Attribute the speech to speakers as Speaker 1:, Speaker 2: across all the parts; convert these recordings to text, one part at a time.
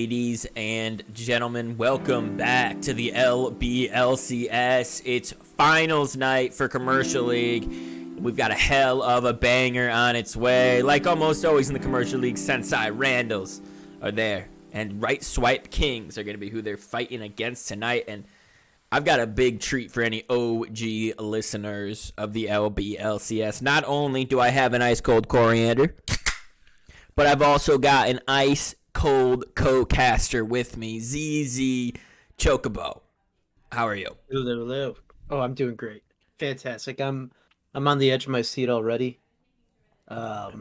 Speaker 1: Ladies and gentlemen, welcome back to the LBLCS. It's finals night for Commercial League. We've got a hell of a banger on its way. Like almost always in the Commercial League, Sensei Randalls are there. And Right Swipe Kings are going to be who they're fighting against tonight. And I've got a big treat for any OG listeners of the LBLCS. Not only do I have an ice-cold coriander, but I've also got an ice-cold co-caster with me, ZZ Chocobo. How are you?
Speaker 2: Hello. Oh, I'm doing great. Fantastic. I'm on the edge of my seat already.
Speaker 1: I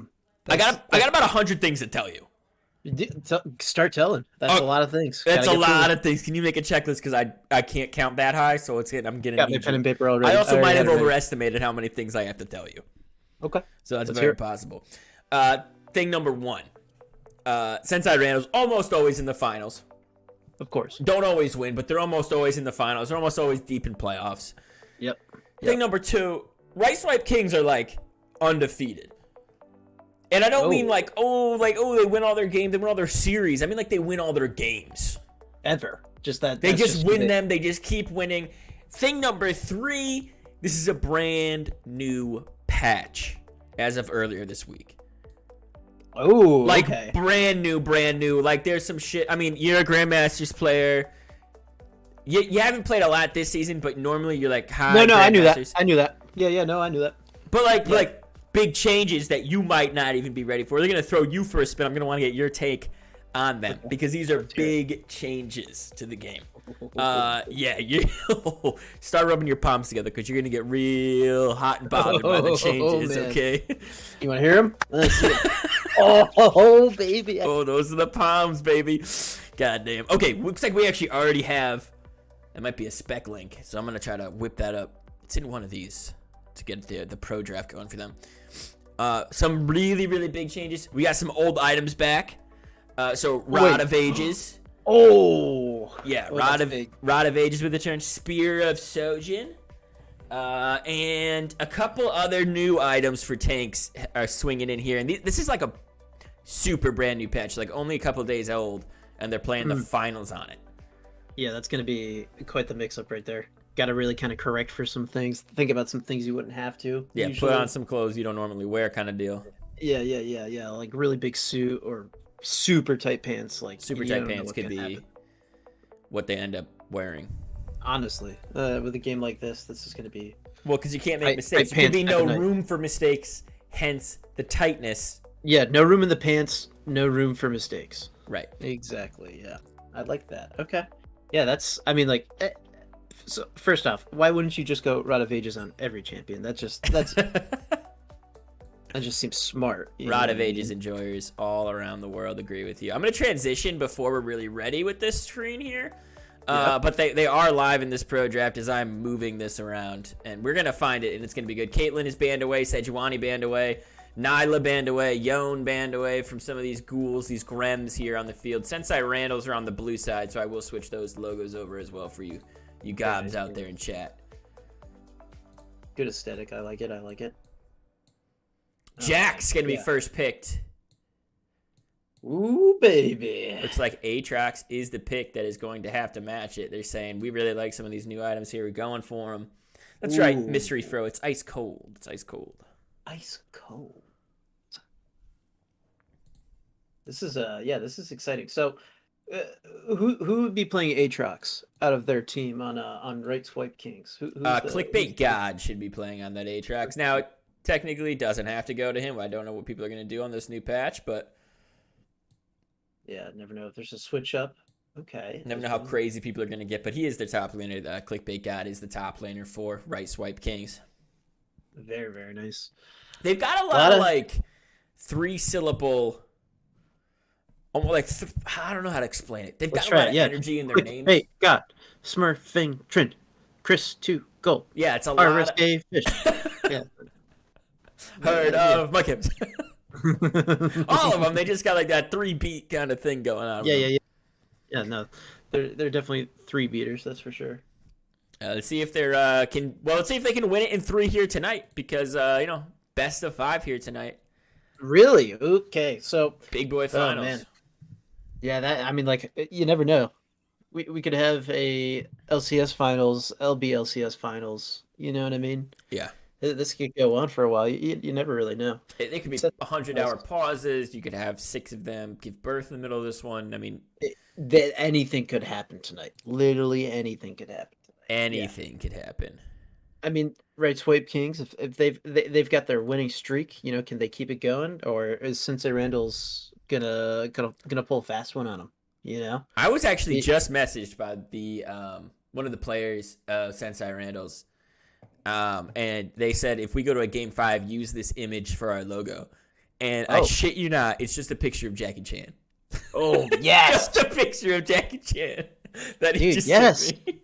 Speaker 1: got about 100 things to tell you.
Speaker 2: Start telling. That's a lot of things.
Speaker 1: That's a lot of things. Can you make a checklist? Because I can't count that high, so I'm getting.
Speaker 2: Got my pen and paper already.
Speaker 1: I also might have overestimated how many things I have to tell you.
Speaker 2: Okay.
Speaker 1: So that's very possible. Thing number one. Sensei Randall's almost always in the finals.
Speaker 2: Of course.
Speaker 1: Don't always win, but they're almost always in the finals. They're almost always deep in playoffs.
Speaker 2: Yep.
Speaker 1: Thing number two, Right Swipe Kings are like undefeated. And I don't mean like they win all their games, they win all their series. I mean like they win all their games.
Speaker 2: Ever.
Speaker 1: They just win them, they just keep winning. Thing number three, this is a brand new patch as of earlier this week.
Speaker 2: Oh,
Speaker 1: like
Speaker 2: okay.
Speaker 1: brand new. Like there's some shit. I mean, you're a Grandmasters player. You haven't played a lot this season, but normally you're like high.
Speaker 2: No, I knew that. Yeah, no, I knew that.
Speaker 1: But like big changes that you might not even be ready for. They're gonna throw you for a spin. I'm gonna want to get your take on them because these are big changes to the game. You start rubbing your palms together because you're gonna get real hot and bothered by the changes. Okay.
Speaker 2: You want to hear them? Let's see 'em. Oh, baby.
Speaker 1: Oh, those are the palms, baby. God damn. Okay, looks like we actually already have. That might be a spec link, so I'm gonna try to whip that up. It's in one of these to get the pro draft going for them. Some really big changes. We got some old items back. So Rod of Ages.
Speaker 2: Oh.
Speaker 1: Yeah, Rod of Ages with a turn. Spear of Sojin. And a couple other new items for tanks are swinging in here. And this is like a super brand new patch, like only a couple days old, and they're playing the finals on it.
Speaker 2: Yeah, that's going to be quite the mix-up right there. Got to really kind of correct for some things. Think about some things you wouldn't have to.
Speaker 1: Yeah,
Speaker 2: usually.
Speaker 1: Put on some clothes you don't normally wear kind of deal.
Speaker 2: Yeah. Like really big suit or super tight pants. Like
Speaker 1: super tight pants could be what they end up wearing.
Speaker 2: Honestly, with a game like this is going to be...
Speaker 1: Well, because you can't make mistakes. There could be no room for mistakes, hence the tightness.
Speaker 2: Yeah, no room in the pants, no room for mistakes.
Speaker 1: Right.
Speaker 2: Exactly, yeah. I like that. Okay. Yeah, that's... I mean, like... So, first off, why wouldn't you just go Rod of Ages on every champion? That just seems smart.
Speaker 1: Rod of Ages enjoyers all around the world agree with you. I'm going to transition before we're really ready with this screen here. But they are live in this pro draft as I'm moving this around, and we're gonna find it, and it's gonna be good. Caitlyn is banned away, Sejuani banned away, Nyla banned away, Yone banned away from some of these ghouls, these Grems here on the field. Sensei Randalls are on the blue side, so I will switch those logos over as well for you gobs out there in chat.
Speaker 2: Good aesthetic, I like it.
Speaker 1: Jack's gonna be first picked.
Speaker 2: Ooh, baby.
Speaker 1: Looks like Aatrox is the pick that is going to have to match it. They're saying, we really like some of these new items here. We're going for them. That's right, Mystery Fro. It's ice cold. Ice cold.
Speaker 2: This is exciting. So, who would be playing Aatrox out of their team on Right Swipe Kings?
Speaker 1: Clickbait God should be playing on that Aatrox. Now, it technically doesn't have to go to him. I don't know what people are going to do on this new patch, but...
Speaker 2: Yeah, never know if there's a switch up. Okay.
Speaker 1: Never know how crazy people are going to get, but he is the top laner. Clickbait God is the top laner for Right Swipe Kings.
Speaker 2: Very, very nice.
Speaker 1: They've got a lot of like 3-syllable, almost like I don't know how to explain it. They've got a lot of energy in their names.
Speaker 2: Hey, God, Smurfing Trent, Chris 2 Gold.
Speaker 1: Yeah, it's a lot.
Speaker 2: RSA Fish. Yeah.
Speaker 1: Heard of my kids. All of them, they just got like that 3-beat kind of thing going on.
Speaker 2: Yeah, no, they're definitely 3 beaters, that's for sure.
Speaker 1: Let's see if they're let's see if they can win it in 3 here tonight because best of 5 here tonight.
Speaker 2: Really? Okay, so
Speaker 1: big boy finals.
Speaker 2: Man. Yeah, that I mean, like you never know. We could have a LCS finals, LBLCS finals. You know what I mean?
Speaker 1: Yeah.
Speaker 2: This could go on for a while. You never really know.
Speaker 1: It could be
Speaker 2: Except
Speaker 1: 100-hour pauses. You could have 6 of them give birth in the middle of this one. I mean,
Speaker 2: that anything could happen tonight. Literally anything could happen tonight. Yeah.
Speaker 1: anything could happen.
Speaker 2: I mean, right, Swipe Kings. If they've got their winning streak, can they keep it going, or is Sensei Randall's gonna pull a fast one on them?
Speaker 1: I was actually
Speaker 2: It-
Speaker 1: just messaged by the one of the players, Sensei Randall's, and they said if we go to a game 5, use this image for our logo. And I shit you not, it's just a picture of Jackie Chan.
Speaker 2: Oh yes,
Speaker 1: Just a picture of Jackie Chan that he
Speaker 2: dude.
Speaker 1: just
Speaker 2: Yes,
Speaker 1: sent me.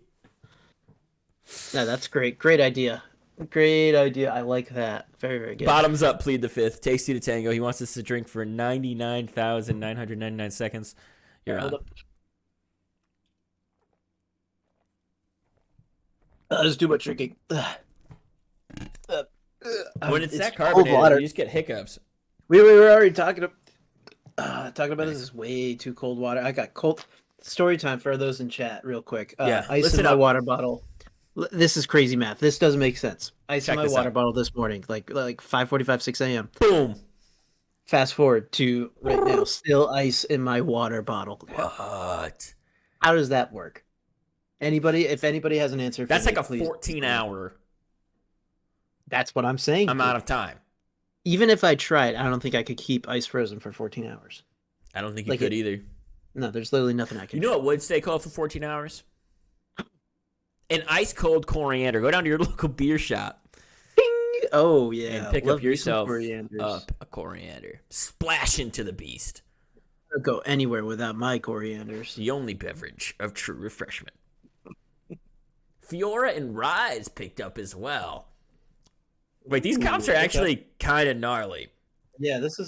Speaker 2: no, that's great. Great idea. Great idea. I like that. Very very good.
Speaker 1: Bottoms up, plead the fifth. Tasty to tango. He wants us to drink for 99,999 seconds. You're
Speaker 2: Hold
Speaker 1: on.
Speaker 2: up. Let's do much drinking.
Speaker 1: When it's that
Speaker 2: cold
Speaker 1: carbonated,
Speaker 2: water.
Speaker 1: you just get hiccups.
Speaker 2: We were already talking about this is way too cold water. I got cold. Story time for those in chat, real quick.
Speaker 1: Yeah,
Speaker 2: Ice
Speaker 1: listen
Speaker 2: in my
Speaker 1: up.
Speaker 2: water bottle. This is crazy math. This doesn't make sense. Ice
Speaker 1: Check
Speaker 2: in my
Speaker 1: this
Speaker 2: water
Speaker 1: out.
Speaker 2: bottle this morning, like 5:45, 6 a.m.
Speaker 1: Boom.
Speaker 2: Fast forward to right now, still ice in my water bottle.
Speaker 1: What?
Speaker 2: How does that work? Anybody? If anybody has an answer, for
Speaker 1: That's
Speaker 2: me,
Speaker 1: like a
Speaker 2: please.
Speaker 1: 14-hour
Speaker 2: That's what I'm saying.
Speaker 1: amount of time.
Speaker 2: Even if I tried, I don't think I could keep ice frozen for 14 hours.
Speaker 1: I don't think you
Speaker 2: Like
Speaker 1: could either.
Speaker 2: No, there's literally nothing I can
Speaker 1: You
Speaker 2: do.
Speaker 1: know what would stay cold for 14 hours? An ice cold coriander. Go down to your local beer shop
Speaker 2: Ding! Oh yeah,
Speaker 1: and pick
Speaker 2: love
Speaker 1: up
Speaker 2: me some
Speaker 1: yourself
Speaker 2: corianders.
Speaker 1: up a coriander. Splash into the beast.
Speaker 2: Don't go anywhere without my corianders.
Speaker 1: The only beverage of true refreshment. Fiora and Rise picked up as well. Wait, these comps are
Speaker 2: okay.
Speaker 1: actually kind of gnarly.
Speaker 2: Yeah, this is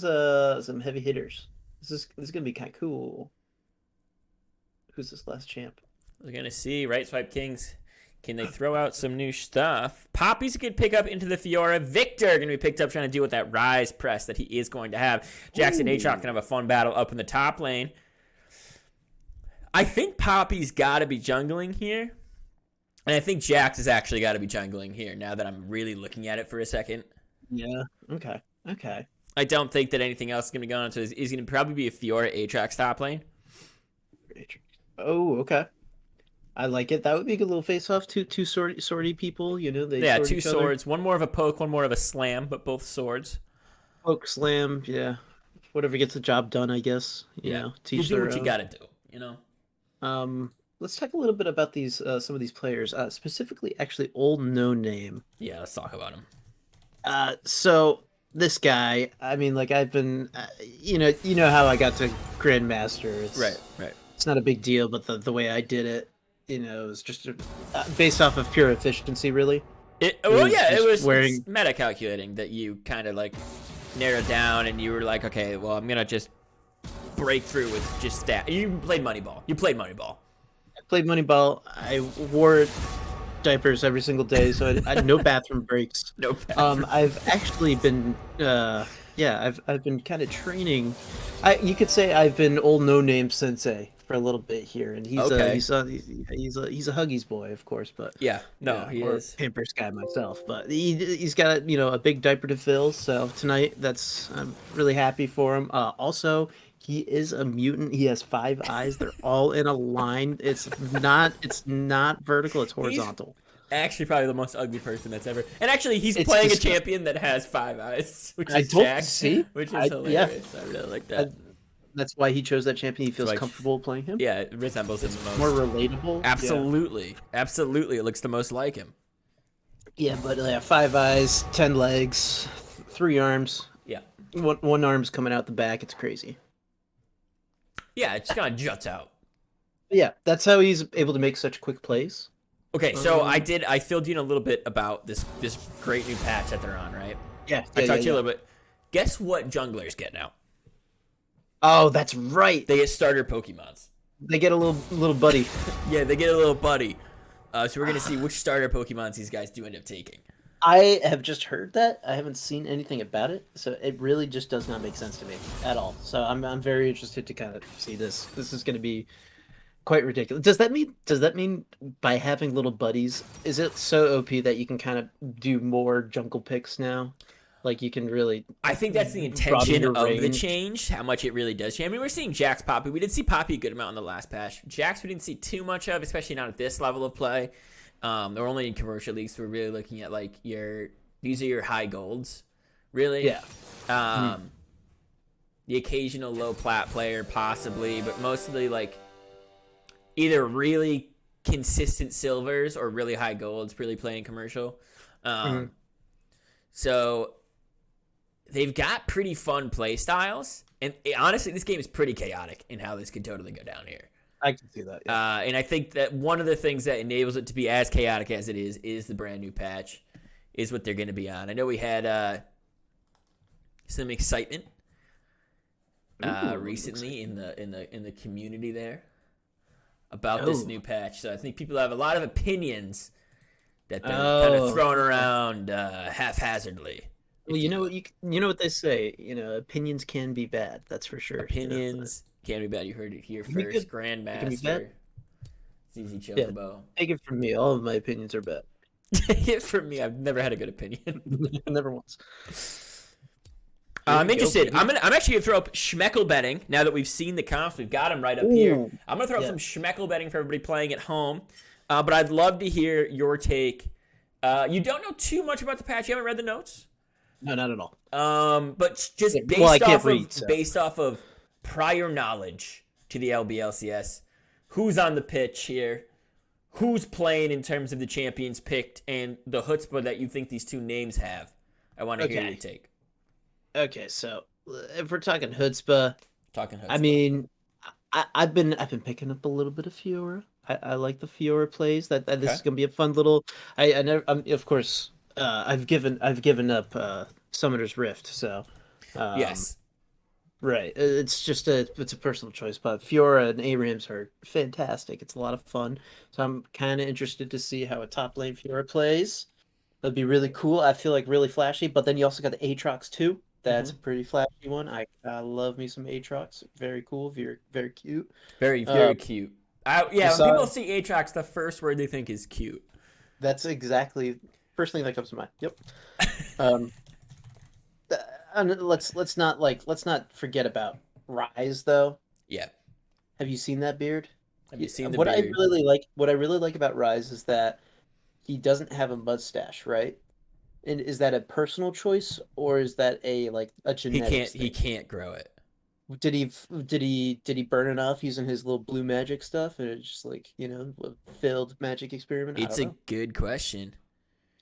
Speaker 2: some heavy hitters. This is gonna be kind of cool. Who's this last champ?
Speaker 1: We're going to see, right, Swipe Kings. Can they throw out some new stuff? Poppy's a good pickup into the Fiora. Victor going to be picked up trying to deal with that Rise press that he is going to have. Jackson Aatrox can have a fun battle up in the top lane. I think Poppy's got to be jungling here. And I think Jax has actually got to be jungling here now that I'm really looking at it for a second.
Speaker 2: Yeah. Okay.
Speaker 1: I don't think that anything else is going to go on. So he's going to probably be a Fiora Aatrox top lane.
Speaker 2: Oh, okay. I like it. That would be a good little face-off. Two swordy people. They
Speaker 1: Yeah,
Speaker 2: sword
Speaker 1: two
Speaker 2: each other.
Speaker 1: swords. One more of a poke, one more of a slam, but both swords.
Speaker 2: Poke slam. Yeah. Whatever gets the job done, I guess.
Speaker 1: You
Speaker 2: Teach
Speaker 1: do
Speaker 2: their
Speaker 1: what you
Speaker 2: own.
Speaker 1: got to do,
Speaker 2: Let's talk a little bit about these some of these players, specifically actually old no name.
Speaker 1: Yeah, let's talk about him.
Speaker 2: So this guy, I mean, like I've been, you know how I got to Grandmaster. It's,
Speaker 1: Right.
Speaker 2: It's not a big deal, but the way I did it, it was just based off of pure efficiency, really.
Speaker 1: It
Speaker 2: just
Speaker 1: was
Speaker 2: wearing-
Speaker 1: meta calculating that you kind of like narrowed down, and you were like, okay, well, I'm gonna just break through with just stat. You played Moneyball.
Speaker 2: I played Moneyball. I wore diapers every single day, so I had no bathroom breaks.
Speaker 1: No.
Speaker 2: I've actually been, I've been kind of training. You could say I've been old no name sensei for a little bit here, and he's
Speaker 1: Okay.
Speaker 2: he's a Huggies boy, of course, but
Speaker 1: Yeah. No, he
Speaker 2: or
Speaker 1: is.
Speaker 2: Pampers guy myself, but he's got a big diaper to fill. So tonight, I'm really happy for him. Also, he is a mutant. He has 5 eyes. They're all in a line. It's not vertical. It's horizontal.
Speaker 1: Actually, probably the most ugly person that's ever. And actually, he's
Speaker 2: It's
Speaker 1: playing a
Speaker 2: disgusting.
Speaker 1: champion that has 5 eyes, which
Speaker 2: I
Speaker 1: is
Speaker 2: don't
Speaker 1: Jack.
Speaker 2: see.
Speaker 1: Which is
Speaker 2: Yeah.
Speaker 1: hilarious. I really like that.
Speaker 2: That's why he chose that champion. He feels
Speaker 1: Like-
Speaker 2: comfortable playing him.
Speaker 1: Yeah, it resembles him the most.
Speaker 2: More relatable.
Speaker 1: Absolutely. It looks the most like him.
Speaker 2: Yeah, but 5 eyes, 10 legs, 3 arms.
Speaker 1: Yeah.
Speaker 2: One arm's coming out the back. It's crazy.
Speaker 1: Yeah, it just kind of juts out.
Speaker 2: Yeah, that's how he's able to make such quick plays.
Speaker 1: Okay, so I filled you in a little bit about this great new patch that they're on, right?
Speaker 2: Yeah,
Speaker 1: I talked to you a little bit. Guess what junglers get now?
Speaker 2: Oh, that's right.
Speaker 1: They get starter Pokemons.
Speaker 2: They get a little buddy.
Speaker 1: Yeah, they get a little buddy. So we're gonna see which starter Pokemons these guys do end up taking.
Speaker 2: I have just heard that. I haven't seen anything about it, so it really just does not make sense to me at all. So I'm very interested to kind of see this. This is going to be quite ridiculous. Does that mean by having little buddies, is it so OP that you can kind of do more jungle picks now? Like you can really
Speaker 1: I think that's the
Speaker 2: broaden
Speaker 1: intention
Speaker 2: your
Speaker 1: of the
Speaker 2: range.
Speaker 1: change, how much it really does change. I mean, we're seeing Jax Poppy. We did see Poppy a good amount in the last patch. Jax we didn't see too much of, especially not at this level of play. They're only in commercial leagues, so we're really looking at like these are your high golds, really.
Speaker 2: Yeah. Mhm.
Speaker 1: Um, the occasional low plat player possibly, but mostly like either really consistent silvers or really high golds, really playing commercial.
Speaker 2: Mhm.
Speaker 1: Um, so they've got pretty fun play styles, and honestly, this game is pretty chaotic in how this could totally go down here.
Speaker 2: I can see that. Yeah.
Speaker 1: And I think that one of the things that enables it to be as chaotic as it is the brand new patch, is what they're going to be on. I know we had some excitement
Speaker 2: Ooh,
Speaker 1: recently in the community there about this
Speaker 2: oh.
Speaker 1: new patch. So I think people have a lot of opinions that they're kind of
Speaker 2: Oh.
Speaker 1: throwing
Speaker 2: Okay.
Speaker 1: around haphazardly,
Speaker 2: Well,
Speaker 1: if
Speaker 2: you
Speaker 1: you
Speaker 2: know what
Speaker 1: will.
Speaker 2: you know what they say. Opinions can be bad. That's for sure. But
Speaker 1: Opinions can be bad. You heard it here
Speaker 2: it can be
Speaker 1: first.
Speaker 2: good. It can be bad.
Speaker 1: Grandmaster ZZ
Speaker 2: Yeah.
Speaker 1: Chocobo.
Speaker 2: Take it from me. All of my opinions are bad.
Speaker 1: For me, I've never had a good opinion.
Speaker 2: Never once. Here we
Speaker 1: I'm
Speaker 2: go,
Speaker 1: interested.
Speaker 2: baby.
Speaker 1: I'm actually gonna throw up Schmeckel betting now that we've seen the comps. We've got them right up here.
Speaker 2: Ooh.
Speaker 1: I'm gonna throw up
Speaker 2: Yeah.
Speaker 1: some Schmeckel betting for everybody playing at home. But I'd love to hear your take. You don't know too much about the patch. You haven't read the notes.
Speaker 2: No, not at all.
Speaker 1: But
Speaker 2: Yeah,
Speaker 1: just
Speaker 2: well, I can't read, so.
Speaker 1: based off of prior knowledge to the LBLCS, who's on the pitch here? Who's playing in terms of the champions picked and the chutzpah that you think these two names have? I want to hear your
Speaker 2: Okay.
Speaker 1: take.
Speaker 2: Okay. So if we're talking chutzpah,
Speaker 1: Talking
Speaker 2: I
Speaker 1: chutzpah.
Speaker 2: mean, I've been picking up a little bit of Fiora. I like the Fiora plays. That this
Speaker 1: Okay.
Speaker 2: is gonna be a fun little. I never. Of course. I've given up Summoner's Rift. So, um,
Speaker 1: Yes.
Speaker 2: right. It's a personal choice, but Fiora and Abrams are fantastic. It's a lot of fun. So I'm kind of interested to see how a top lane Fiora plays. That'd be really cool. I feel like really flashy. But then you also got the Aatrox too. That's a
Speaker 1: Hmm.
Speaker 2: pretty flashy one. I love me some Aatrox. Very cool. Very very cute.
Speaker 1: Very,
Speaker 2: Uh,
Speaker 1: very cute. Yeah, when people
Speaker 2: besides,
Speaker 1: see Aatrox, the first word they think is cute.
Speaker 2: that's exactly first thing that comes to mind. Yep. Um, and let's not forget about Rise though.
Speaker 1: Yeah.
Speaker 2: Have you seen that beard?
Speaker 1: Have you seen the
Speaker 2: What I
Speaker 1: beard?
Speaker 2: really like about Rise is that he doesn't have a mustache, right? And is that a personal choice or is that a genetics
Speaker 1: He
Speaker 2: thing?
Speaker 1: can't grow it.
Speaker 2: Did he burn it off using his little blue magic stuff and it's just a failed magic experiment? I
Speaker 1: It's
Speaker 2: don't
Speaker 1: a
Speaker 2: know.
Speaker 1: good question.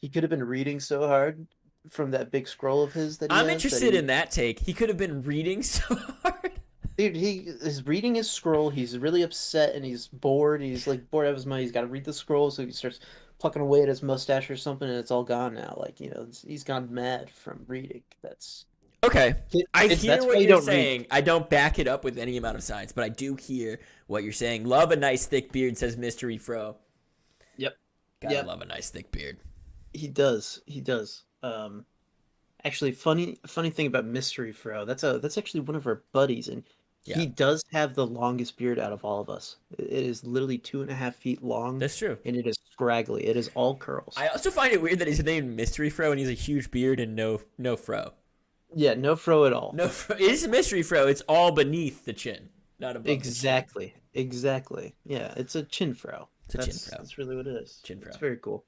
Speaker 2: He could have been reading so hard from that big scroll of his that he
Speaker 1: I'm
Speaker 2: has that
Speaker 1: interested
Speaker 2: he
Speaker 1: in that take. He could have been reading so hard.
Speaker 2: dude he is reading his scroll. He's really upset and he's bored. He's like bored out of his mind. He's got to read the scroll, so he starts plucking away at his mustache or something, and it's all gone now. He's gone mad from reading. That's
Speaker 1: Okay. I
Speaker 2: kids.
Speaker 1: hear
Speaker 2: That's why
Speaker 1: what
Speaker 2: you
Speaker 1: you're
Speaker 2: don't read.
Speaker 1: saying. I don't back it up with any amount of science, but I do hear what you're saying. Love a nice thick beard, says Mystery Fro.
Speaker 2: Yep.
Speaker 1: Gotta
Speaker 2: Yep.
Speaker 1: love a nice thick beard.
Speaker 2: He does. He does. Actually, funny thing about Mystery Fro. That's actually one of our buddies, and
Speaker 1: Yeah,
Speaker 2: he does have the longest beard out of all of us. It is literally 2.5 feet long,
Speaker 1: that's true.
Speaker 2: and it is scraggly. It is all curls.
Speaker 1: I also find it weird that he's named Mystery Fro and he's a huge beard and no fro.
Speaker 2: Yeah, no fro at all.
Speaker 1: No fro. It is a Mystery Fro. It's all beneath the chin, not above the chin.
Speaker 2: Exactly. Exactly. Yeah, it's a chin fro.
Speaker 1: It's a chin
Speaker 2: That's
Speaker 1: fro.
Speaker 2: that's really what it is.
Speaker 1: Chin fro.
Speaker 2: It's very cool.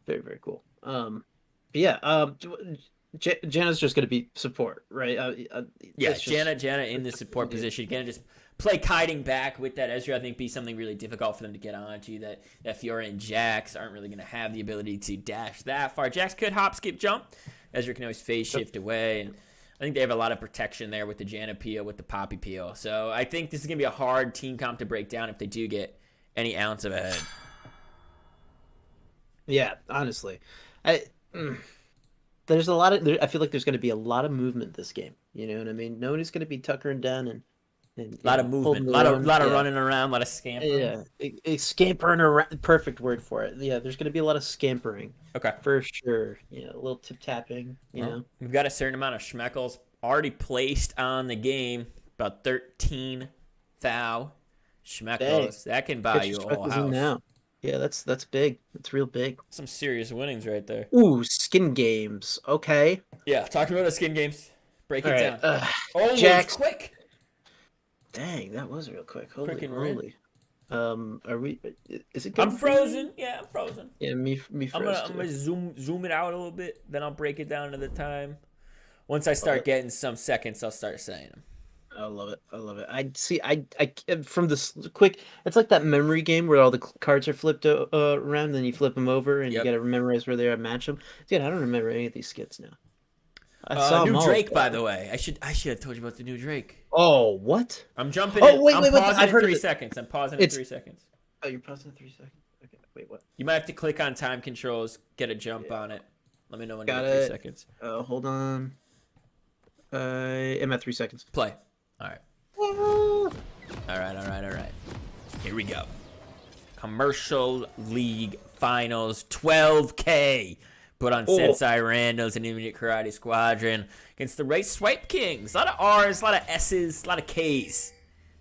Speaker 2: Very, very cool. But yeah, Jana's just gonna be support, right?
Speaker 1: Yeah,
Speaker 2: It's just
Speaker 1: Jana in the support position. Gonna just play kiting back with that Ezreal. I think be something really difficult for them to get onto. That Fiora and Jax aren't really gonna have the ability to dash that far. Jax could hop, skip, jump. Ezreal can always phase shift away, and I think they have a lot of protection there with the Jana peel, with the Poppy peel. So I think this is gonna be a hard team comp to break down if they do get any ounce of a head.
Speaker 2: yeah, honestly. I mm, there's a lot of I feel like there's gonna be a lot of movement this game. You know what I mean? Nobody's gonna be tuckering down and and
Speaker 1: A lot of
Speaker 2: holding
Speaker 1: movement,
Speaker 2: their own.
Speaker 1: lot of
Speaker 2: Yeah,
Speaker 1: running around, a lot of scampering.
Speaker 2: yeah, scampering around. Perfect word for it. Yeah, there's gonna be a lot of scampering,
Speaker 1: Okay.
Speaker 2: for sure. A little tip tapping.
Speaker 1: Well, we've got a certain amount of schmeckles already placed on the game. About 13 thou
Speaker 2: Hey,
Speaker 1: schmeckles. That can buy
Speaker 2: get your
Speaker 1: you a whole
Speaker 2: speckles in
Speaker 1: house.
Speaker 2: now. Yeah, that's big. That's real big.
Speaker 1: Some serious winnings right there.
Speaker 2: Ooh, skin games. Okay.
Speaker 1: Yeah, talking about the skin games. Break
Speaker 2: All
Speaker 1: it
Speaker 2: right.
Speaker 1: down. Oh, that was
Speaker 2: Jax.
Speaker 1: quick.
Speaker 2: Dang, that was real quick.
Speaker 1: Quick
Speaker 2: Holy
Speaker 1: and red.
Speaker 2: moly. Are we? Is it
Speaker 1: I'm
Speaker 2: good?
Speaker 1: frozen. Yeah, I'm frozen.
Speaker 2: Yeah, me
Speaker 1: I'm
Speaker 2: froze
Speaker 1: gonna
Speaker 2: too.
Speaker 1: zoom it out a little bit. Then I'll break it down to the time. Once I
Speaker 2: Love
Speaker 1: start
Speaker 2: it.
Speaker 1: getting some seconds, I'll start saying them.
Speaker 2: I love it. I love it. I see. I from this quick. It's like that memory game where all the cards are flipped around, then you flip them over, and you got
Speaker 1: Yep.
Speaker 2: to memorize where they are, and match them. Dude, I don't remember any of these skits now. I saw them
Speaker 1: New
Speaker 2: all.
Speaker 1: Drake, by the way. I should have told you about the new Drake.
Speaker 2: Oh, what?
Speaker 1: I'm jumping in.
Speaker 2: Oh, wait,
Speaker 1: I'm
Speaker 2: wait, wait.
Speaker 1: pausing
Speaker 2: I've
Speaker 1: in
Speaker 2: heard of
Speaker 1: 3
Speaker 2: it.
Speaker 1: seconds. I'm pausing in
Speaker 2: It's
Speaker 1: 3 seconds.
Speaker 2: Oh, you're pausing in 3 seconds. Okay, wait, what?
Speaker 1: You might have to click on time controls, get a jump
Speaker 2: Yeah,
Speaker 1: on it. Let me know when you
Speaker 2: got
Speaker 1: get 3
Speaker 2: it.
Speaker 1: seconds.
Speaker 2: Hold on. I'm at 3 seconds.
Speaker 1: Play. All right.
Speaker 2: Oh,
Speaker 1: All right. All right. All right. Here we go. Commercial League Finals 12K. Put on Sensei Randos and Immediate Karate Squadron against the Right Swipe Kings. A lot of R's, a lot of S's, a lot of K's.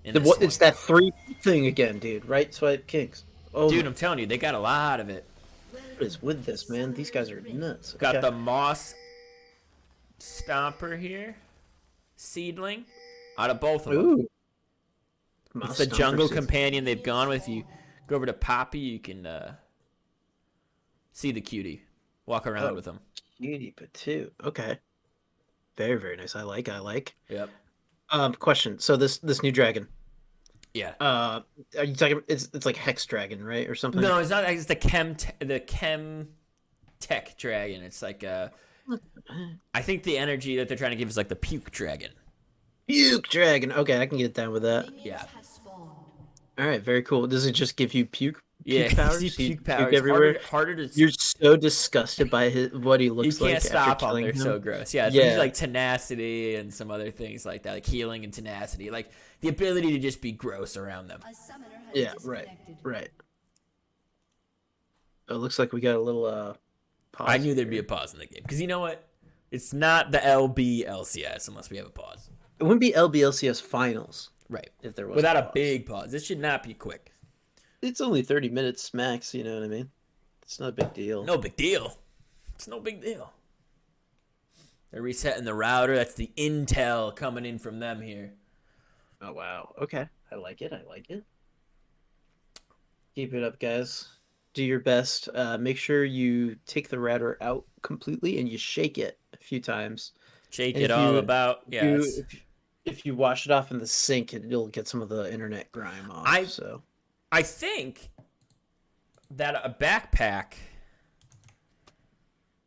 Speaker 2: It's that three thing again, dude. Right swipe kings. Oh,
Speaker 1: Dude,
Speaker 2: my,
Speaker 1: I'm telling you, they got a lot of it.
Speaker 2: what is with this, man? These guys are nuts.
Speaker 1: Got
Speaker 2: Okay.
Speaker 1: the Moss Stomper here. Seedling. Out of both of them.
Speaker 2: Ooh.
Speaker 1: It's the jungle companion they've gone with. You go over to Poppy, you can see the cutie. Walk around with them.
Speaker 2: Cutie Patoo. Okay. Very, very nice. I like.
Speaker 1: Yep.
Speaker 2: Question. So this new dragon.
Speaker 1: Yeah.
Speaker 2: Are you talking? It's like Hex Dragon, right, or something?
Speaker 1: No, it's not. It's the Chem Tech Dragon. It's like I think the energy that they're trying to give is like the Puke Dragon.
Speaker 2: Puke Dragon. Okay, I can get down with that.
Speaker 1: Yeah.
Speaker 2: All right, very cool. Does it just give you puke?
Speaker 1: Yeah,
Speaker 2: Puke powers?
Speaker 1: you
Speaker 2: You
Speaker 1: puke powers.
Speaker 2: everywhere.
Speaker 1: Harder to.
Speaker 2: You're so disgusted by what he
Speaker 1: You
Speaker 2: looks
Speaker 1: can't
Speaker 2: like
Speaker 1: stop
Speaker 2: after
Speaker 1: them.
Speaker 2: killing
Speaker 1: They're
Speaker 2: him.
Speaker 1: so gross. Yeah, it's
Speaker 2: Yeah.
Speaker 1: like tenacity and some other things like that, like healing and tenacity, like the ability to just be gross around them.
Speaker 2: Yeah, right. Oh, it looks like we got a little pause.
Speaker 1: I knew there'd be a pause in the game because you know what? It's not the LBLCS unless we have a pause.
Speaker 2: It wouldn't be LBLCS finals
Speaker 1: Right.
Speaker 2: if there was
Speaker 1: Without a
Speaker 2: pause.
Speaker 1: big pause. This should not be quick.
Speaker 2: It's only 30 minutes max, you know what I mean? It's not a big deal.
Speaker 1: No big deal. It's no big deal. They're resetting the router. That's the intel coming in from them here.
Speaker 2: Oh wow. Okay. I like it. Keep it up, guys. Do your best. Make sure you take the router out completely and you shake it a few times.
Speaker 1: Shake
Speaker 2: And
Speaker 1: it
Speaker 2: if
Speaker 1: all
Speaker 2: you-
Speaker 1: about.
Speaker 2: If
Speaker 1: Yes.
Speaker 2: if you wash it off in the sink, it'll get some of the internet grime off.
Speaker 1: I think that a backpack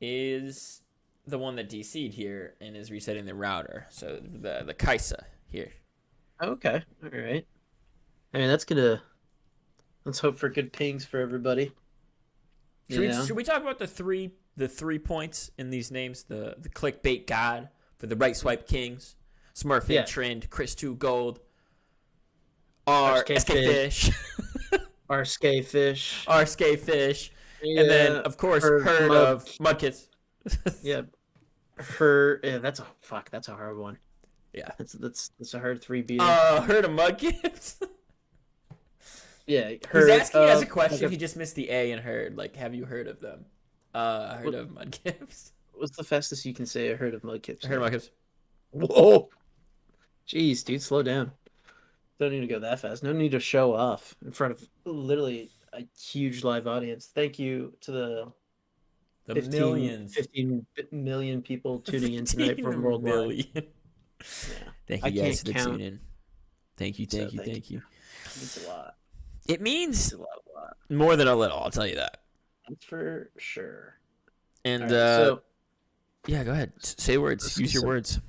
Speaker 1: is the one that DC'd here and is resetting the router. So the Kaisa here.
Speaker 2: Okay. All right. I mean, let's hope for good pings for everybody.
Speaker 1: Should we talk about the three points in these names? The clickbait god for the Right Swipe Kings, Smurfing Trend, Chris 2 Gold, SK Fish,
Speaker 2: RSK Fish,
Speaker 1: RSK Fish, and then of course Herd of Mudkits.
Speaker 2: Yeah, that's a hard one.
Speaker 1: Yeah,
Speaker 2: that's a hard 3 beat.
Speaker 1: Herd of Mudkits.
Speaker 2: Yeah,
Speaker 1: He's asking you as a question. He just missed the A in Herd. Like, have you heard of them? Heard of Mudkips?
Speaker 2: What's the fastest you can say a herd of mudkips?
Speaker 1: Herd of Mudkips.
Speaker 2: Whoa, jeez, dude, slow down. Don't need to go that fast. No need to show off in front of literally a huge live audience. Thank you to the 15 million people tuning in tonight from worldwide. Yeah.
Speaker 1: Thank you guys for the tune in. Thank you.
Speaker 2: It means a lot.
Speaker 1: It means
Speaker 2: a lot.
Speaker 1: More than a little, I'll tell you that.
Speaker 2: That's for sure.
Speaker 1: And
Speaker 2: so
Speaker 1: yeah, go ahead. Say words. Use your words.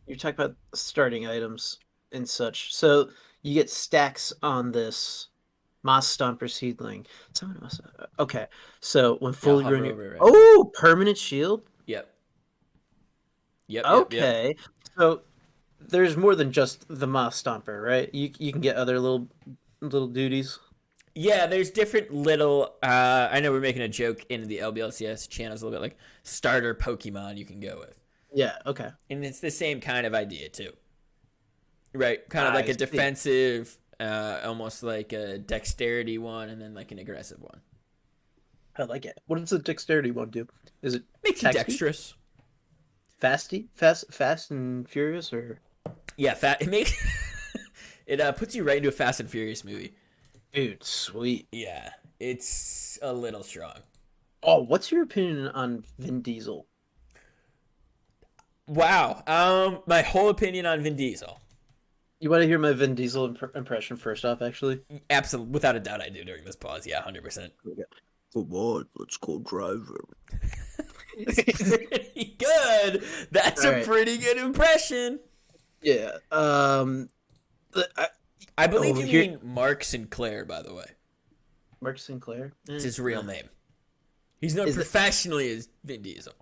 Speaker 2: You talk about starting items and such. So you get stacks on this Moss Stomper Seedling. Okay, so when fully grown, permanent shield.
Speaker 1: Yep.
Speaker 2: Okay, so there's more than just the Moth Stomper, right? You can get other little duties.
Speaker 1: Yeah, there's different little. I know we're making a joke in the LBLCS channels a little bit, like starter Pokemon you can go with,
Speaker 2: Yeah. Okay.
Speaker 1: and it's the same kind of idea too, right? Kind of like
Speaker 2: I
Speaker 1: a
Speaker 2: see.
Speaker 1: defensive, almost like a dexterity one, and then like an aggressive one.
Speaker 2: I like it. What does the dexterity one do? Is it
Speaker 1: Makes you
Speaker 2: attack speed?
Speaker 1: dexterous.
Speaker 2: Fast and furious, or
Speaker 1: Yeah, fat. It makes it puts you right into a Fast and Furious movie.
Speaker 2: dude, sweet.
Speaker 1: Yeah, it's a little strong.
Speaker 2: Oh, what's your opinion on Vin Diesel?
Speaker 1: Wow. My whole opinion on Vin Diesel.
Speaker 2: You want to hear my Vin Diesel impression first off, actually?
Speaker 1: Absolutely, without a doubt, I do during this pause. Yeah, 100%.
Speaker 2: Okay. Come on, let's go drive
Speaker 1: It's pretty good. That's
Speaker 2: All
Speaker 1: a
Speaker 2: right.
Speaker 1: pretty good impression.
Speaker 2: Yeah. I,
Speaker 1: I believe
Speaker 2: oh,
Speaker 1: you
Speaker 2: here,
Speaker 1: mean Mark Sinclair, by the way.
Speaker 2: Mark Sinclair.
Speaker 1: It's his real name. He's known
Speaker 2: Is it?
Speaker 1: professionally as Vin Diesel.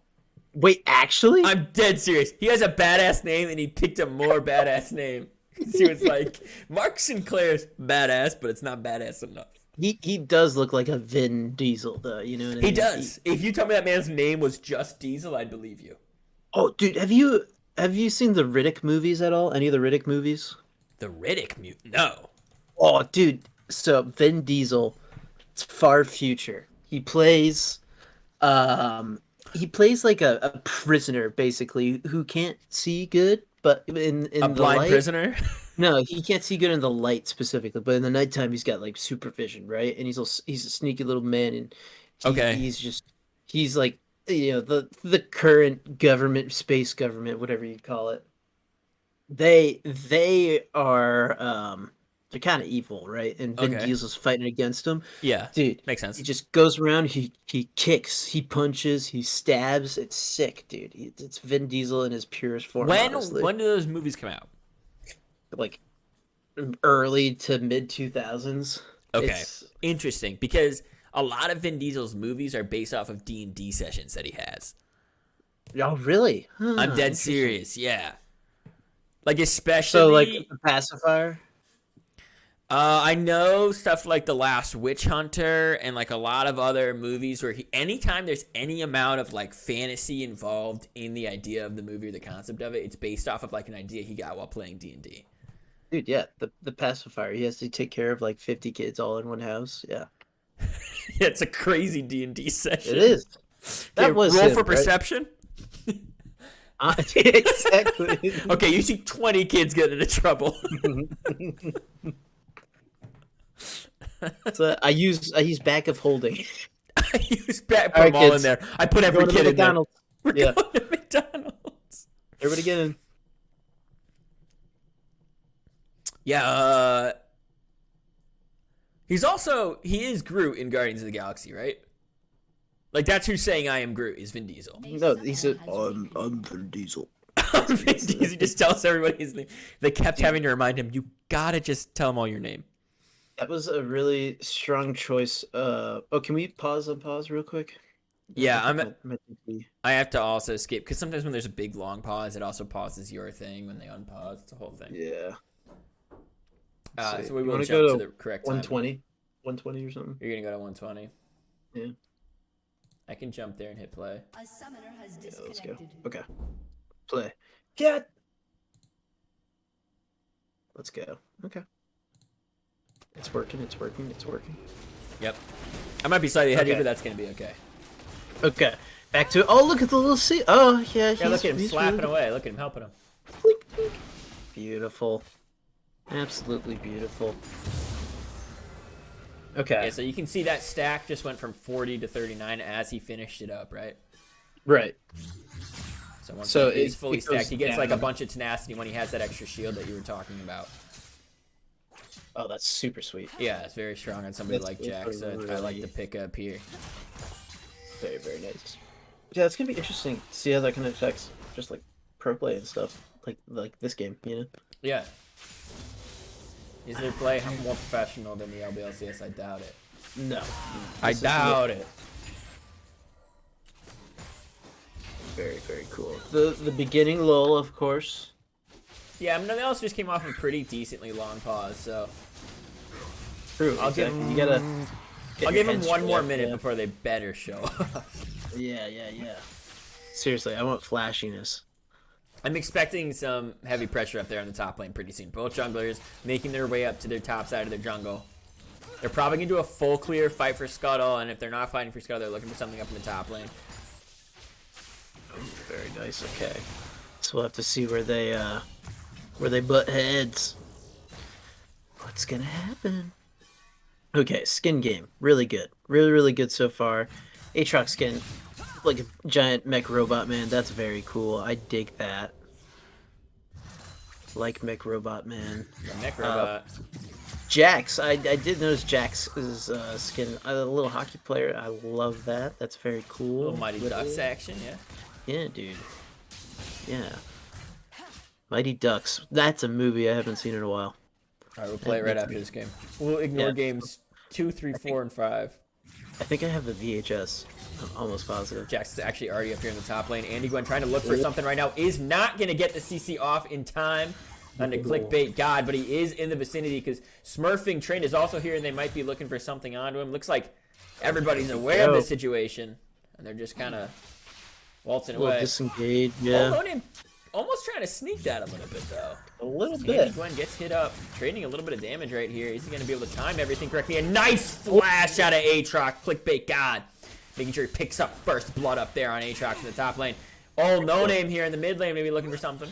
Speaker 2: Wait, actually?
Speaker 1: I'm dead serious. He has a badass name, and he picked a more badass name. He was like, Mark Sinclair's badass, but it's not badass enough.
Speaker 2: He does look like a Vin Diesel, though. You know what I
Speaker 1: He
Speaker 2: mean?
Speaker 1: does. If you told me that man's name was just Diesel, I'd believe you.
Speaker 2: Oh, dude, have you seen the Riddick movies at all? Any of the Riddick movies?
Speaker 1: The Riddick mute? No.
Speaker 2: Oh, dude. So Vin Diesel, it's far future. Um he plays like a prisoner basically who can't see good, but in
Speaker 1: A
Speaker 2: the
Speaker 1: blind
Speaker 2: light.
Speaker 1: prisoner?
Speaker 2: No, he can't see good in the light specifically, but in the nighttime he's got like supervision, right? And he's a sneaky little man, and
Speaker 1: Okay.
Speaker 2: he's like the current government, space government, whatever you call it. They are they're kind of evil, right? And Vin
Speaker 1: Okay.
Speaker 2: Diesel's fighting against them.
Speaker 1: Yeah.
Speaker 2: Dude,
Speaker 1: Makes
Speaker 2: he
Speaker 1: sense.
Speaker 2: just goes around, he kicks, he punches, he stabs. It's sick, dude. It's Vin Diesel in his purest form, honestly.
Speaker 1: When do those movies come out?
Speaker 2: Like early to mid 2000s.
Speaker 1: Okay.
Speaker 2: It's
Speaker 1: Interesting. Because a lot of Vin Diesel's movies are based off of D&D sessions that he has.
Speaker 2: oh really?
Speaker 1: I'm
Speaker 2: Huh,
Speaker 1: dead
Speaker 2: interesting.
Speaker 1: serious. Yeah. Like
Speaker 2: So like
Speaker 1: especially
Speaker 2: the pacifier.
Speaker 1: I know stuff like The Last Witch Hunter and like a lot of other movies where anytime there's any amount of like fantasy involved in the idea of the movie or the concept of it, it's based off of like an idea he got while playing D&D.
Speaker 2: Dude, yeah, the pacifier. He has to take care of like 50 kids all in one house. Yeah.
Speaker 1: Yeah, it's a crazy D&D
Speaker 2: It
Speaker 1: session.
Speaker 2: is.
Speaker 1: Okay,
Speaker 2: That was
Speaker 1: roll
Speaker 2: him,
Speaker 1: for
Speaker 2: right?
Speaker 1: perception.
Speaker 2: Exactly.
Speaker 1: Okay, you see 20 kids getting into trouble.
Speaker 2: So I use back of holding.
Speaker 1: I use put
Speaker 2: All
Speaker 1: them
Speaker 2: right,
Speaker 1: all in
Speaker 2: kids.
Speaker 1: there. I put
Speaker 2: We're
Speaker 1: every
Speaker 2: going to the
Speaker 1: kid in there.
Speaker 2: McDonald's.
Speaker 1: We're
Speaker 2: Yeah.
Speaker 1: going to McDonald's.
Speaker 2: Everybody get in.
Speaker 1: Yeah, he is Groot in Guardians of the Galaxy, right? Like that's who's saying I am Groot is Vin Diesel.
Speaker 2: No, he said I'm Vin Diesel.
Speaker 1: Vin Diesel he just tells everybody his name. They kept having to remind him, you gotta just tell them all your name.
Speaker 2: That was a really strong choice. Can we pause and pause real quick?
Speaker 1: Yeah,
Speaker 2: I think my TV.
Speaker 1: I have to also skip because sometimes when there's a big long pause, it also pauses your thing when they unpause. It's a whole thing.
Speaker 2: Yeah.
Speaker 1: So we
Speaker 2: You
Speaker 1: will
Speaker 2: wanna
Speaker 1: jump
Speaker 2: go
Speaker 1: to the correct time.
Speaker 2: 120? 120 or something?
Speaker 1: You're gonna go to 120.
Speaker 2: Yeah.
Speaker 1: I can jump there and hit play.
Speaker 3: A summoner has
Speaker 2: Yeah, let's go.
Speaker 3: disconnected.
Speaker 2: Okay. Play. Get. Let's go. Okay. It's working. It's working. It's working.
Speaker 1: Yep. I might be slightly ahead of you,
Speaker 2: Okay.
Speaker 1: but that's gonna be okay.
Speaker 2: Okay. Back to. Oh, look at the little sea. Oh, yeah.
Speaker 1: Yeah, look at him
Speaker 2: he's
Speaker 1: slapping
Speaker 2: really-
Speaker 1: away. Look at him helping him.
Speaker 2: Blink, blink. Beautiful. Absolutely beautiful. Okay.
Speaker 1: Yeah, so you can see that stack just went from 40 to 39 as he finished it up, right?
Speaker 2: Right.
Speaker 1: So once
Speaker 2: So
Speaker 1: he's
Speaker 2: it-
Speaker 1: fully
Speaker 2: it goes
Speaker 1: stacked, he gets like a
Speaker 2: down.
Speaker 1: bunch of tenacity when he has that extra shield that you were talking about.
Speaker 2: Oh, that's super sweet.
Speaker 1: Yeah, it's very strong on somebody
Speaker 2: That's-
Speaker 1: like Jack,
Speaker 2: that's
Speaker 1: so I like
Speaker 2: really-
Speaker 1: the pickup here.
Speaker 2: Very, very nice. Yeah, it's gonna be interesting to see how that kind of affects just like pro play and stuff, like this game, you know.
Speaker 1: Yeah. Is their play more professional than the LBLCS? I doubt it.
Speaker 2: No,
Speaker 1: I
Speaker 2: This is
Speaker 1: doubt it.
Speaker 2: very, very cool. The beginning lull, of course.
Speaker 1: Yeah, I mean, they also just came off a pretty decently long pause, so
Speaker 2: True.
Speaker 1: I'll give
Speaker 2: exactly.
Speaker 1: him.
Speaker 2: You gotta.
Speaker 1: I'll give him one more
Speaker 2: up,
Speaker 1: minute
Speaker 2: yeah.
Speaker 1: before they better show up.
Speaker 2: Yeah. Seriously, I want flashiness.
Speaker 1: I'm expecting some heavy pressure up there on the top lane pretty soon. Both junglers making their way up to their top side of their jungle. They're probably going to do a full clear fight for Scuttle, and if they're not fighting for Scuttle, they're looking for something up in the top lane.
Speaker 2: Very nice. Okay, so we'll have to see where they butt heads. What's gonna happen? Okay, skin game, really good, really good so far. Aatrox skin, like a giant mech robot man. That's very cool. I dig that. Like mech robot man.
Speaker 1: The mech robot.
Speaker 2: Jax, I did notice Jax's skin. A little hockey player. I love that. That's very cool.
Speaker 1: Little Mighty Ducks action, yeah.
Speaker 2: Yeah, dude. Yeah. Mighty Ducks. That's a movie I haven't seen in a while.
Speaker 1: All right, we'll play it right after this game. We'll ignore
Speaker 2: Yeah.
Speaker 1: games 2, 3, 4, and 5.
Speaker 2: I think I have the VHS. I'm almost positive.
Speaker 1: Jax is actually already up here in the top lane. Andy Gwen trying to look for something right now. Is not going to get the CC off in time on the clickbait god, but he is in the vicinity because Smurfing Train is also here, and they might be looking for something onto him. Looks like everybody's aware of the situation, and they're just kind of waltzing away.
Speaker 2: Disengaged, yeah.
Speaker 1: Almost trying to sneak that a little bit, though.
Speaker 2: A little
Speaker 1: Andy
Speaker 2: bit.
Speaker 1: Gwen gets hit up, trading a little bit of damage right here. Is he going to be able to time everything correctly? A nice flash out of Aatrox, clickbait god. Making sure he picks up first blood up there on Aatrox in the top lane. Oh, no name here in the mid lane, maybe looking for something.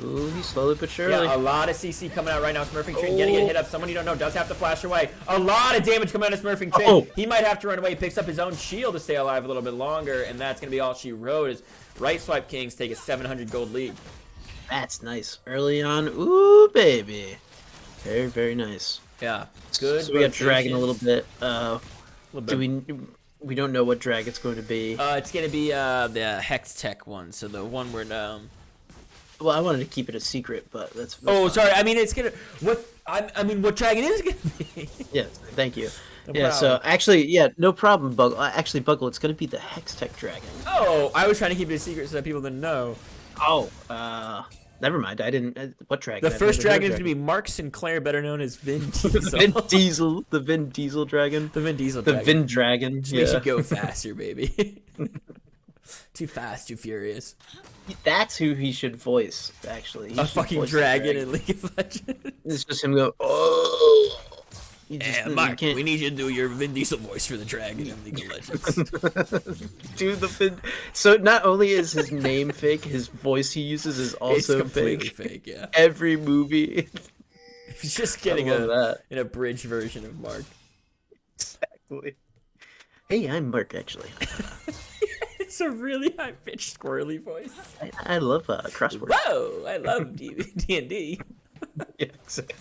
Speaker 2: Ooh, he's slowly but surely.
Speaker 1: Yeah, a lot of CC coming out right now. Smurfing Train gonna get hit up. Someone you don't know does have to flash away. A lot of damage coming out of Smurfing Train.
Speaker 2: Oh.
Speaker 1: He might have to run away. He picks up his own shield to stay alive a little bit longer, and that's gonna be all she wrote. As Right Swipe Kings take a 700 gold lead.
Speaker 2: That's nice. Early on. Ooh, baby. Very nice.
Speaker 1: Yeah, good.
Speaker 2: So we got Dragon a little bit.
Speaker 1: Little bit.
Speaker 2: Do we don't know what drag it's going to be.
Speaker 1: It's gonna be the Hex Tech one. So the one where
Speaker 2: Well, I wanted to keep it a secret, but that's
Speaker 1: Oh,
Speaker 2: fine.
Speaker 1: sorry. I mean, it's gonna. What dragon is it gonna be?
Speaker 2: Yeah, thank you.
Speaker 1: No
Speaker 2: yeah, so
Speaker 1: problem.
Speaker 2: actually, yeah, no problem, Buggle. Actually, Buggle, it's gonna be the Hextech Dragon.
Speaker 1: Oh, I was trying to keep it a secret so that people didn't know.
Speaker 2: Oh, never mind. I didn't. What dragon?
Speaker 1: The
Speaker 2: I've
Speaker 1: first
Speaker 2: never heard
Speaker 1: dragon is
Speaker 2: of
Speaker 1: gonna be Mark Sinclair, better known as Vin Diesel.
Speaker 2: Vin Diesel, the Vin Diesel Dragon.
Speaker 1: The Vin Diesel
Speaker 2: The
Speaker 1: dragon.
Speaker 2: Vin Dragon.
Speaker 1: Just
Speaker 2: Yeah.
Speaker 1: makes you go faster, baby. Too fast, too furious.
Speaker 2: That's who he should voice. Actually, He
Speaker 1: A
Speaker 2: should
Speaker 1: fucking
Speaker 2: voice the
Speaker 1: dragon in League of Legends.
Speaker 2: It's just him go. Oh. You just,
Speaker 1: Yeah,
Speaker 2: you
Speaker 1: Mark,
Speaker 2: can't
Speaker 1: we need you to do your Vin Diesel voice for the dragon in League of Legends.
Speaker 2: do the Vin. So not only is his name fake, his voice he uses is
Speaker 1: It's
Speaker 2: also
Speaker 1: completely
Speaker 2: fake.
Speaker 1: fake, yeah.
Speaker 2: Every movie.
Speaker 1: He's just getting
Speaker 2: love that.
Speaker 1: an abridged version of Mark.
Speaker 2: Exactly. Hey, I'm Mark. Actually,
Speaker 1: It's a really high-pitched, squirrely voice.
Speaker 2: I love crossword.
Speaker 1: Whoa, I love D&D.
Speaker 2: Yeah, exactly.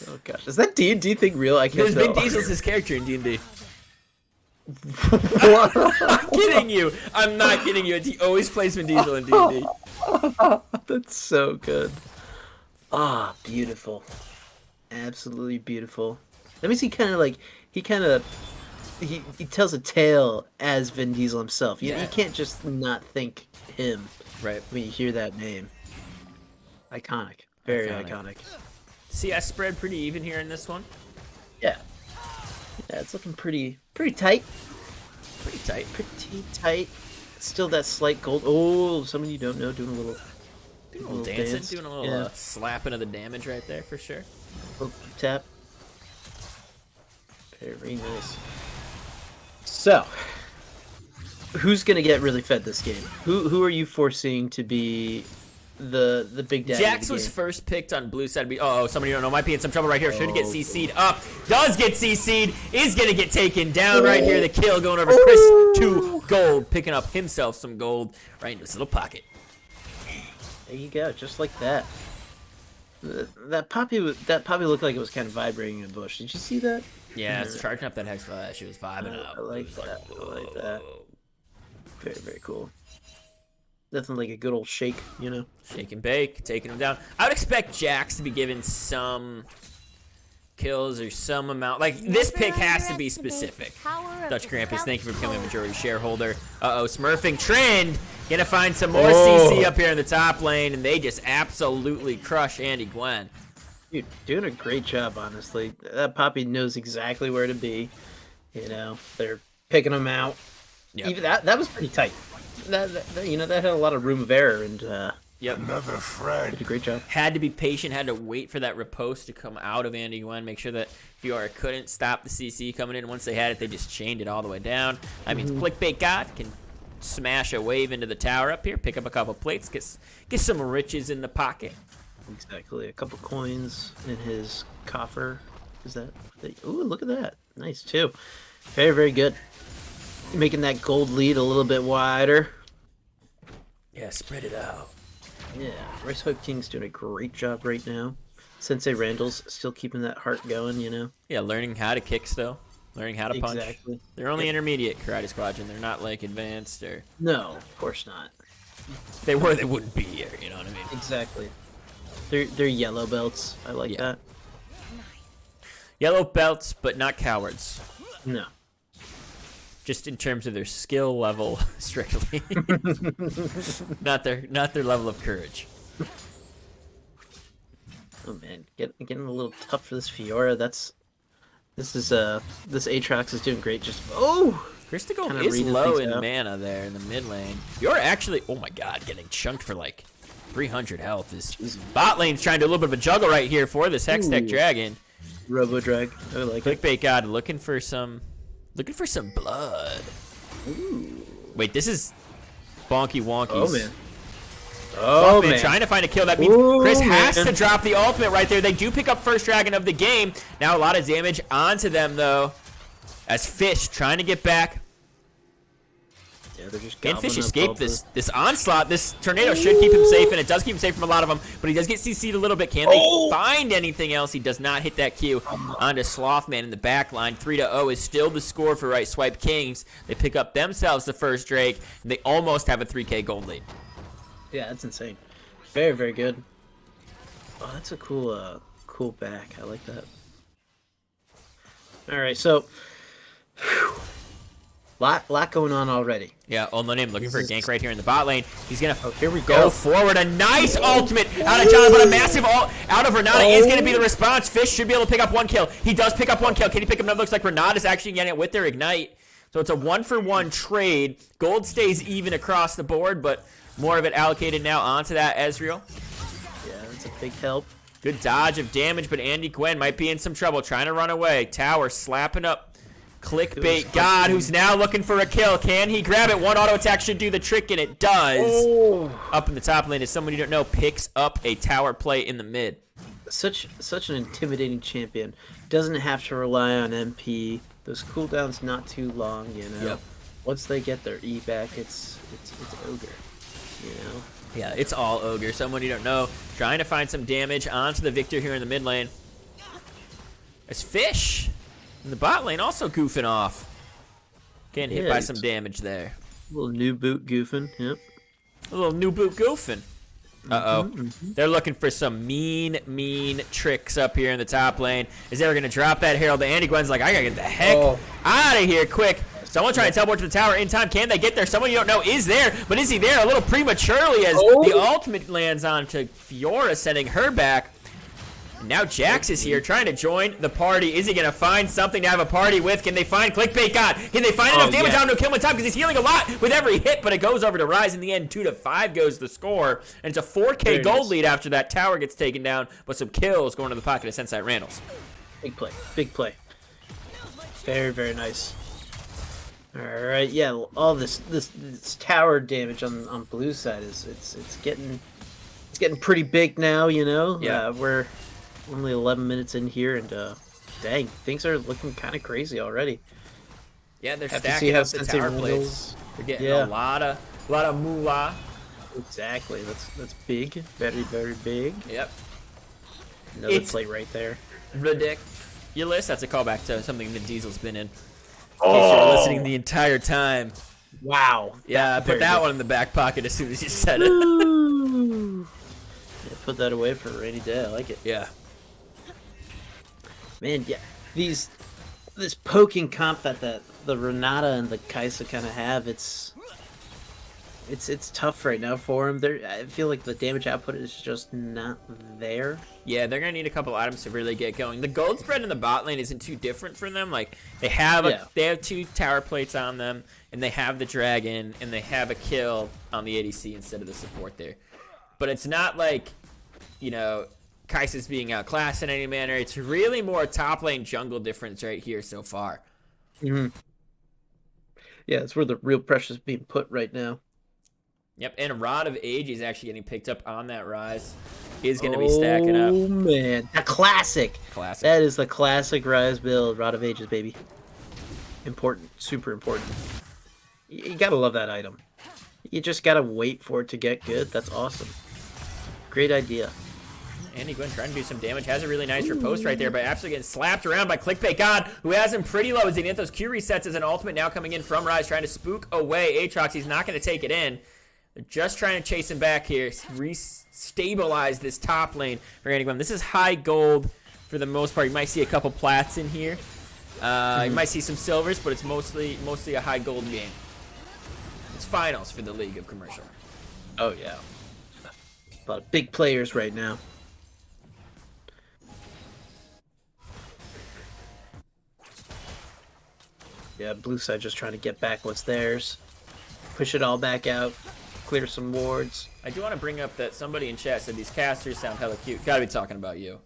Speaker 2: Oh gosh, is that D&D thing real? I can't
Speaker 1: Because
Speaker 2: tell.
Speaker 1: Vin Diesel's his character in D&D.
Speaker 2: What?
Speaker 1: I'm kidding you. I'm not kidding you. He always plays Vin Diesel in D&D.
Speaker 2: That's so good. Ah, beautiful. Absolutely beautiful. That means he tells a tale as Vin Diesel himself. You
Speaker 1: Yeah.
Speaker 2: can't just not think him
Speaker 1: Right.
Speaker 2: when you hear that name. Iconic. Very
Speaker 1: Iconic.
Speaker 2: iconic.
Speaker 1: CS spread pretty even here in this one.
Speaker 2: Yeah. Yeah, it's looking pretty tight.
Speaker 1: Pretty tight.
Speaker 2: Pretty tight. Still that slight gold. Oh, someone you don't know doing a little
Speaker 1: Doing a little dancing, doing a little slapping of the damage right there for sure.
Speaker 2: little tap. Very nice. So, who's gonna get really fed this game? Who are you foreseeing to be the big daddy?
Speaker 1: Jax
Speaker 2: of the
Speaker 1: was
Speaker 2: game?
Speaker 1: first picked on blue side. Oh, somebody you don't know might be in some trouble right here. Should get CC'd up. Does get CC'd. Is going to get taken down right here. The kill going over Chris to gold. Picking up himself some gold right into his little pocket.
Speaker 2: There you go, just like that. That poppy looked like it was kind of vibrating in the bush. Did you see that?
Speaker 1: Yeah, it's charging up that Hex Flash. It was vibing up.
Speaker 2: I like
Speaker 1: It was
Speaker 2: that. I like that.
Speaker 1: whoa.
Speaker 2: Very cool. Nothing like a good old shake, you know.
Speaker 1: Shake and bake, taking him down. I would expect Jax to be given some kills or some amount. Like, this pick has to be specific. Dutch Krampus, thank you for becoming a majority shareholder. Smurfing Trend. Gonna find some more CC up here in the top lane, and they just absolutely crush Andy Gwen.
Speaker 2: Dude, doing a great job, honestly. That Poppy knows exactly where to be. You know, they're picking him out.
Speaker 1: Yep.
Speaker 2: Even that was pretty tight. That had a lot of room of error, and
Speaker 3: Another friend.
Speaker 2: did a great job.
Speaker 1: Had to be patient, had to wait for that riposte to come out of Andy Gwen, make sure that Fiora couldn't stop the CC coming in. Once they had it, they just chained it all the way down. That means Clickbait God can smash a wave into the tower up here, pick up a couple plates, get some riches in the pocket.
Speaker 2: Exactly. A couple coins in his coffer. Is that? Ooh, look at that. Nice, too. Very, very good. Making that gold lead a little bit wider.
Speaker 1: Yeah, spread it out.
Speaker 2: Yeah, Rice Hook King's doing a great job right now. Sensei Randall's still keeping that heart going, you know?
Speaker 1: Yeah, learning how to kick still. Learning how to punch.
Speaker 2: Exactly.
Speaker 1: They're only intermediate Karate Squadron. They're not, like, advanced or...
Speaker 2: No, of course not.
Speaker 1: If they were, they wouldn't be here, you know what I mean?
Speaker 2: Exactly. They're yellow belts. I like that.
Speaker 1: Yellow belts, but not cowards.
Speaker 2: No.
Speaker 1: Just in terms of their skill level, strictly. not their level of courage.
Speaker 2: Oh man, getting a little tough for this Fiora. This Aatrox is doing great. Just
Speaker 1: Christical
Speaker 2: Kinda
Speaker 1: is
Speaker 2: reading
Speaker 1: low
Speaker 2: things
Speaker 1: in
Speaker 2: out.
Speaker 1: mana there in the mid lane. You're actually, oh my god, getting chunked for like 300 health. This bot lane's trying to do a little bit of a juggle right here for this Hextech Dragon.
Speaker 2: Robo Drag. I like it.
Speaker 1: Clickbait God looking for some blood.
Speaker 2: Ooh.
Speaker 1: Wait, this is Bonky Wonky's.
Speaker 2: Oh man. Oh
Speaker 1: Man
Speaker 2: man.
Speaker 1: trying to find a kill. That means
Speaker 2: Ooh,
Speaker 1: Chris has
Speaker 2: man.
Speaker 1: to drop the ultimate right there. They do pick up first dragon of the game. Now a lot of damage onto them though. As Fish trying to get back.
Speaker 2: Yeah, they're just
Speaker 1: Can Fish
Speaker 2: gobbling up
Speaker 1: escape
Speaker 2: all the-
Speaker 1: this onslaught? This tornado should keep him safe, and it does keep him safe from a lot of them. But he does get CC'd a little bit. Can they find anything else? He does not hit that Q onto Slothman in the back line. 3-0 is still the score for Right Swipe Kings. They pick up themselves the first Drake, and they almost have a 3K gold lead.
Speaker 2: Yeah, that's insane. Very, very good. Oh, that's a cool back. I like that. All right, so lot going on already.
Speaker 1: Yeah, No Name looking for a gank right here in the bot lane. He's gonna
Speaker 2: Here we
Speaker 1: go
Speaker 2: go.
Speaker 1: forward. A nice ultimate out of John, but a massive ult out of Renata is gonna be the response. Fish should be able to pick up one kill. He does pick up one kill. Can he pick up another? Looks like Renata's actually getting it with their ignite. So it's a 1-for-1 trade. Gold stays even across the board, but more of it allocated now onto that Ezreal.
Speaker 2: Yeah, that's a big help.
Speaker 1: Good dodge of damage, but Andy Gwen might be in some trouble trying to run away. Tower slapping up Clickbait God, who's now looking for a kill. Can he grab it? One auto attack should do the trick, and it does.
Speaker 2: Oh,
Speaker 1: Up in the top lane, as someone you don't know picks up a tower play in the mid.
Speaker 2: such an intimidating champion. Doesn't have to rely on MP. Those cooldowns not too long, you know.
Speaker 1: Yep.
Speaker 2: Once they get their E back, it's ogre. You know.
Speaker 1: Yeah, it's all ogre. Someone you don't know trying to find some damage onto the Victor here in the mid lane. As Fish in the bot lane also goofing off. Getting hit
Speaker 2: Yeah,
Speaker 1: by
Speaker 2: he's-
Speaker 1: some damage there.
Speaker 2: Little new boot goofing. Yep.
Speaker 1: A little new boot goofing. Uh-oh. They're looking for some mean tricks up here in the top lane. Is they're going to drop that Herald? The Andy Gwen's like, I got to get the heck out of here quick. Someone trying to teleport to the tower in time. Can they get there? Someone you don't know is there, but is he there? A little prematurely as the ultimate lands onto Fiora, sending her back. Now Jax is here trying to join the party. Is he going to find something to have a party with? Can they find Clickbait God? Can they find enough damage on him to kill him in time? Because he's healing a lot with every hit, but it goes over to Rise in the end. 2-5 goes the score. And it's a 4K gold lead after that tower gets taken down, but some kills going to the pocket of Sensei Randall's.
Speaker 2: Big play. Big play. Very, very nice. All right, yeah. All this tower damage on blue side it's getting pretty big now. You know.
Speaker 1: Yeah.
Speaker 2: We're only 11 minutes in here, and dang, things are looking kind of crazy already.
Speaker 1: Yeah, they're
Speaker 2: Have to
Speaker 1: stacking
Speaker 2: see how
Speaker 1: up the
Speaker 2: Sensei
Speaker 1: tower
Speaker 2: Randall's-
Speaker 1: plates. They're getting
Speaker 2: Yeah.
Speaker 1: a lot of moolah.
Speaker 2: Exactly. That's big. Very, very big.
Speaker 1: Yep.
Speaker 2: Another
Speaker 1: It's-
Speaker 2: plate right there.
Speaker 1: Ridiculous. That's a callback to something Vin Diesel's been in. In case you were listening the entire time.
Speaker 2: Wow.
Speaker 1: Yeah, I put
Speaker 2: very
Speaker 1: that
Speaker 2: good.
Speaker 1: one in the back pocket as soon as you said it.
Speaker 2: Yeah, put that away for a rainy day. I like it.
Speaker 1: Yeah.
Speaker 2: Man, yeah, this poking comp that the Renata and the Kaisa kind of have, it's tough right now for him. I feel like the damage output is just not there.
Speaker 1: Yeah, they're gonna need a couple items to really get going. The gold spread in the bot lane isn't too different from them. Like they have they have 2 tower plates on them, and they have the dragon, and they have a kill on the ADC instead of the support there. But it's not like, you know, Kai'Sa's being outclassed in any manner. It's really more top lane jungle difference right here so far.
Speaker 2: Yeah, that's where the real pressure is being put right now.
Speaker 1: Yep, and Rod of Age is actually getting picked up on that rise. Is going to be stacking up.
Speaker 2: Oh, man. A classic.
Speaker 1: Classic.
Speaker 2: That is the classic rise build. Rod of Ages, baby. Important. Super important. You gotta love that item. You just gotta wait for it to get good. That's awesome. Great idea.
Speaker 1: Andy Gwen trying to do some damage. Has a really nice riposte right there, but absolutely getting slapped around by Clickbait God, who has him pretty low as he gets those Q resets as an ultimate now coming in from Rise, trying to spook away Aatrox. He's not going to take it in. They're just trying to chase him back here, re-stabilize this top lane for Andy Gwen. This is high gold for the most part. You might see a couple plats in here. You might see some silvers, but it's mostly a high gold game. It's finals for the League of Commercial.
Speaker 2: Oh, yeah. A lot of big players right now. Yeah, blue side just trying to get back what's theirs. Push it all back out. Clear some wards.
Speaker 1: I do want to bring up that somebody in chat said these casters sound hella cute. Gotta be talking about you.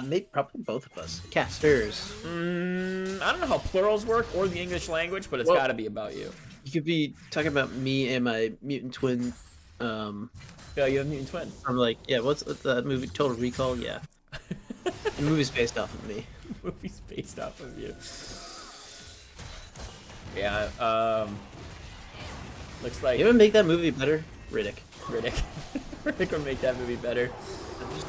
Speaker 2: Maybe probably both of us. Casters.
Speaker 1: I don't know how plurals work or the English language, but it's gotta be about you.
Speaker 2: You could be talking about me and my mutant twin.
Speaker 1: Yeah, you have a mutant twin.
Speaker 2: I'm like, yeah, what's the movie Total Recall? Yeah. The movie's based off of me.
Speaker 1: Movie's based off of you. Yeah, looks like...
Speaker 2: You ever make that movie better? Riddick.
Speaker 1: Riddick would make that movie better.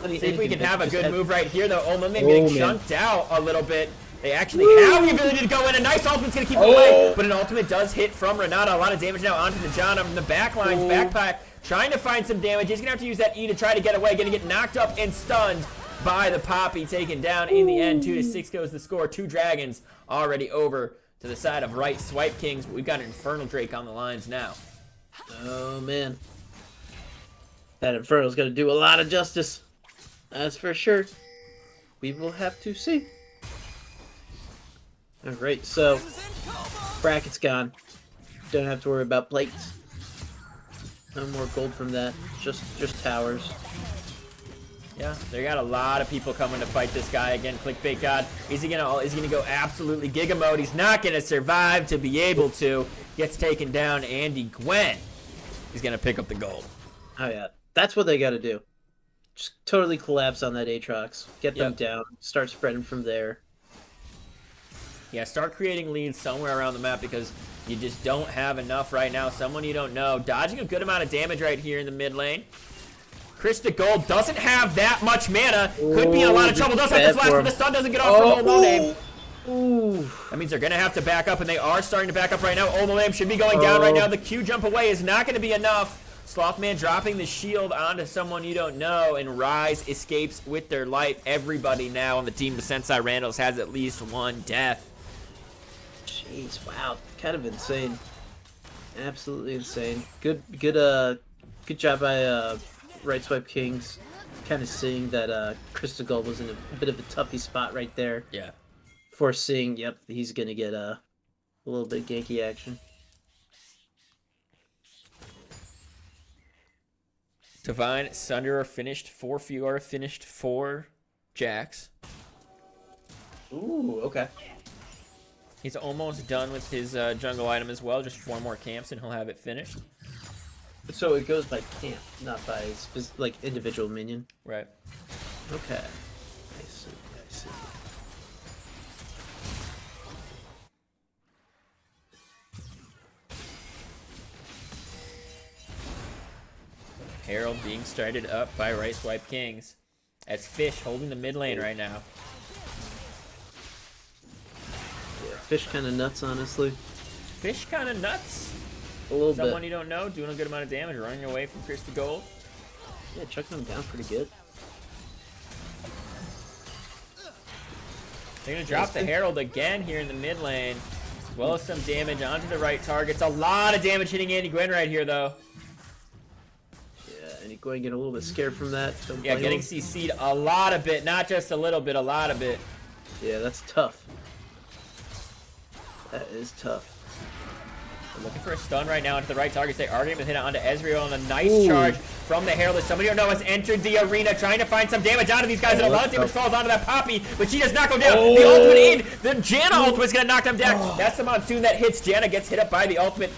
Speaker 2: See
Speaker 1: if we can have a good move right here, though. Oh, man, getting chunked out a little bit. They actually have the ability to go in. A nice ultimate's going to keep it away, but an ultimate does hit from Renata. A lot of damage now onto the John from the backline's backpack. Trying to find some damage. He's going to have to use that E to try to get away. Going to get knocked up and stunned by the Poppy. Taken down in the end. 2-6 goes the score. 2 dragons already over to the side of right Swipe Kings. We've got an Infernal Drake on the lines now.
Speaker 2: Oh, man. That Infernal's going to do a lot of justice. That's for sure. We will have to see. Alright, so bracket's gone. Don't have to worry about plates. No more gold from that. Just towers.
Speaker 1: Yeah, they got a lot of people coming to fight this guy again. Clickbait God. Is he gonna go absolutely Giga mode? He's not gonna survive to be able to. Gets taken down. Andy Gwen. He's gonna pick up the gold.
Speaker 2: Oh yeah, that's what they got to do. Just totally collapse on that Aatrox. Get them down. Start spreading from there.
Speaker 1: Yeah, start creating leads somewhere around the map because you just don't have enough right now. Someone you don't know. Dodging a good amount of damage right here in the mid lane. Krista Gold doesn't have that much mana. Could be in a lot of trouble. Does have the flash, but the stun doesn't get off from Old No Name. That means they're going to have to back up, and they are starting to back up right now. Old No Name should be going down right now. The Q jump away is not going to be enough. Slothman dropping the shield onto someone you don't know, and Rise escapes with their life. Everybody now on the team, the Sensei Randalls, has at least one death.
Speaker 2: Jeez, wow, kind of insane. Absolutely insane. Good job by Right Swipe Kings, kind of seeing that Krista Gold was in a bit of a toughy spot right there.
Speaker 1: Yeah.
Speaker 2: Foreseeing, yep, he's gonna get a little bit of ganky action.
Speaker 1: Divine Sunderer finished 4 Fiora, finished 4 Jax.
Speaker 2: Ooh, okay.
Speaker 1: He's almost done with his jungle item as well. Just 4 more camps and he'll have it finished.
Speaker 2: So it goes by camp, not by like individual minion.
Speaker 1: Right.
Speaker 2: Okay. I see. I see.
Speaker 1: Herald being started up by Right Swipe Kings. As Fish holding the mid lane right now.
Speaker 2: Yeah, Fish kind of nuts, honestly.
Speaker 1: Fish kind of nuts.
Speaker 2: A little
Speaker 1: Someone
Speaker 2: bit.
Speaker 1: you don't know, doing a good amount of damage, running away from Krista Gold.
Speaker 2: Yeah, chucking them down pretty good.
Speaker 1: They're going to drop the Herald again here in the mid lane. As well as some damage onto the right targets. A lot of damage hitting Andy Gwen right here, though.
Speaker 2: Yeah, Andy Gwen getting a little bit scared from that.
Speaker 1: Yeah, getting CC'd a lot of it. Not just a little bit, a lot of it.
Speaker 2: Yeah, that's tough. That is tough.
Speaker 1: We're looking for a stun right now into the right targets. They are going to hit it onto Ezreal, and a nice charge from the Herald. Somebody you know has entered the arena trying to find some damage out of these guys, and a lot of damage falls onto that Poppy, but she does not go down. The ultimate in. The Janna ultimate is going to knock them down. That's the Monsoon that hits. Janna gets hit up by the ultimate.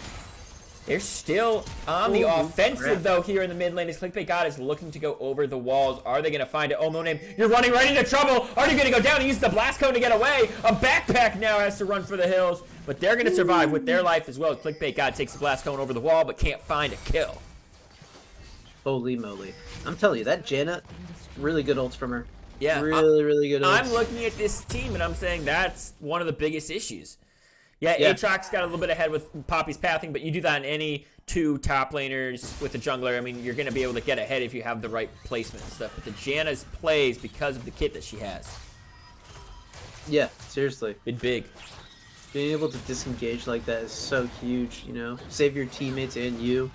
Speaker 1: They're still on the offensive, though, here in the mid lane. As Clickbait God is looking to go over the walls. Are they going to find it? Oh, no name. You're running right into trouble. Are you going to go down and use the blast cone to get away? A backpack now has to run for the hills. But they're going to survive with their life as well. As Clickbait God takes the blast cone over the wall, but can't find a kill.
Speaker 2: Holy moly. I'm telling you, that Janna, really good ults from her.
Speaker 1: Yeah.
Speaker 2: Really good ults.
Speaker 1: I'm looking at this team, and I'm saying that's one of the biggest issues. Yeah, Aatrox got a little bit ahead with Poppy's pathing, but you do that in any two top laners with the jungler. I mean, you're going to be able to get ahead if you have the right placement and stuff. But the Janna's plays because of the kit that she has.
Speaker 2: Yeah, seriously.
Speaker 1: Been big.
Speaker 2: Being able to disengage like that is so huge, you know? Save your teammates and you.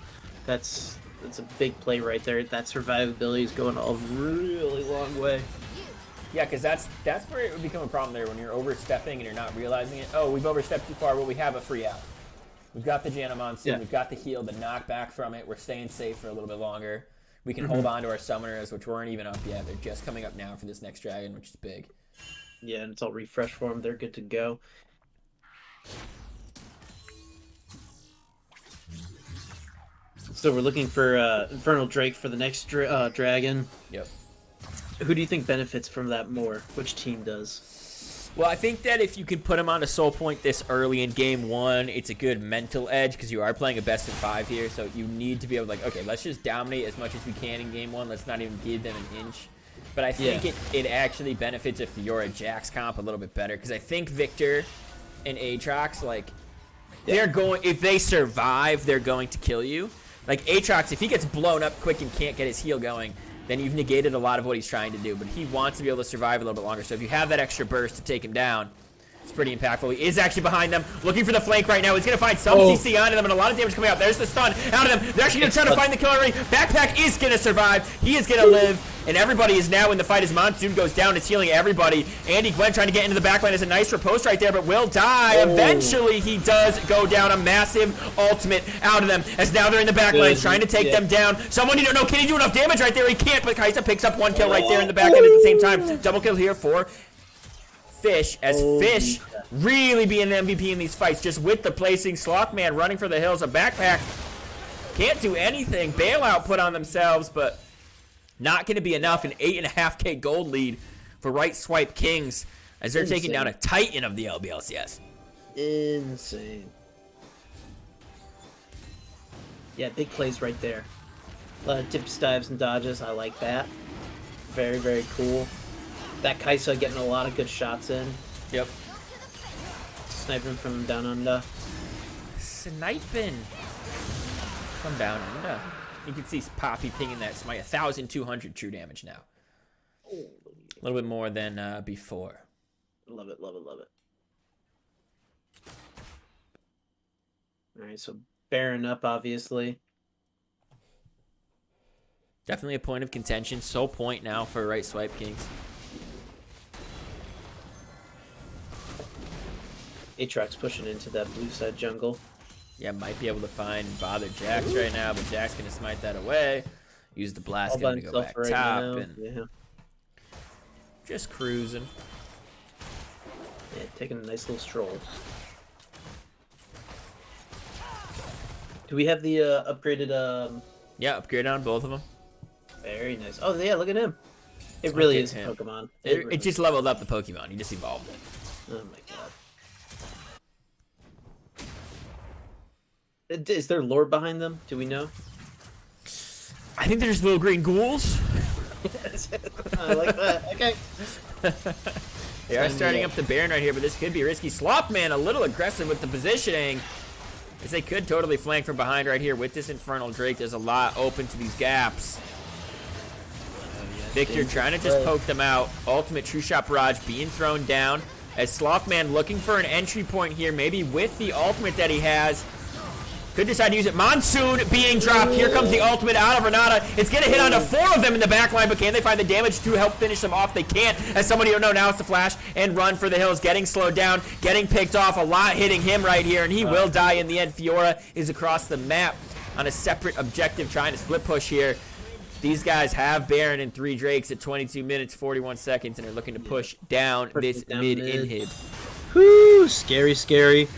Speaker 2: That's a big play right there. That survivability is going a really long way.
Speaker 1: Yeah, because that's where it would become a problem there when you're overstepping and you're not realizing it. Oh, we've overstepped too far. Well, we have a free out. We've got the Janna Monsoon.
Speaker 2: Yeah.
Speaker 1: We've got the heal, the knockback from it. We're staying safe for a little bit longer. We can hold on to our summoners, which weren't even up yet. They're just coming up now for this next dragon, which is big.
Speaker 2: Yeah, and it's all refreshed for them. They're good to go. So we're looking for Infernal Drake for the next dragon.
Speaker 1: Yep.
Speaker 2: Who do you think benefits from that more? Which team does?
Speaker 1: Well, I think that if you can put him on a soul point this early in game one, it's a good mental edge because you are playing a best of 5 here. So you need to be able to, like, okay, let's just dominate as much as we can in game one. Let's not even give them an inch. But I think it actually benefits if you're a Jax comp a little bit better because I think Victor and Aatrox, like, they're going, if they survive, they're going to kill you. Like, Aatrox, if he gets blown up quick and can't get his heal going, then you've negated a lot of what he's trying to do. But he wants to be able to survive a little bit longer. So if you have that extra burst to take him down, it's pretty impactful. He is actually behind them, looking for the flank right now. He's going to find some CC onto them and a lot of damage coming out. There's the stun out of them. They're actually going to try to find the killer already. Backpack is going to survive. He is going to live. And everybody is now in the fight as Monsoon goes down. It's healing everybody. Andy Gwen trying to get into the backline is a nice riposte right there, but will die. Eventually, he does go down. A massive ultimate out of them. As now they're in the backline trying to take them down. Someone, you don't know, can he do enough damage right there? He can't, but Kai'Sa picks up one kill right there in the backline at the same time. Double kill here for Fish, as Fish really being the MVP in these fights, just with the placing. Slothman running for the hills. A backpack can't do anything. Bailout put on themselves, but not going to be enough. An 8.5K gold lead for Right Swipe Kings as they're taking down a titan of the LBLCS.
Speaker 2: Insane. Yeah, big plays right there. A lot of tips, dives, and dodges. I like that. Very, very cool. That Kai'Sa getting a lot of good shots in.
Speaker 1: Yep.
Speaker 2: Sniping from down under.
Speaker 1: Sniping from down under. You can see Poppy pinging that smite. 1,200 true damage now. A little bit more than before.
Speaker 2: Love it, love it, love it. Alright, so Baron up, obviously.
Speaker 1: Definitely a point of contention. Sole point now for Right Swipe Kings.
Speaker 2: Aatrox pushing into that blue side jungle.
Speaker 1: Yeah, might be able to find Bother Jax right now, but Jax gonna smite that away. Use the blast gun to go back
Speaker 2: right
Speaker 1: top
Speaker 2: now.
Speaker 1: and just cruising.
Speaker 2: Yeah, taking a nice little stroll. Do we have the upgraded?
Speaker 1: Yeah, upgrade on both of them.
Speaker 2: Very nice. Oh yeah, look at him. It really is a Pokemon.
Speaker 1: It just leveled up the Pokemon. He just evolved it.
Speaker 2: Oh my god. Is there lore behind them? Do we know?
Speaker 1: I think they're just little green ghouls.
Speaker 2: I like that. Okay.
Speaker 1: They are starting up the Baron right here, but this could be risky. Slothman a little aggressive with the positioning, as they could totally flank from behind right here with this Infernal Drake. There's a lot open to these gaps. Victor trying to just poke them out. Ultimate True Shot Barrage being thrown down. As Slothman looking for an entry point here, maybe with the ultimate that he has. Could decide to use it. Monsoon being dropped. Here comes the ultimate out of Renata. It's going to hit onto 4 of them in the back line, but can they find the damage to help finish them off? They can't. As somebody don't know, now it's the flash and run for the hills. Getting slowed down, getting picked off. A lot hitting him right here, and he will die in the end. Fiora is across the map on a separate objective, trying to split push here. These guys have Baron and 3 Drakes at 22 minutes, 41 seconds, and are looking to push down this mid inhib.
Speaker 2: Whoo, scary, scary.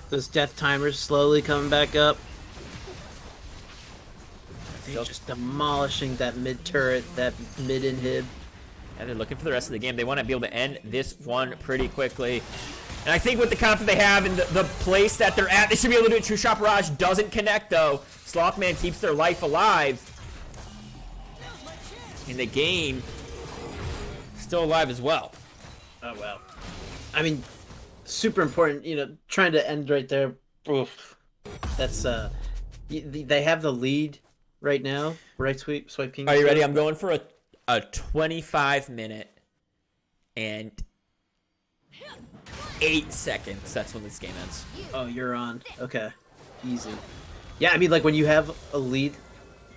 Speaker 2: Those death timers slowly coming back up. They're just demolishing that mid turret, that mid inhib.
Speaker 1: And they're looking for the rest of the game. They want to be able to end this one pretty quickly. And I think with the comp that they have and the place that they're at, they should be able to do it. True Shot Barrage doesn't connect, though. Slothman keeps their life alive. In the game, still alive as well.
Speaker 2: Oh, wow. I mean, super important, trying to end right there. Oof. That's, they have the lead right now. Right swiping.
Speaker 1: Are you ready? I'm going for a 25-minute and 8 seconds. That's when this game ends.
Speaker 2: Oh, you're on. Okay. Easy. Yeah, I mean, like, when you have a lead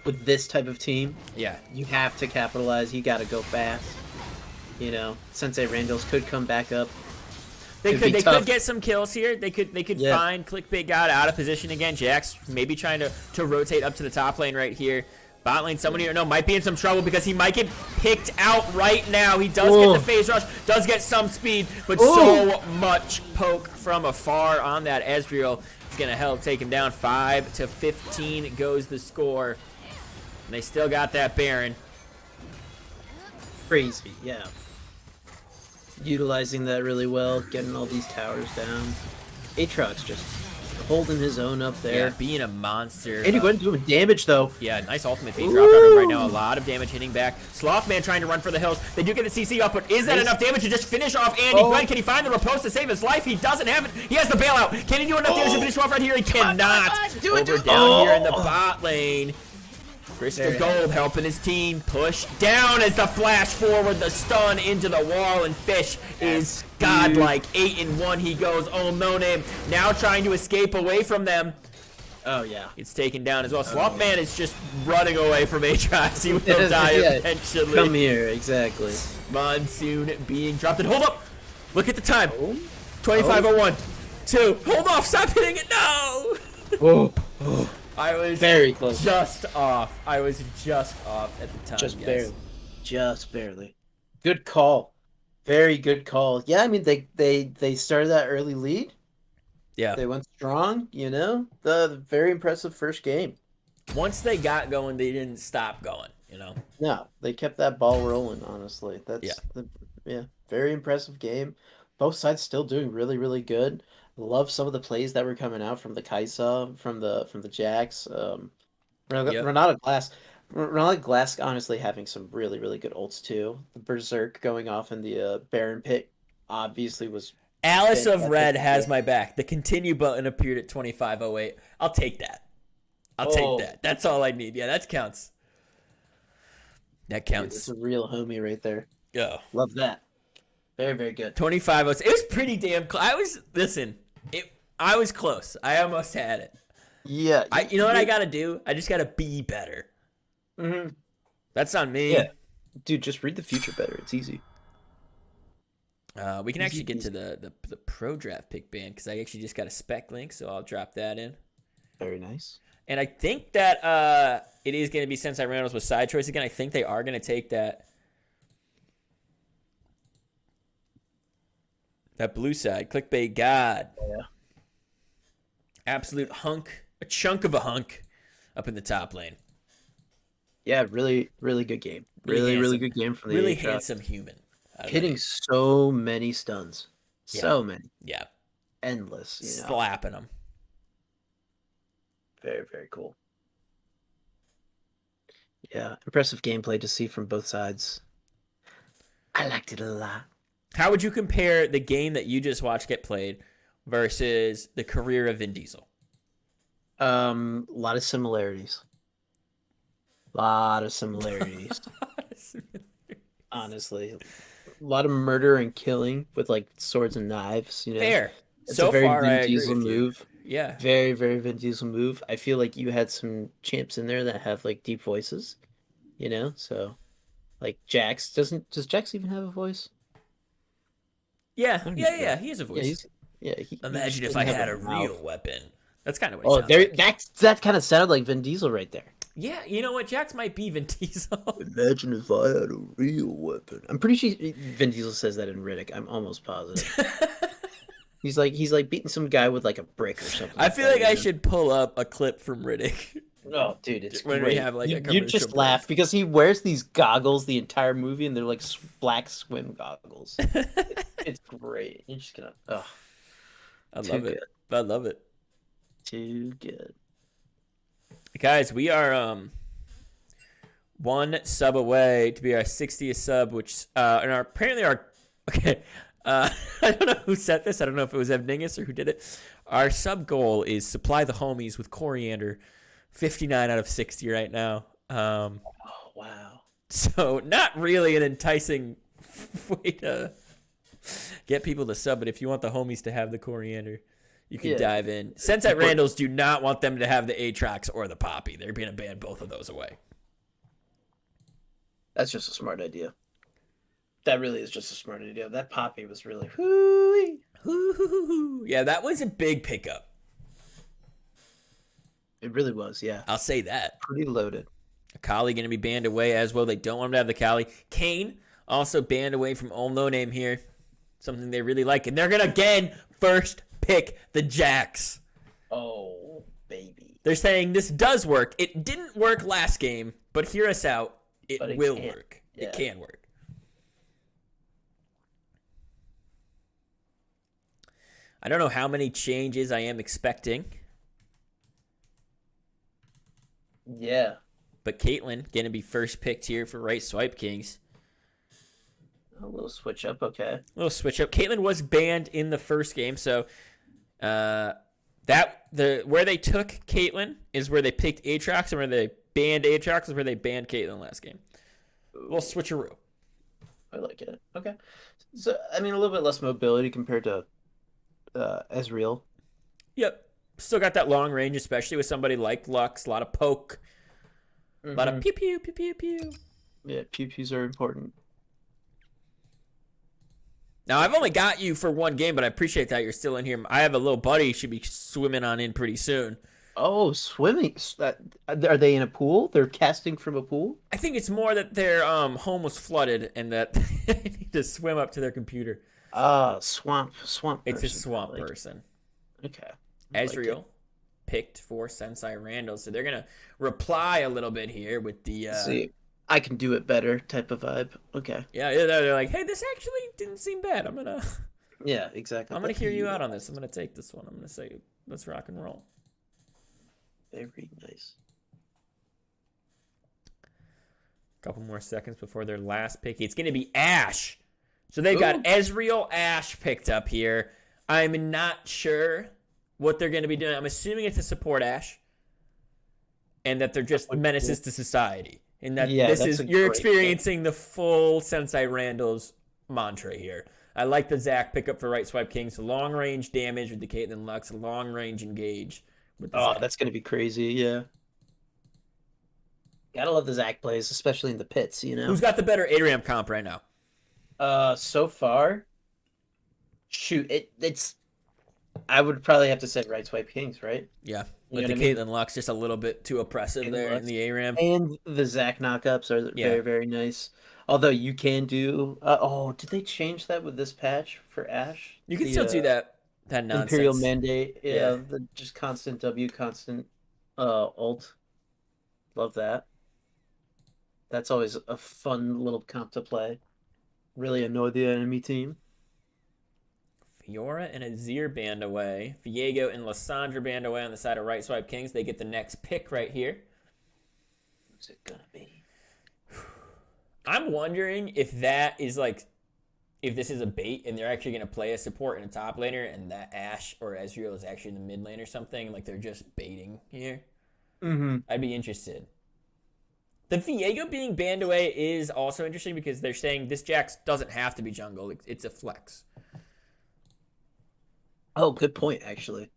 Speaker 2: with this type of team,
Speaker 1: yeah,
Speaker 2: you have to capitalize. You got to go fast. Sensei Randalls could come back up.
Speaker 1: They could get some kills here. They could find Clickbait God out of position again. Jax maybe trying to rotate up to the top lane right here. Bot lane, somebody might be in some trouble because he might get picked out right now. He does get the phase rush, does get some speed, but so much poke from afar on that Ezreal. It's gonna help take him down. 5-15 goes the score. And they still got that Baron.
Speaker 2: Crazy, yeah. Utilizing that really well, getting all these towers down. Aatrox just holding his own up there.
Speaker 1: Yeah, being a monster.
Speaker 2: Andy Gwen doing damage, though.
Speaker 1: Yeah, nice ultimate being dropped on him right now. A lot of damage hitting back. Slothman trying to run for the hills. They do get the CC up, but is that enough damage to just finish off Andy Gwen? Can he find the repose to save his life? He doesn't have it. He has the bailout. Can he do enough damage to finish him off right here? He cannot. Down here in the bot lane. Crystal Gold helping his team push down as the flash forward, the stun into the wall, and Fish is godlike. 8-1 he goes. Oh, no name. Now trying to escape away from them.
Speaker 2: Oh, yeah.
Speaker 1: It's taken down as well. Slothman is just running away from Aatrox. He will die eventually.
Speaker 2: Come here, exactly.
Speaker 1: Monsoon being dropped. And hold up. Look at the time. 25:01. 2. Hold off. Stop hitting it. No. I was
Speaker 2: very close.
Speaker 1: Just off. I was just off at the time.
Speaker 2: Just barely. Just barely. Good call. Very good call. Yeah, I mean they started that early lead.
Speaker 1: Yeah.
Speaker 2: They went strong, The very impressive first game.
Speaker 1: Once they got going, they didn't stop going,
Speaker 2: No, they kept that ball rolling, honestly. That's very impressive game. Both sides still doing really, really good. Love some of the plays that were coming out from the Kaisa, from the Jax. Renata Glass honestly having some really, really good ults too. The Berserk going off in the Baron pit obviously was.
Speaker 1: Alice of Red has my back. The continue button appeared at 25:08. I'll take that. I'll take that. That's all I need. Yeah, that counts. That counts.
Speaker 2: It's a real homie right there.
Speaker 1: Yeah.
Speaker 2: Love that. Very, very good.
Speaker 1: 25. It was pretty damn close. I was close. I almost had it.
Speaker 2: Yeah.
Speaker 1: You know what I got to do? I just got to be better.
Speaker 2: Mm-hmm.
Speaker 1: That's on me.
Speaker 2: Yeah. Dude, just read the future better. It's easy.
Speaker 1: We can actually get to the pro draft pick band because I actually just got a spec link, so I'll drop that in.
Speaker 2: Very nice.
Speaker 1: And I think that it is going to be Sensei Randalls with side choice again. I think they are going to take that blue side. Clickbait God.
Speaker 2: Yeah.
Speaker 1: Absolute hunk. A chunk of a hunk up in the top lane.
Speaker 2: Yeah, really, really good game. Really good game from the
Speaker 1: really handsome human.
Speaker 2: Hitting so many stuns.
Speaker 1: Yeah.
Speaker 2: So many.
Speaker 1: Yeah.
Speaker 2: Endless.
Speaker 1: Slapping them.
Speaker 2: Very, very cool. Yeah, impressive gameplay to see from both sides. I liked it a lot.
Speaker 1: How would you compare the game that you just watched get played versus the career of Vin Diesel?
Speaker 2: A lot of similarities. Honestly. lot of murder and killing with like swords and knives.
Speaker 1: Fair.
Speaker 2: It's a
Speaker 1: So
Speaker 2: very
Speaker 1: far, I
Speaker 2: Vin
Speaker 1: agree
Speaker 2: Diesel
Speaker 1: with you.
Speaker 2: move.
Speaker 1: Yeah.
Speaker 2: Very, very Vin Diesel move. I feel like you had some champs in there that have like deep voices. So like Jax does Jax even have a voice?
Speaker 1: Yeah.
Speaker 2: I don't
Speaker 1: Yeah.
Speaker 2: even know.
Speaker 1: Yeah. He has a
Speaker 2: Yeah,
Speaker 1: voice.
Speaker 2: he just
Speaker 1: Imagine if
Speaker 2: doesn't
Speaker 1: I
Speaker 2: have a
Speaker 1: had a real
Speaker 2: mouth.
Speaker 1: weapon. That's kind of what he
Speaker 2: Oh,
Speaker 1: sounds
Speaker 2: there
Speaker 1: like.
Speaker 2: that kind of sounded like Vin Diesel right there.
Speaker 1: Yeah. You know what? Jax might be Vin Diesel.
Speaker 2: Imagine if I had a real weapon. I'm pretty sure Vin Diesel says that in Riddick. I'm almost positive. He's like beating some guy with like a brick or something
Speaker 1: I
Speaker 2: like
Speaker 1: feel
Speaker 2: that,
Speaker 1: like I should pull up a clip from Riddick
Speaker 2: Oh, dude, it's
Speaker 1: when we
Speaker 2: great.
Speaker 1: have like a
Speaker 2: You
Speaker 1: commercial
Speaker 2: just
Speaker 1: break.
Speaker 2: laugh because he wears these goggles the entire movie, and they're like black swim goggles. It's great. You're just gonna, oh,
Speaker 1: I
Speaker 2: too
Speaker 1: love
Speaker 2: good,
Speaker 1: it. I love it.
Speaker 2: too good.
Speaker 1: Guys, we are one sub away to be our 60th sub, which and apparently our okay. I don't know who set this. I don't know if it was Evningus or who did it. Our sub goal is supply the homies with coriander, 59 out of 60 right now.
Speaker 2: Oh wow.
Speaker 1: So not really an enticing way to get people to sub, but if you want the homies to have the coriander, you can dive in. Sensei Randalls do not want them to have the Aatrox or the Poppy. They're going to ban both of those away.
Speaker 2: That's just a smart idea. That really is just a smart idea. That Poppy was really, whoo.
Speaker 1: Yeah, that was a big pickup.
Speaker 2: It really was, yeah.
Speaker 1: I'll say that.
Speaker 2: Pretty loaded.
Speaker 1: Akali going to be banned away as well. They don't want him to have the Kali. Kane also banned away from All No Name here. Something they really like. And they're going to, again, first pick the Jax.
Speaker 2: Oh, baby.
Speaker 1: They're saying this does work. It didn't work last game, but hear us out. It will work.
Speaker 2: Yeah.
Speaker 1: It can work. I don't know how many changes I am expecting.
Speaker 2: Yeah.
Speaker 1: But Caitlyn going to be first picked here for Right Swipe Kings.
Speaker 2: A little switch up, okay.
Speaker 1: A little switch up. Caitlyn was banned in the first game, so where they took Caitlyn is where they picked Aatrox, and where they banned Aatrox is where they banned Caitlyn last game. We'll switcheroo.
Speaker 2: I like it. Okay. So, I mean, a little bit less mobility compared to Ezreal.
Speaker 1: Yep. Still got that long range, especially with somebody like Lux. A lot of poke. A lot of pew pew pew pew pew.
Speaker 2: Yeah, pew pews are important.
Speaker 1: Now, I've only got you for one game, but I appreciate that you're still in here. I have a little buddy should be swimming on in pretty soon.
Speaker 2: Oh, swimming. Are they in a pool? They're casting from a pool?
Speaker 1: I think it's more that their home was flooded and that they need to swim up to their computer.
Speaker 2: Swamp
Speaker 1: It's
Speaker 2: person,
Speaker 1: a swamp
Speaker 2: probably.
Speaker 1: person.
Speaker 2: Okay. I like
Speaker 1: Ezreal
Speaker 2: it.
Speaker 1: picked for Sensei Randall, so they're going to reply a little bit here with the...
Speaker 2: See, I can do it better type of vibe. Okay.
Speaker 1: Yeah, they're like, hey, this actually didn't seem bad.
Speaker 2: Yeah, exactly.
Speaker 1: I'm gonna hear you out on this. I'm gonna take this one. I'm gonna say, let's rock and roll.
Speaker 2: Very nice.
Speaker 1: Couple more seconds before their last pick. It's gonna be Ashe. So they've got Ezreal Ashe picked up here. I'm not sure what they're gonna be doing. I'm assuming it's a support Ashe, and that they're just menaces to society. And that you're experiencing the full Sensei Randall's mantra here. I like the Zac pickup for Right Swipe Kings. Long range damage with the Caitlyn Lux. Long range engage with the Zac.
Speaker 2: That's gonna be crazy. Yeah. Gotta love the Zac plays, especially in the pits.
Speaker 1: Who's got the better ARAM comp right now?
Speaker 2: So far, shoot, it's. I would probably have to say Right Swipe Kings, right?
Speaker 1: Yeah,
Speaker 2: You
Speaker 1: with
Speaker 2: know
Speaker 1: the
Speaker 2: what I mean?
Speaker 1: Caitlyn Lux just a little bit too oppressive there in the ARAM.
Speaker 2: And the Zac knockups are very, very nice. Although you can do. Did they change that with this patch for Ashe?
Speaker 1: You can still do that nonsense.
Speaker 2: Imperial Mandate, the just constant W, constant ult. Love that. That's always a fun little comp to play. Really annoy the enemy team.
Speaker 1: Fiora and Azir band away. Viego and Lissandra band away on the side of Right Swipe Kings. They get the next pick right here.
Speaker 2: Who's it gonna be?
Speaker 1: I'm wondering if that is like, if this is a bait and they're actually going to play a support and a top laner and that Ashe or Ezreal is actually in the mid lane or something. Like they're just baiting here.
Speaker 2: Mm-hmm.
Speaker 1: I'd be interested. The Viego being banned away is also interesting because they're saying this Jax doesn't have to be jungle. It's a flex.
Speaker 2: Oh, good point, actually.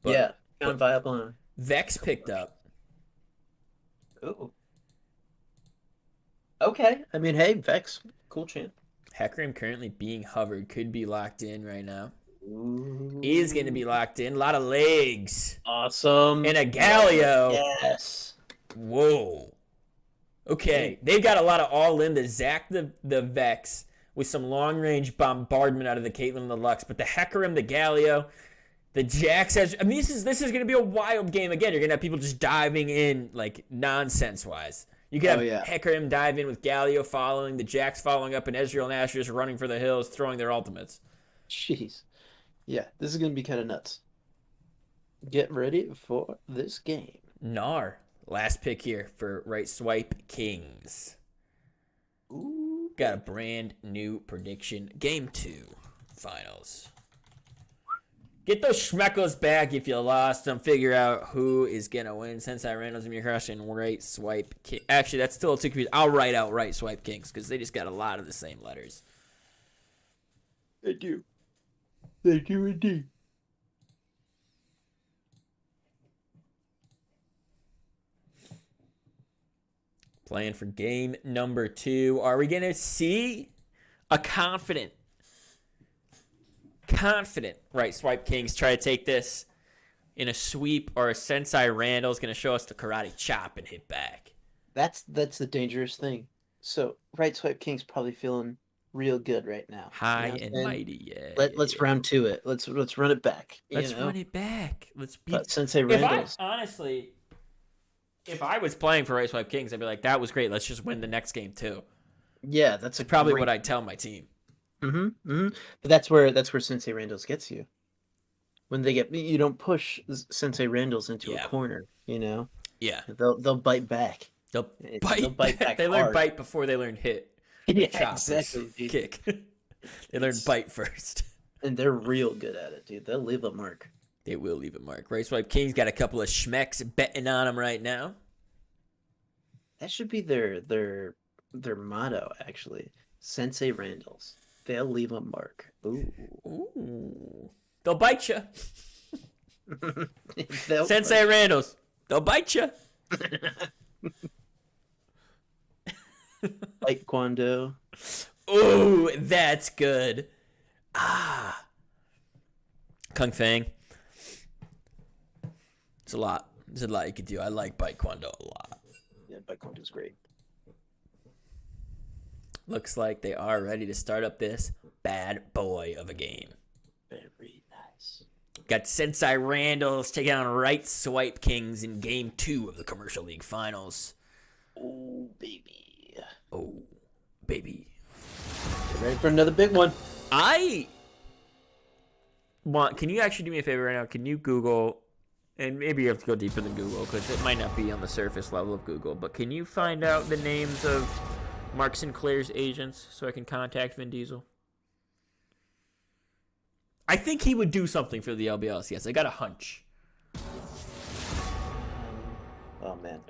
Speaker 1: But,
Speaker 2: Yeah, kind of viable.
Speaker 1: Vex picked up.
Speaker 2: Ooh. Okay. I mean, hey, Vex, cool champ.
Speaker 1: Hecarim currently being hovered. Could be locked in right now.
Speaker 2: Ooh.
Speaker 1: Is going to be locked in. A lot of legs.
Speaker 2: Awesome.
Speaker 1: And a Galio.
Speaker 2: Yes.
Speaker 1: Whoa. Okay. They've got a lot of all in. The Zac, the Vex, with some long-range bombardment out of the Caitlyn and the Lux. But the Hecarim, the Galio, the Jax has... I mean, this is going to be a wild game again. You're going to have people just diving in, like, nonsense-wise. You could have Hecarim dive in with Galio following, the Jax following up, and Ezreal and Asher just running for the hills, throwing their ultimates.
Speaker 2: Jeez. Yeah, this is going to be kind of nuts. Get ready for this game.
Speaker 1: Gnar, last pick here for Right Swipe Kings.
Speaker 2: Ooh.
Speaker 1: Got a brand new prediction. Game 2 finals. Get those schmeckles back if you lost them. Figure out who is going to win. Since I ran them, you're crushing Right Swipe King. Actually, that's still too confusing. I'll write out Right Swipe Kings because they just got a lot of the same letters.
Speaker 2: They do. They do indeed.
Speaker 1: Playing for game number 2. Are we going to see a confident Right Swipe Kings try to take this in a sweep, or a Sensei Randall's going to show us the karate chop and hit back?
Speaker 2: That's the dangerous thing. So, Right Swipe King's probably feeling real good right now.
Speaker 1: High and mighty, yeah.
Speaker 2: Let's round to it. Let's run it back.
Speaker 1: Let's run it back. Let's beat
Speaker 2: but Sensei Randall's.
Speaker 1: If I was playing for Right Swipe Kings, I'd be like, that was great. Let's just win the next game too.
Speaker 2: Yeah, that's
Speaker 1: probably what I'd tell my team.
Speaker 2: But that's where Sensei Randall's gets you. When they get, you don't push Sensei Randall's into a corner, you know.
Speaker 1: Yeah,
Speaker 2: they'll bite back.
Speaker 1: They'll bite back. They learn bite before they learn hit.
Speaker 2: Yeah,
Speaker 1: chop,
Speaker 2: exactly. Dude.
Speaker 1: Kick. They learn bite first.
Speaker 2: And they're real good at it, dude. They'll leave a mark.
Speaker 1: They will leave a mark. Right Swipe Kings got a couple of schmecks betting on them right now.
Speaker 2: That should be their motto, actually. Sensei Randall's. They'll leave a mark.
Speaker 1: Ooh. They'll bite you.
Speaker 2: Sensei
Speaker 1: Randall's. They'll bite you.
Speaker 2: Like Kwando.
Speaker 1: Ooh, that's good. Kung Fang. It's a lot. There's a lot you could do. I like Bite Kwando a lot.
Speaker 2: Yeah, Bite Kwando's great.
Speaker 1: Looks like they are ready to start up this bad boy of a game.
Speaker 2: Very nice.
Speaker 1: Got Sensei Randall's taking on Right Swipe Kings in game 2 of the Commercial League Finals.
Speaker 2: Oh, baby.
Speaker 1: Oh, baby.
Speaker 2: Get ready for another big one.
Speaker 1: Can you actually do me a favor right now? Can you Google, and maybe you have to go deeper than Google because it might not be on the surface level of Google, but can you find out the names of Mark Sinclair's agents so I can contact Vin Diesel? I think he would do something for the LBLCS. I got a hunch.
Speaker 2: Oh man,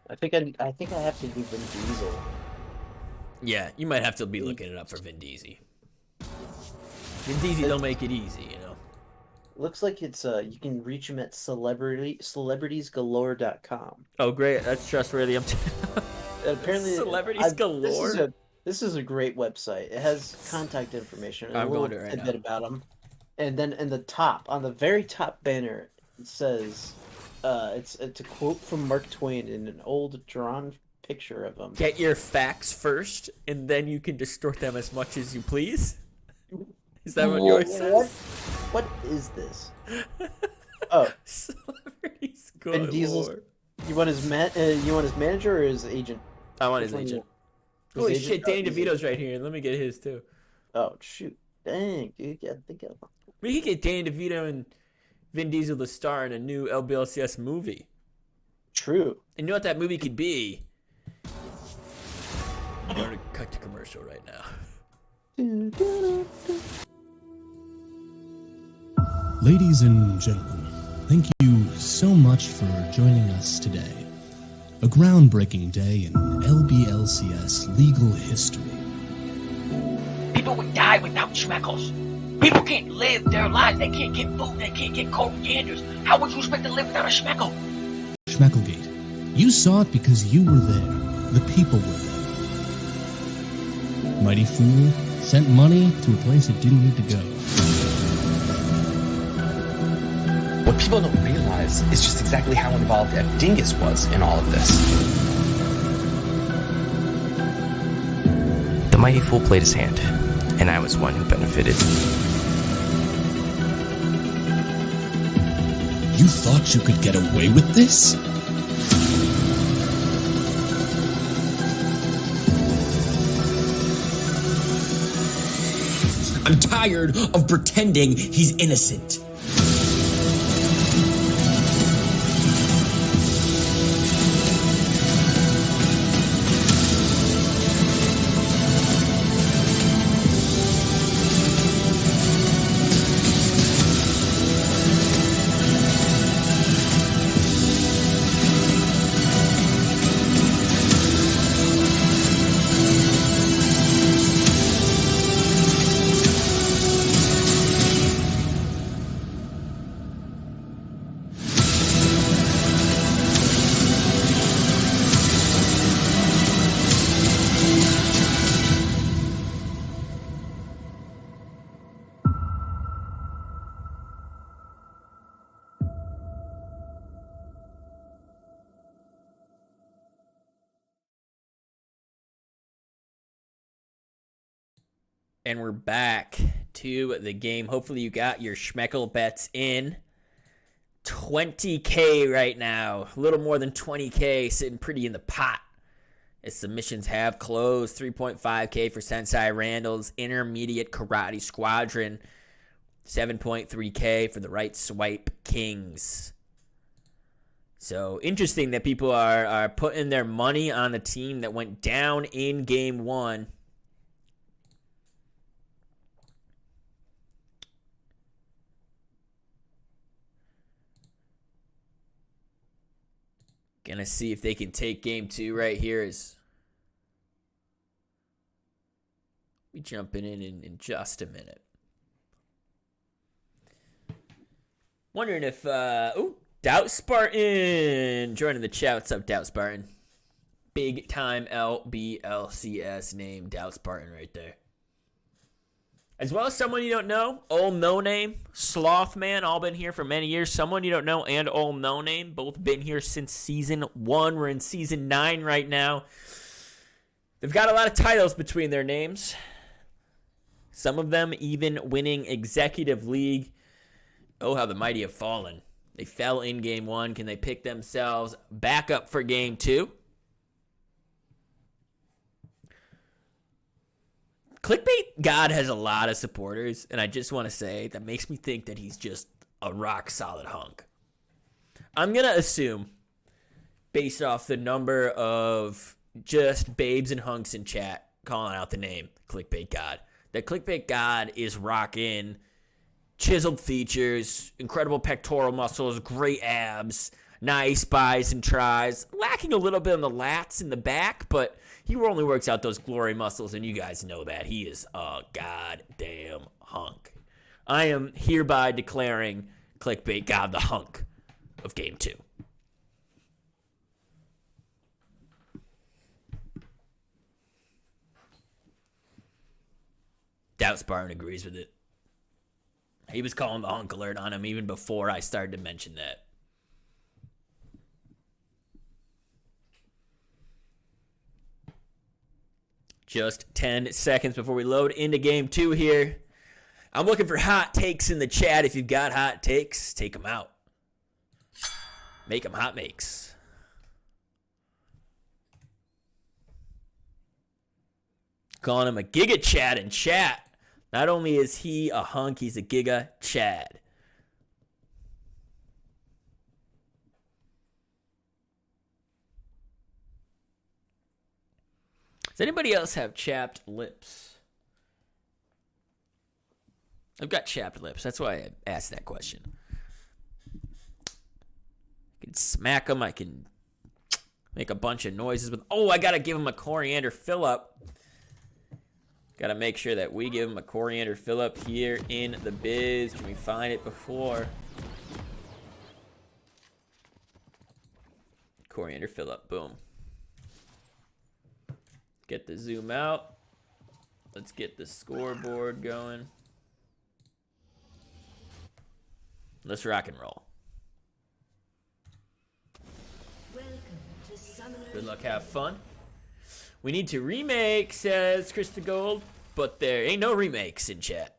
Speaker 2: I think I have to do Vin Diesel.
Speaker 1: Yeah, you might have to be looking it up for Vin Diesel. Vin Diesel don't make it easy, you know.
Speaker 2: Looks like it's you can reach him at celebritiesgalore.com.
Speaker 1: Oh great, that's trustworthy.
Speaker 2: Apparently,
Speaker 1: Celebrities Galore.
Speaker 2: This is a great website. It has contact information and
Speaker 1: I'm
Speaker 2: a little
Speaker 1: going to right
Speaker 2: tidbit about them. And then in the top, on the very top banner, it says, it's a quote from Mark Twain in an old drawn picture of him.
Speaker 1: Get your facts first, and then you can distort them as much as you please. Is that what yours says?
Speaker 2: What is this? Oh,
Speaker 1: Celebrities
Speaker 2: Vin Diesel's. You want his manager or his agent?
Speaker 1: I want his agent. Holy shit, Danny DeVito's right here. Let me get his too.
Speaker 2: Oh shoot! Dang, dude, yeah, think of.
Speaker 1: We could get Danny DeVito and Vin Diesel to star in a new LBLCS movie.
Speaker 2: True.
Speaker 1: And you know what that movie could be? I'm going to cut to commercial right now.
Speaker 4: Ladies and gentlemen, thank you so much for joining us today A groundbreaking day in LBLCS legal history.
Speaker 5: People would die without Schmeckles. People can't live their lives. They can't get food. They can't get corianders. How would you expect to live without a Schmeckle?
Speaker 4: Schmecklegate. You saw it because you were there. The people were there. Mighty Fool sent money to a place it didn't need to go.
Speaker 6: What people don't realize is just exactly how involved Ed Dingus was in all of this.
Speaker 7: The Mighty Fool played his hand, and I was one who benefited.
Speaker 4: You thought you could get away with this?
Speaker 8: I'm tired of pretending he's innocent.
Speaker 1: And we're back to the game. Hopefully you got your Schmeckle bets in. 20K right now. A little more than 20K sitting pretty in the pot. As submissions have closed. 3.5K for Sensei Randall's Intermediate Karate Squadron. 7.3K for the Right Swipe Kings. So interesting that people are putting their money on the team that went down in game one. Gonna see if they can take game two right here as we jumping in just a minute. Wondering if Doubt Spartan joining the chat. What's up, Doubt Spartan? Big time LBLCS name, Doubt Spartan right there. As well as someone you don't know, Old No Name, Sloth Man, all been here for many years. Someone you don't know and Old No Name, both been here since season 1. We're in season 9 right now. They've got a lot of titles between their names. Some of them even winning Executive League. Oh, how the mighty have fallen. They fell in game 1. Can they pick themselves back up for game 2? Clickbait God has a lot of supporters, and I just want to say that makes me think that he's just a rock-solid hunk. I'm going to assume, based off the number of just babes and hunks in chat calling out the name Clickbait God, that Clickbait God is rocking chiseled features, incredible pectoral muscles, great abs, nice buys and tries, lacking a little bit on the lats in the back, but he only works out those glory muscles, and you guys know that. He is a goddamn hunk. I am hereby declaring Clickbait God the hunk of Game 2. Doubt Spartan agrees with it. He was calling the hunk alert on him even before I started to mention that. Just 10 seconds before we load into game 2 here. I'm looking for hot takes in the chat. If you've got hot takes, take them out. Make them hot makes. Calling him a Giga Chad in chat. Not only is he a hunk, he's a Giga Chad. Does anybody else have chapped lips? I've got chapped lips. That's why I asked that question. I can smack them. I can make a bunch of noises with. Oh, I gotta give him a coriander fill-up. Gotta make sure that we give him a coriander fill-up here in the biz. Can we find it before? Coriander fill-up, boom. Get the zoom out. Let's get the scoreboard going. Let's rock and roll. Good luck, have fun. We need to remake, says Krista Gold, but there ain't no remakes in chat.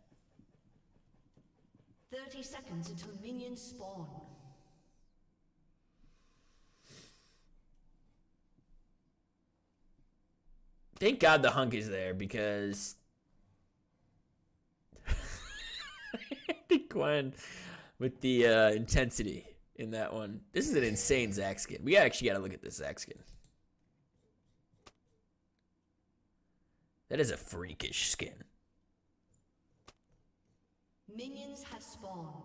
Speaker 9: 30 seconds until minions spawn.
Speaker 1: Thank God the hunk is there because Gwen with the intensity in that one. This is an insane Zac skin. We actually got to look at this Zac skin. That is a freakish skin.
Speaker 9: Minions have spawned.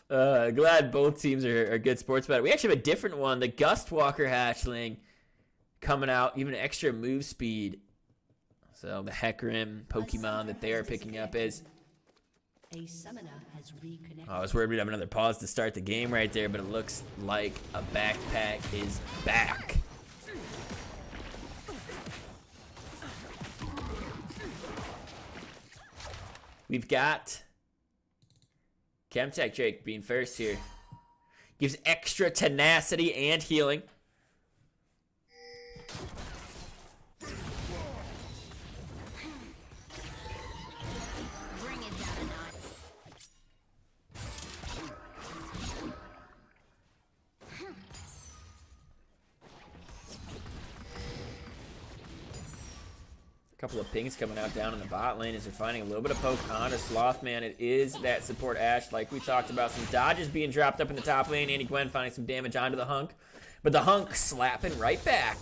Speaker 1: Glad both teams are good sports about it. We actually have a different one, the Gustwalker hatchling coming out, even extra move speed. So the Hecarim Pokemon that they are picking up is.
Speaker 9: A summoner has reconnected.
Speaker 1: I was worried we'd have another pause to start the game right there, but it looks like a backpack is back. We've got Chemtech Drake being first here. Gives extra tenacity and healing. Couple of pings coming out down in the bot lane as they're finding a little bit of poke onto Slothman. It is that support Ashe like we talked about. Some dodges being dropped up in the top lane. Andy Gwen finding some damage onto the hunk. But the hunk slapping right back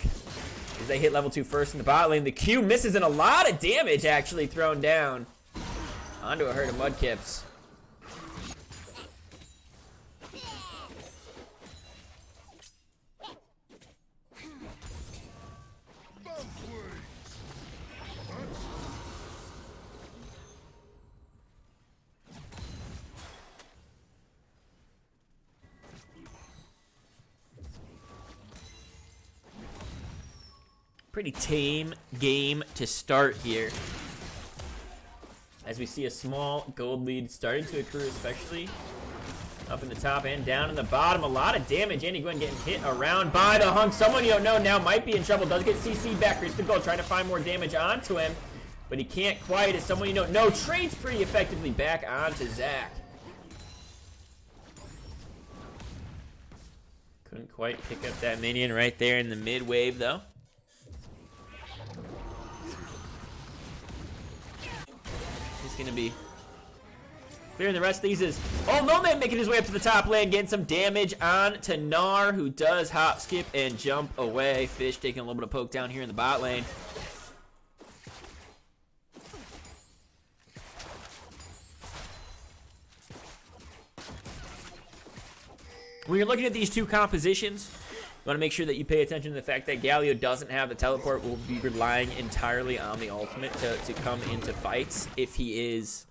Speaker 1: as they hit level 2 first in the bot lane. The Q misses and a lot of damage actually thrown down onto a herd of Mudkips. Pretty tame game to start here. As we see a small gold lead starting to accrue, especially up in the top and down in the bottom. A lot of damage. Andy Gwen getting hit around by the hunk. Someone you don't know now might be in trouble. Does get CC back. Reaches the goal, trying to find more damage onto him. But he can't quite as someone you don't know. Trades pretty effectively back onto Zac. Couldn't quite pick up that minion right there in the mid wave though. Gonna be clearing the rest of these is No Man making his way up to the top lane, getting some damage on to Gnar, who does hop, skip, and jump away. Fish taking a little bit of poke down here in the bot lane. When you're looking at these two compositions, you want to make sure that you pay attention to the fact that Galio doesn't have the teleport. Will be relying entirely on the ultimate to come into fights if he is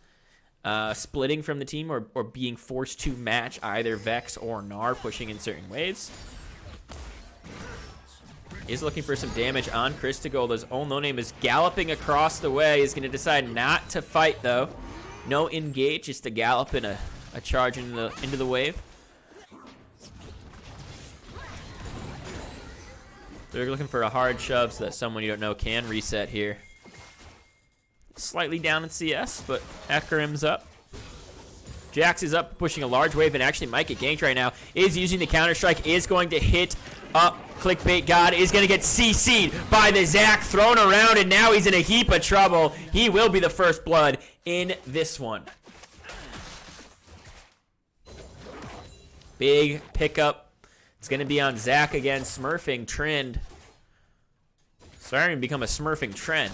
Speaker 1: splitting from the team or being forced to match either Vex or Gnar pushing in certain waves. Is looking for some damage on Christigold as No Name is galloping across the way. Is going to decide not to fight though. No engage, just to gallop in a charge into the wave. They're looking for a hard shove so that someone you don't know can reset here. Slightly down in CS, but Hecarim's up. Jax is up, pushing a large wave, and actually might get ganked right now. Is using the Counter-Strike, is going to hit up Clickbait God, is going to get CC'd by the Zac, thrown around, and now he's in a heap of trouble. He will be the first blood in this one. Big pickup. It's going to be on Zac again, smurfing trend. Starting to become a smurfing trend.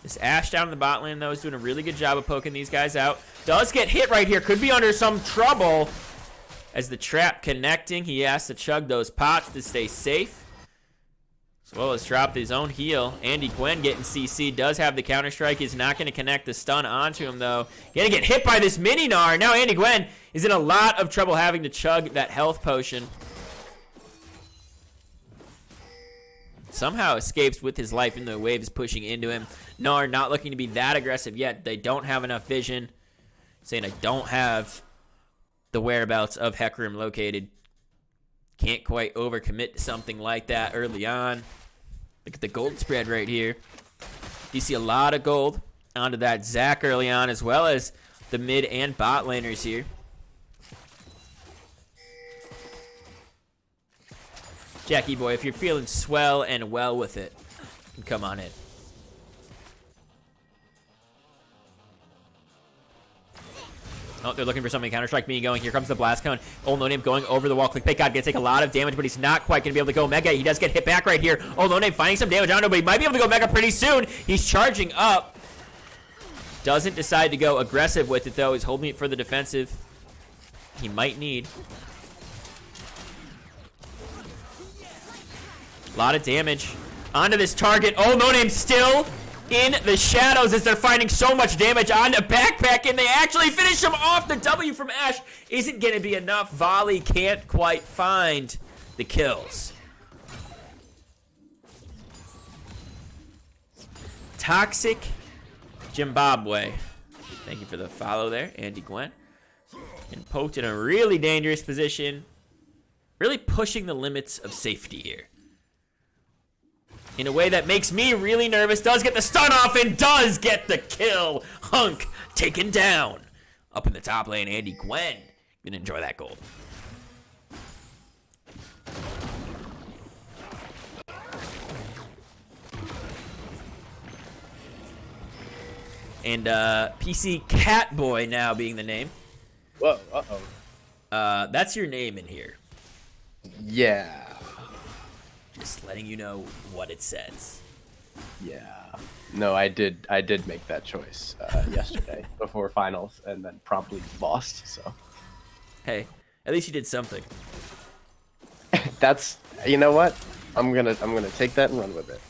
Speaker 1: This Ashe down in the bot lane, though, is doing a really good job of poking these guys out. Does get hit right here. Could be under some trouble. As the trap connecting, he has to chug those pots to stay safe. As well as drop his own heal. Andy Gwen getting CC. Does have the counter-strike. Is not going to connect the stun onto him, though. Gonna get hit by this mini-Gnar. Now Andy Gwen is in a lot of trouble having to chug that health potion. Somehow escapes with his life, even though Wave is pushing into him. Gnar not looking to be that aggressive yet. They don't have enough vision. Saying I don't have the whereabouts of Hecarim located. Can't quite overcommit to something like that early on. Look at the gold spread right here. You see a lot of gold onto that Zac early on, as well as the mid and bot laners here. Jackie boy, if you're feeling swell and well with it, come on in. Oh, they're looking for something. Counter-strike being going. Here comes the blast cone. Old No Name going over the wall. Clickbait God gonna take a lot of damage, but he's not quite gonna be able to go mega. He does get hit back right here. Old No Name finding some damage. I don't know, but he might be able to go mega pretty soon. He's charging up. Doesn't decide to go aggressive with it, though. He's holding it for the defensive. He might need. A lot of damage onto this target. Oh, No Name still in the shadows as they're finding so much damage onto Backpack, and they actually finish him off. The W from Ashe isn't going to be enough. Volley can't quite find the kills. Toxic Zimbabwe. Thank you for the follow there, Andy Gwen. And poked in a really dangerous position. Really pushing the limits of safety here. In a way that makes me really nervous. Does get the stun off and does get the kill. Hunk taken down. Up in the top lane, Andy Gwen. Gonna enjoy that gold. And PC Catboy now being the name.
Speaker 10: Whoa, uh-oh.
Speaker 1: That's your name in here.
Speaker 10: Yeah.
Speaker 1: Just letting you know what it says.
Speaker 10: Yeah. No, I did make that choice yesterday before finals and then promptly lost, so.
Speaker 1: Hey, at least you did something.
Speaker 10: That's, you know what? I'm gonna take that and run with it.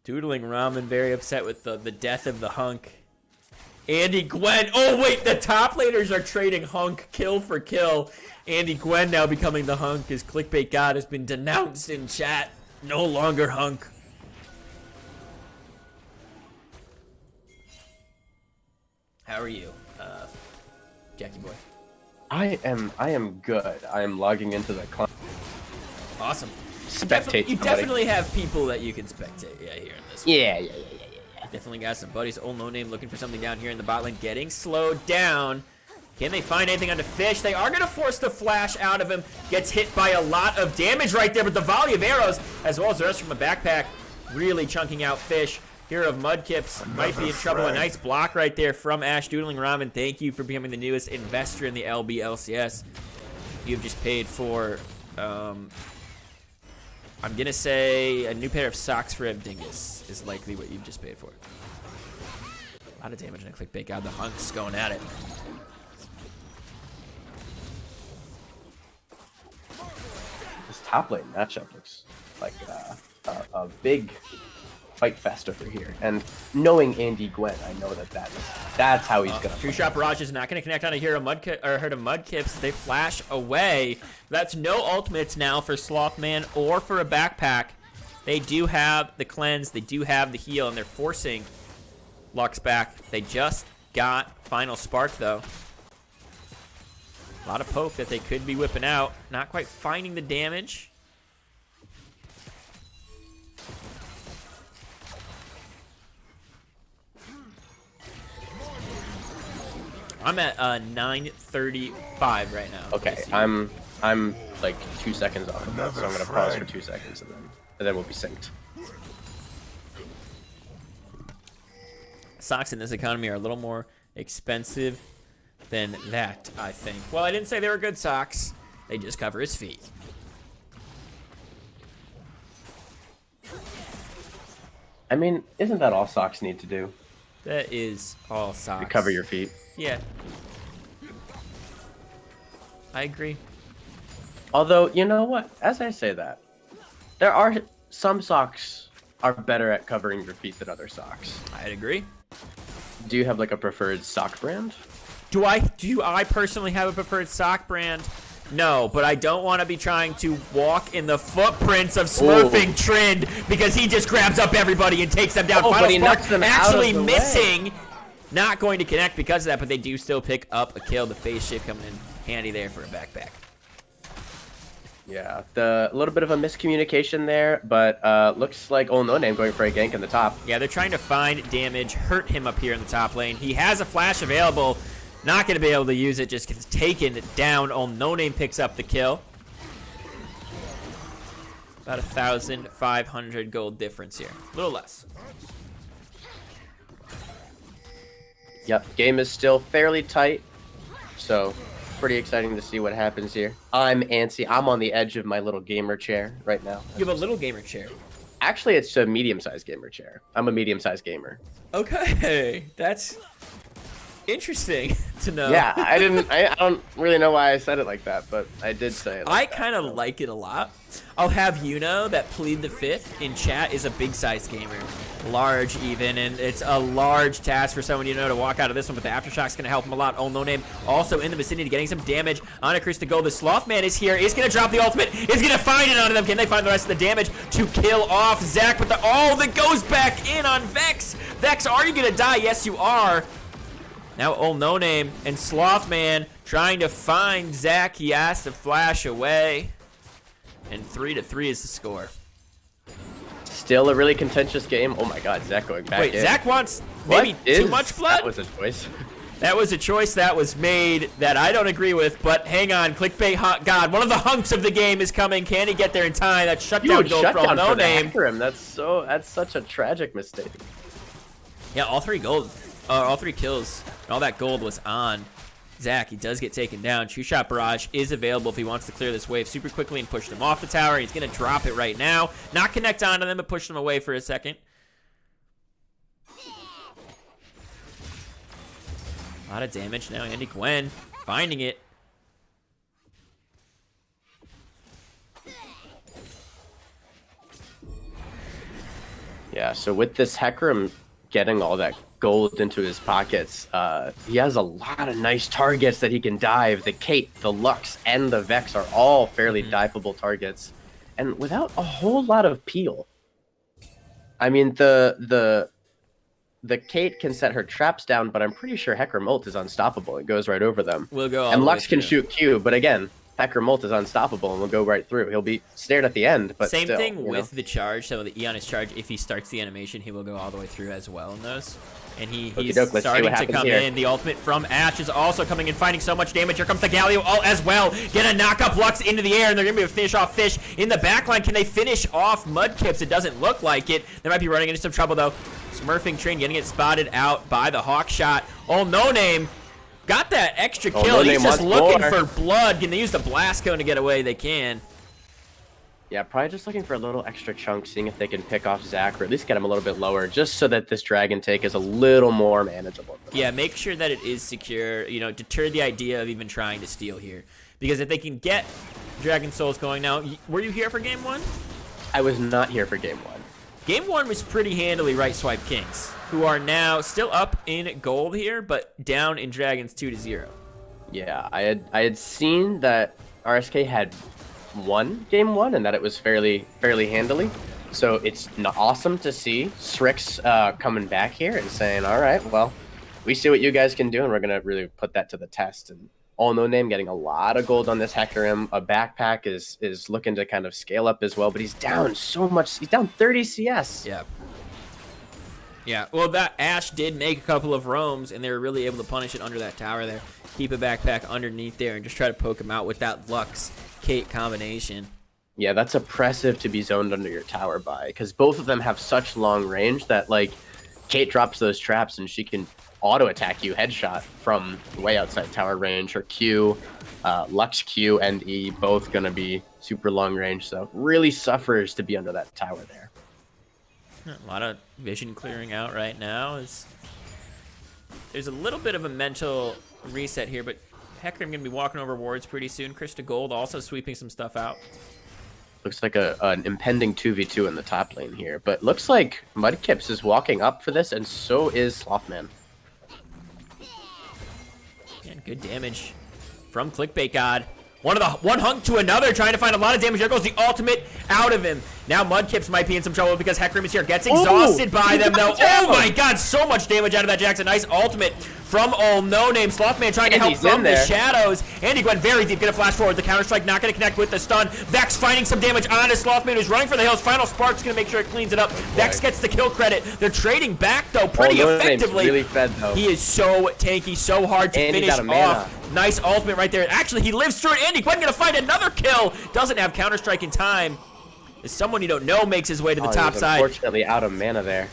Speaker 1: Doodling Ramen very upset with the death of the Hunk. Andy Gwen. Oh wait, the top laners are trading Hunk kill for kill. Andy Gwen now becoming the Hunk as Clickbait God has been denounced in chat. No longer Hunk. How are you, Jackie boy?
Speaker 10: I am good. I am logging into the client.
Speaker 1: Awesome.
Speaker 10: Spectate.
Speaker 1: You definitely have people that you can spectate. Yeah, here in this one.
Speaker 10: Yeah.
Speaker 1: Definitely got some buddies. Old No Name looking for something down here in the bot lane. Getting slowed down. Can they find anything on the Fish? They are going to force the flash out of him. Gets hit by a lot of damage right there, but the volley of arrows, as well as the rest from a backpack, really chunking out Fish. Hero of Mudkips might be in trouble. A nice block right there from Ashe. Doodling Ramen, thank you for becoming the newest investor in the LBLCS. You've just paid for, I'm going to say a new pair of socks for Dingus is likely what you've just paid for. A lot of damage in a Clickbait God. The Hunk's going at it.
Speaker 10: This top lane matchup looks like a big fight fest over here. And knowing Andy Gwen, I know that's how he's gonna.
Speaker 1: True Shot Barrage is not gonna connect on a Hero Herd of Mudkips. They flash away. That's no ultimates now for Slothman or for a backpack. They do have the cleanse, they do have the heal, and they're forcing Lux back. They just got Final Spark though. A lot of poke that they could be whipping out. Not quite finding the damage. I'm at 9:35 right now.
Speaker 10: Okay, I'm like 2 seconds off of that, so I'm gonna pause for 2 seconds and then we'll be synced.
Speaker 1: Socks in this economy are a little more expensive than that, I think. Well, I didn't say they were good socks. They just cover his feet.
Speaker 10: I mean, isn't that all socks need to do?
Speaker 1: That is all socks.
Speaker 10: You cover your feet.
Speaker 1: Yeah. I agree.
Speaker 10: Although, you know what? As I say that, there are some socks are better at covering your feet than other socks.
Speaker 1: I'd agree.
Speaker 10: Do you have like a preferred sock brand?
Speaker 1: Do I personally have a preferred sock brand? No, but I don't want to be trying to walk in the footprints of Smurfing Trend because he just grabs up everybody and takes them down.
Speaker 10: Oh,
Speaker 1: Final
Speaker 10: but he
Speaker 1: Spark
Speaker 10: knocks them
Speaker 1: actually
Speaker 10: out of the
Speaker 1: missing.
Speaker 10: way.
Speaker 1: Not going to connect because of that, but they do still pick up a kill. The phase shift coming in handy there for a backpack.
Speaker 10: Yeah, a little bit of a miscommunication there, but looks like No Name going for a gank in the top.
Speaker 1: Yeah, they're trying to find damage, hurt him up here in the top lane. He has a flash available. Not going to be able to use it, just gets taken down. No Name picks up the kill. About 1,500 gold difference here. A little less.
Speaker 10: Yep, game is still fairly tight, so pretty exciting to see what happens here. I'm antsy. I'm on the edge of my little gamer chair right now.
Speaker 1: You have a little gamer chair.
Speaker 10: Actually, it's a medium-sized gamer chair. I'm a medium-sized gamer.
Speaker 1: Okay, that's interesting to know.
Speaker 10: Yeah, I don't really know why I said it like that, but I did say it.
Speaker 1: I kind of like it a lot. I'll have you know that Plead the Fifth in chat is a big-sized gamer. Large even, and it's a large task for someone you know to walk out of this one, but the Aftershock's going to help him a lot. No Name also in the vicinity getting some damage on a Chris to go. The Slothman is here, is going to drop the ultimate, is going to find it onto them. Can they find the rest of the damage to kill off Zach with the... Oh, that goes back in on Vex. Vex, are you going to die? Yes, you are. Now No Name and Slothman trying to find Zach. He has to flash away. And 3-3 is the score.
Speaker 10: Still a really contentious game. Oh my god, Zach going back in.
Speaker 1: Wait, Zach wants maybe too much blood?
Speaker 10: That was a choice.
Speaker 1: That was a choice that was made that I don't agree with, but hang on. Clickbait, God, one of the hunks of the game is coming. Can he get there in time? That shutdown goal from No Name.
Speaker 10: That's such a tragic mistake.
Speaker 1: Yeah, all three kills, and all that gold was on Zach. He does get taken down. True Shot Barrage is available if he wants to clear this wave super quickly and push them off the tower. He's going to drop it right now. Not connect onto them, but push them away for a second. A lot of damage now. Andy Gwen finding it.
Speaker 10: Yeah, so with this Hecarim getting all that gold into his pockets, he has a lot of nice targets that he can dive. The Kate, the Lux, and the Vex are all fairly diveable targets, and without a whole lot of peel. I mean, the Kate can set her traps down, but I'm pretty sure Hecarim ult is unstoppable. It goes right over them.
Speaker 1: We'll go all
Speaker 10: and
Speaker 1: the
Speaker 10: Lux
Speaker 1: way
Speaker 10: can
Speaker 1: through.
Speaker 10: shoot Q, but again, Hecarim ult is unstoppable and will go right through. He'll be snared at the end, but
Speaker 1: Same
Speaker 10: still,
Speaker 1: thing with the charge. So the Eon is charged. If he starts the animation, he will go all the way through as well in those. And he's
Speaker 10: Okey-doke, let's see
Speaker 1: starting
Speaker 10: what
Speaker 1: to
Speaker 10: happens
Speaker 1: come
Speaker 10: here.
Speaker 1: in. The ultimate from Ash is also coming in, finding so much damage. Here comes the Galio as well. Gonna knock up Lux into the air, and they're gonna be able to finish off Fish in the backline. Can they finish off Mudkips? It doesn't look like it. They might be running into some trouble though. Smurfing Train getting it spotted out by the Hawk Shot. No Name got that extra kill.
Speaker 10: No
Speaker 1: He's
Speaker 10: Name
Speaker 1: just
Speaker 10: wants
Speaker 1: looking
Speaker 10: more.
Speaker 1: for blood. Can they use the Blast Cone to get away? They can.
Speaker 10: Yeah, probably just looking for a little extra chunk, seeing if they can pick off Zach, or at least get him a little bit lower, just so that this dragon take is a little more manageable.
Speaker 1: Yeah, make sure that it is secure. You know, deter the idea of even trying to steal here. Because if they can get Dragon Souls going now... Were you here for Game 1?
Speaker 10: I was not here for Game 1.
Speaker 1: Game 1 was pretty handily Right Swipe Kings, who are now still up in gold here, but down in Dragons 2-0.
Speaker 10: Yeah, I had seen that RSK had won Game 1 and that it was fairly handily. So it's awesome to see Strix coming back here and saying, all right, well, we see what you guys can do, and we're going to really put that to the test. And No Name getting a lot of gold on this Hecarim. A backpack is looking to kind of scale up as well, but he's down so much. He's down 30 CS.
Speaker 1: Yeah. Yeah, well, that Ash did make a couple of roams, and they were really able to punish it under that tower there. Keep a backpack underneath there and just try to poke him out with that Lux-Kate combination.
Speaker 10: Yeah, that's oppressive to be zoned under your tower by, because both of them have such long range that, like, Kate drops those traps and she can auto-attack you headshot from way outside tower range. Her Q, Lux Q and E, both going to be super long range, so really suffers to be under that tower there.
Speaker 1: A lot of vision clearing out right now. There's a little bit of a mental reset here, but Hecarim going to be walking over wards pretty soon. Krista Gold also sweeping some stuff out.
Speaker 10: Looks like an impending 2v2 in the top lane here, but looks like Mudkips is walking up for this, and so is Slothman.
Speaker 1: And good damage from Clickbait God. One hunk to another, trying to find a lot of damage. There goes the ultimate out of him. Now Mudkips might be in some trouble because Hecarim is here. Gets exhausted by them, though. Oh my god, so much damage out of that Jackson. Nice ultimate from Old No Name. Slothman trying to help from the shadows. Andy went very deep, gonna flash forward. The counter-strike not gonna connect with the stun. Vex finding some damage on his Slothman, who's running for the hills. Final Spark's gonna make sure it cleans it up. Vex gets the kill credit. They're trading back, though, pretty effectively.
Speaker 10: Really fed, though.
Speaker 1: He is so tanky, so hard to finish off. Nice ultimate right there. Actually, he lives through it. Andy Gwen gonna find another kill. Doesn't have counter-strike in time. As someone you don't know makes his way to the top side.
Speaker 10: Unfortunately, out of mana there.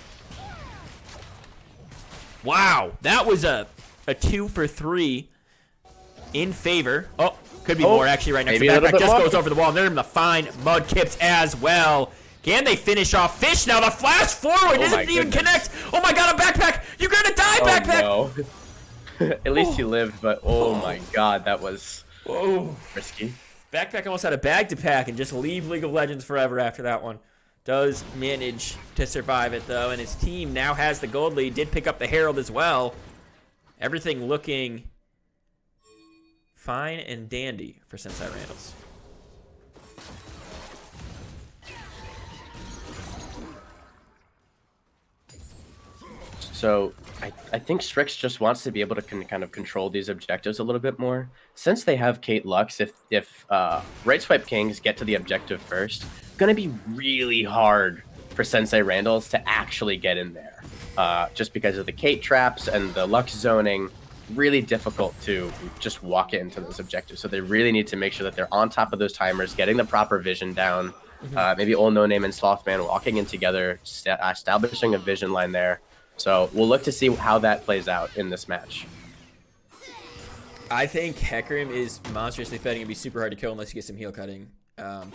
Speaker 1: Wow, that was a 2 for 3 in favor. Oh, could be more actually right next to Backpack. Just goes over the wall. They're going to find Mudkips as well. Can they finish off Fish now? The flash forward doesn't even connect. Oh my god, a Backpack. You're going to die, Backpack.
Speaker 10: No. At least he lived, but oh my god, that was risky.
Speaker 1: Backpack almost had a bag to pack and just leave League of Legends forever after that one. Does manage to survive it, though, and his team now has the gold lead. Did pick up the Herald as well. Everything looking fine and dandy for Sensei Randalls.
Speaker 10: So I think Strix just wants to be able to kind of control these objectives a little bit more. Since they have Kate Lux, if Right Swipe Kings get to the objective first, it's going to be really hard for Sensei Randalls to actually get in there. Just because of the Kate traps and the Lux zoning, really difficult to just walk into those objectives. So they really need to make sure that they're on top of those timers, getting the proper vision down. Maybe Old No Name and Slothman walking in together, establishing a vision line there. So we'll look to see how that plays out in this match.
Speaker 1: I think Hecarim is monstrously fed and going to be super hard to kill unless you get some heal cutting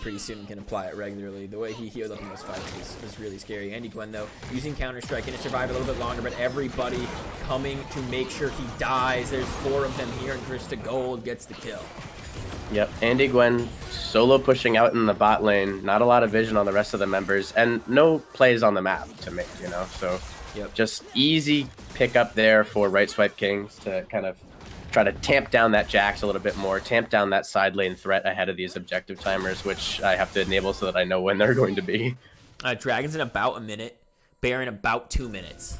Speaker 1: pretty soon and can apply it regularly. The way he healed up in those fights was really scary. Andy Gwen, though, using Counter-Strike, going to survive a little bit longer, but everybody coming to make sure he dies. There's 4 of them here, and Krista Gold gets the kill.
Speaker 10: Yep, Andy Gwen solo pushing out in the bot lane. Not a lot of vision on the rest of the members, and no plays on the map to make, you know, so... Yep. Just easy pick up there for Right Swipe Kings to kind of try to tamp down that Jax a little bit more, tamp down that side lane threat ahead of these objective timers, which I have to enable so that I know when they're going to be.
Speaker 1: Dragon's in about a minute, Baron about 2 minutes.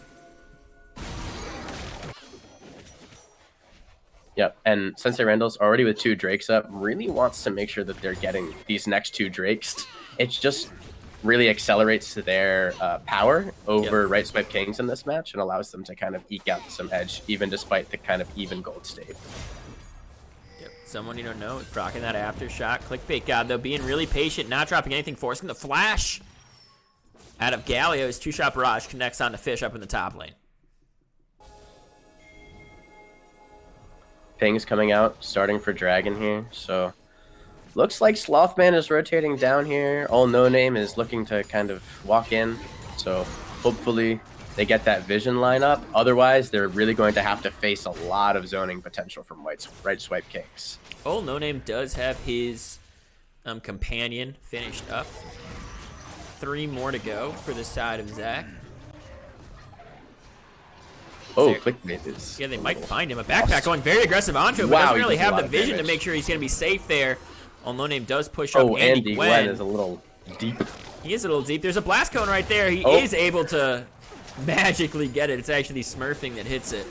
Speaker 10: Yep, and Sensei Randall's already with 2 Drakes up, really wants to make sure that they're getting these next 2 Drakes. It's just... really accelerates their power over Right Swipe Kings in this match and allows them to kind of eke out some edge, even despite the kind of even gold state.
Speaker 1: Yep, someone you don't know is proccing that aftershock. Clickbait God, though, being really patient, not dropping anything, forcing the flash out of Galio. His 2-shot barrage connects on the Fish up in the top lane.
Speaker 10: Ping's coming out, starting for Dragon here, so... Looks like Slothman is rotating down here. Old No Name is looking to kind of walk in. So hopefully they get that vision line up. Otherwise, they're really going to have to face a lot of zoning potential from Right Swipe Kings.
Speaker 1: Old No Name does have his companion finished up. 3 more to go for the side of Zach.
Speaker 10: Oh, Clickbait is...
Speaker 1: Yeah, they might find him. A Backpack going very aggressive onto him, but doesn't really have the vision to make sure he's going to be safe there. Old No Name does push up Andy Gwen.
Speaker 10: Is a little deep.
Speaker 1: He is a little deep. There's a blast cone right there. He is able to magically get it. It's actually smurfing that hits it.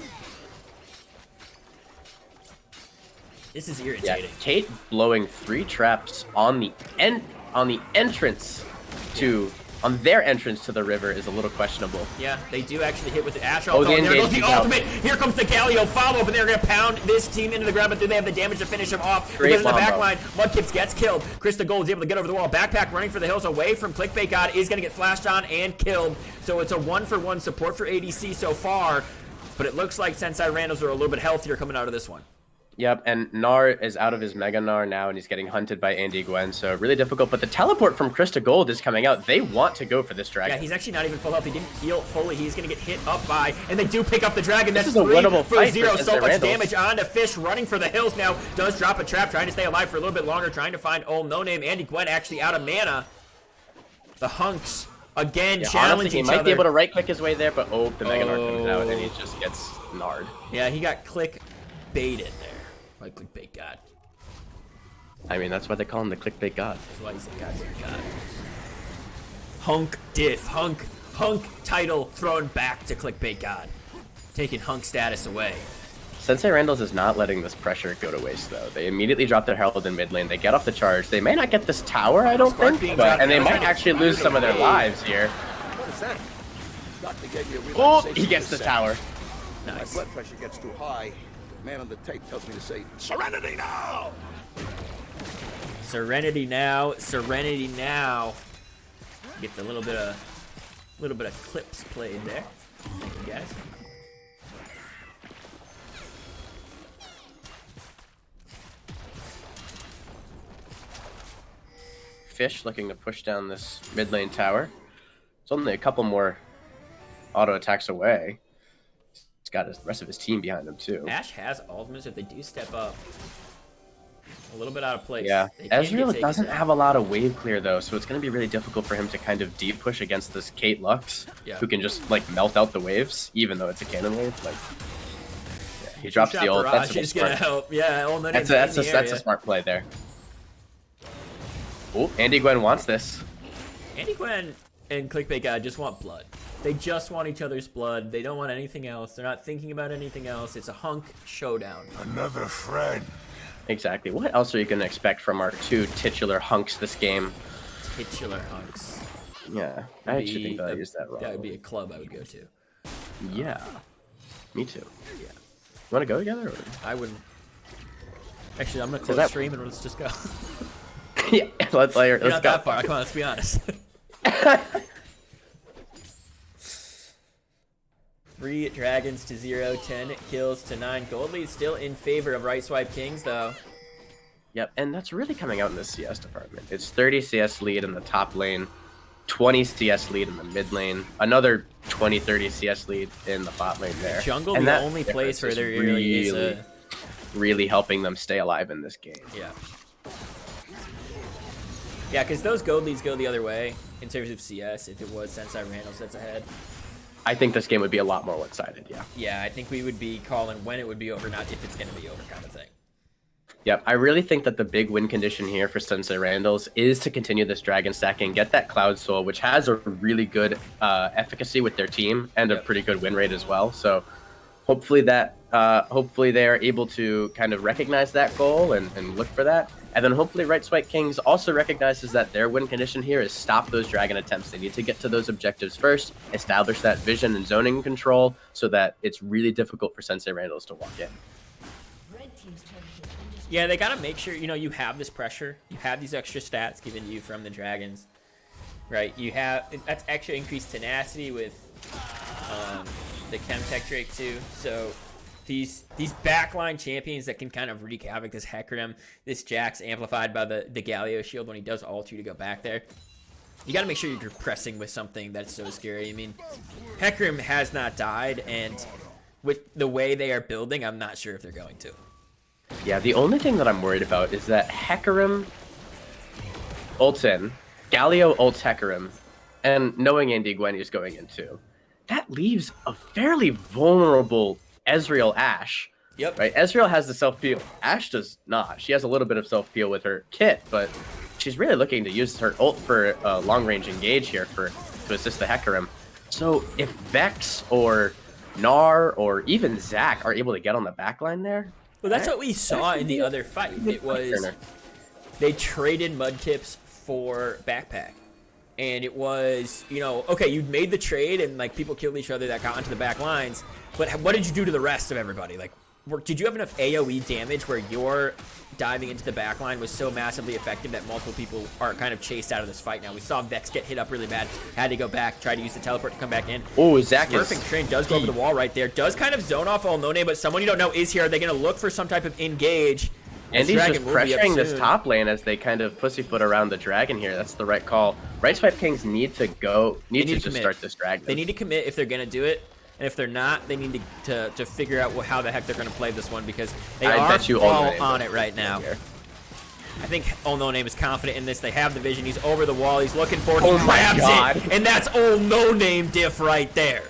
Speaker 1: This is irritating.
Speaker 10: Yeah, Kate blowing 3 traps on the entrance to their entrance to the river is a little questionable.
Speaker 1: Yeah, they do actually hit with the Ash. Oh, there goes the ultimate. Here comes the Galio follow-up, and they're going to pound this team into the ground, but do they have the damage to finish him off? Because in the back line, Mudkips gets killed. Krista Gold is able to get over the wall. Backpack running for the hills away from Clickbait God is going to get flashed on and killed. So it's a 1-for-1 support for ADC so far, but it looks like Sensei Randalls are a little bit healthier coming out of this one.
Speaker 10: Yep, and Gnar is out of his Mega Gnar now, and he's getting hunted by Andy Gwen, so really difficult. But the teleport from Krista Gold is coming out. They want to go for this dragon.
Speaker 1: Yeah, he's actually not even full health. He didn't heal fully. He's going to get hit up by, and they do pick up the dragon. That's
Speaker 10: This is a
Speaker 1: 3
Speaker 10: winnable
Speaker 1: for
Speaker 10: fight
Speaker 1: 0.
Speaker 10: for
Speaker 1: So much
Speaker 10: Randall.
Speaker 1: damage on the Fish, running for the hills now. Does drop a trap, trying to stay alive for a little bit longer, trying to find No Name. Andy Gwen actually out of mana. The Hunks again challenge
Speaker 10: honestly,
Speaker 1: each
Speaker 10: he might
Speaker 1: other.
Speaker 10: be able to right-click his way there, but the Mega Gnar comes out, and he just gets Gnarred.
Speaker 1: Yeah, he got click baited there. Like clickbait god.
Speaker 10: I mean, that's why they call him the clickbait god.
Speaker 1: That's why he's a goddamn god. Hunk diff. Hunk title thrown back to clickbait god. Taking Hunk status away.
Speaker 10: Sensei Randall's is not letting this pressure go to waste, though. They immediately drop their health in mid lane. They get off the charge. They may not get this tower, I don't
Speaker 1: Spark
Speaker 10: think,
Speaker 1: being
Speaker 10: but,
Speaker 1: dropped
Speaker 10: and they
Speaker 1: down.
Speaker 10: might actually lose some of their lives here.
Speaker 3: What is that? Got to get you a
Speaker 10: Oh,
Speaker 3: relaxation
Speaker 10: he gets the
Speaker 3: set.
Speaker 10: tower.
Speaker 3: My
Speaker 1: Nice.
Speaker 3: blood pressure gets too high. The man on the tape tells me to say, "Serenity now!"
Speaker 1: Serenity now. Serenity now. Get the little bit of clips played there. Thank you guys.
Speaker 10: Fish looking to push down this mid lane tower. It's only a couple more auto attacks away. He's got the rest of his team behind him, too.
Speaker 1: Ash has ultimates if they do step up. A little bit out of place.
Speaker 10: Yeah,
Speaker 1: They can get
Speaker 10: Ezreal
Speaker 1: taken
Speaker 10: doesn't
Speaker 1: down.
Speaker 10: have a lot of wave clear though, so it's going to be really difficult for him to kind of deep push against this Kate Lux,
Speaker 1: Yeah.
Speaker 10: who can just like melt out the waves, even though it's a cannon wave. Like, yeah, he drops
Speaker 1: Shot
Speaker 10: the ult.
Speaker 1: barrage
Speaker 10: That's a
Speaker 1: is gonna
Speaker 10: smart.
Speaker 1: help. Yeah, all
Speaker 10: That's a smart play there. Oh, Andy Gwen wants this.
Speaker 1: Andy Gwen and Clickbait God just want blood. They just want each other's blood. They don't want anything else. They're not thinking about anything else. It's a Hunk showdown.
Speaker 3: Another friend.
Speaker 10: Exactly. What else are you going to expect from our two titular hunks this game?
Speaker 1: Titular Hunks.
Speaker 10: Yeah, I actually think that I used that wrong.
Speaker 1: That would be a club I would go to.
Speaker 10: Yeah, me too.
Speaker 1: Yeah.
Speaker 10: You want to go together? Or?
Speaker 1: I wouldn't. Actually, I'm gonna
Speaker 10: Is
Speaker 1: close
Speaker 10: that-
Speaker 1: stream and let's just go.
Speaker 10: Yeah, let's
Speaker 1: You're
Speaker 10: go.
Speaker 1: not that far. Come on, let's be honest. 3 dragons to 0, 10 kills to 9. Gold lead still in favor of Right Swipe Kings, though.
Speaker 10: Yep, and that's really coming out in the CS department. It's 30 CS lead in the top lane, 20 CS lead in the mid lane, another 20-30 CS lead in the bot lane there.
Speaker 1: Jungle,
Speaker 10: and
Speaker 1: the
Speaker 10: that
Speaker 1: only place where
Speaker 10: difference
Speaker 1: there
Speaker 10: is
Speaker 1: really is a...
Speaker 10: really helping them stay alive in this game.
Speaker 1: Yeah. Yeah, because those gold leads go the other way in terms of CS if it was Sensei Randall sets ahead.
Speaker 10: I think this game would be a lot more one-sided, yeah.
Speaker 1: Yeah, I think we would be calling when it would be over, not if it's going to be over kind of thing.
Speaker 10: Yep, I really think that the big win condition here for Sensei Randall's is to continue this Dragon stacking, get that Cloud Soul, which has a really good efficacy with their team and a pretty good win rate as well. So hopefully that, hopefully they are able to kind of recognize that goal and look for that. And then hopefully Right Swipe Kings also recognizes that their win condition here is stop those Dragon attempts. They need to get to those objectives first, establish that vision and zoning control so that it's really difficult for Sensei Randall's to walk in.
Speaker 9: Red team's turret has been destroyed.
Speaker 1: Yeah, they got to make sure, you know, you have this pressure. You have these extra stats given to you from the Dragons. Right? You have, that's extra increased tenacity with the Chemtech Drake too. So these backline champions that can kind of wreak havoc, this Hecarim, this Jax amplified by the Galio shield when he does ult you to go back there. You got to make sure you're pressing with something that's so scary. I mean, Hecarim has not died, and with the way they are building, I'm not sure if they're going to.
Speaker 10: Yeah, the only thing that I'm worried about is that Hecarim ults in, Galio ults Hecarim, and knowing Andy Gwen is going in too, that leaves a fairly vulnerable Ezreal Ashe.
Speaker 1: Yep.
Speaker 10: Right? Ezreal has the self-peel. Ashe does not. She has a little bit of self-peel with her kit, but she's really looking to use her ult for a long-range engage here to assist the Hecarim. So if Vex or Gnar or even Zac are able to get on the backline there...
Speaker 1: Well, that's what we saw in the other fight. It was they traded Mudkips for Backpack. And it was, you know, okay, you made the trade and like people killed each other that got onto the back lines, but what did you do to the rest of everybody? Like, did you have enough AoE damage where your diving into the back line was so massively effective that multiple people are kind of chased out of this fight now? We saw Vex get hit up really bad, had to go back, try to use the teleport to come back in.
Speaker 10: Oh, Zach is...
Speaker 1: Smurfing Train does go over the wall right there, does kind of zone off Unknown, but someone you don't know is here. Are they going to look for some type of engage?
Speaker 10: And he's just pressuring this top lane as they kind of pussyfoot around the dragon here. That's the right call. Right Swipe Kings need to just start this dragon.
Speaker 1: They need to commit if they're going to do it. And if they're not, they need to figure out how the heck they're going to play this one, because they are all on it right now. I think Unknown is confident in this. They have the vision. He's over the wall. He's looking for it. He grabs it. And that's Unknown diff right there.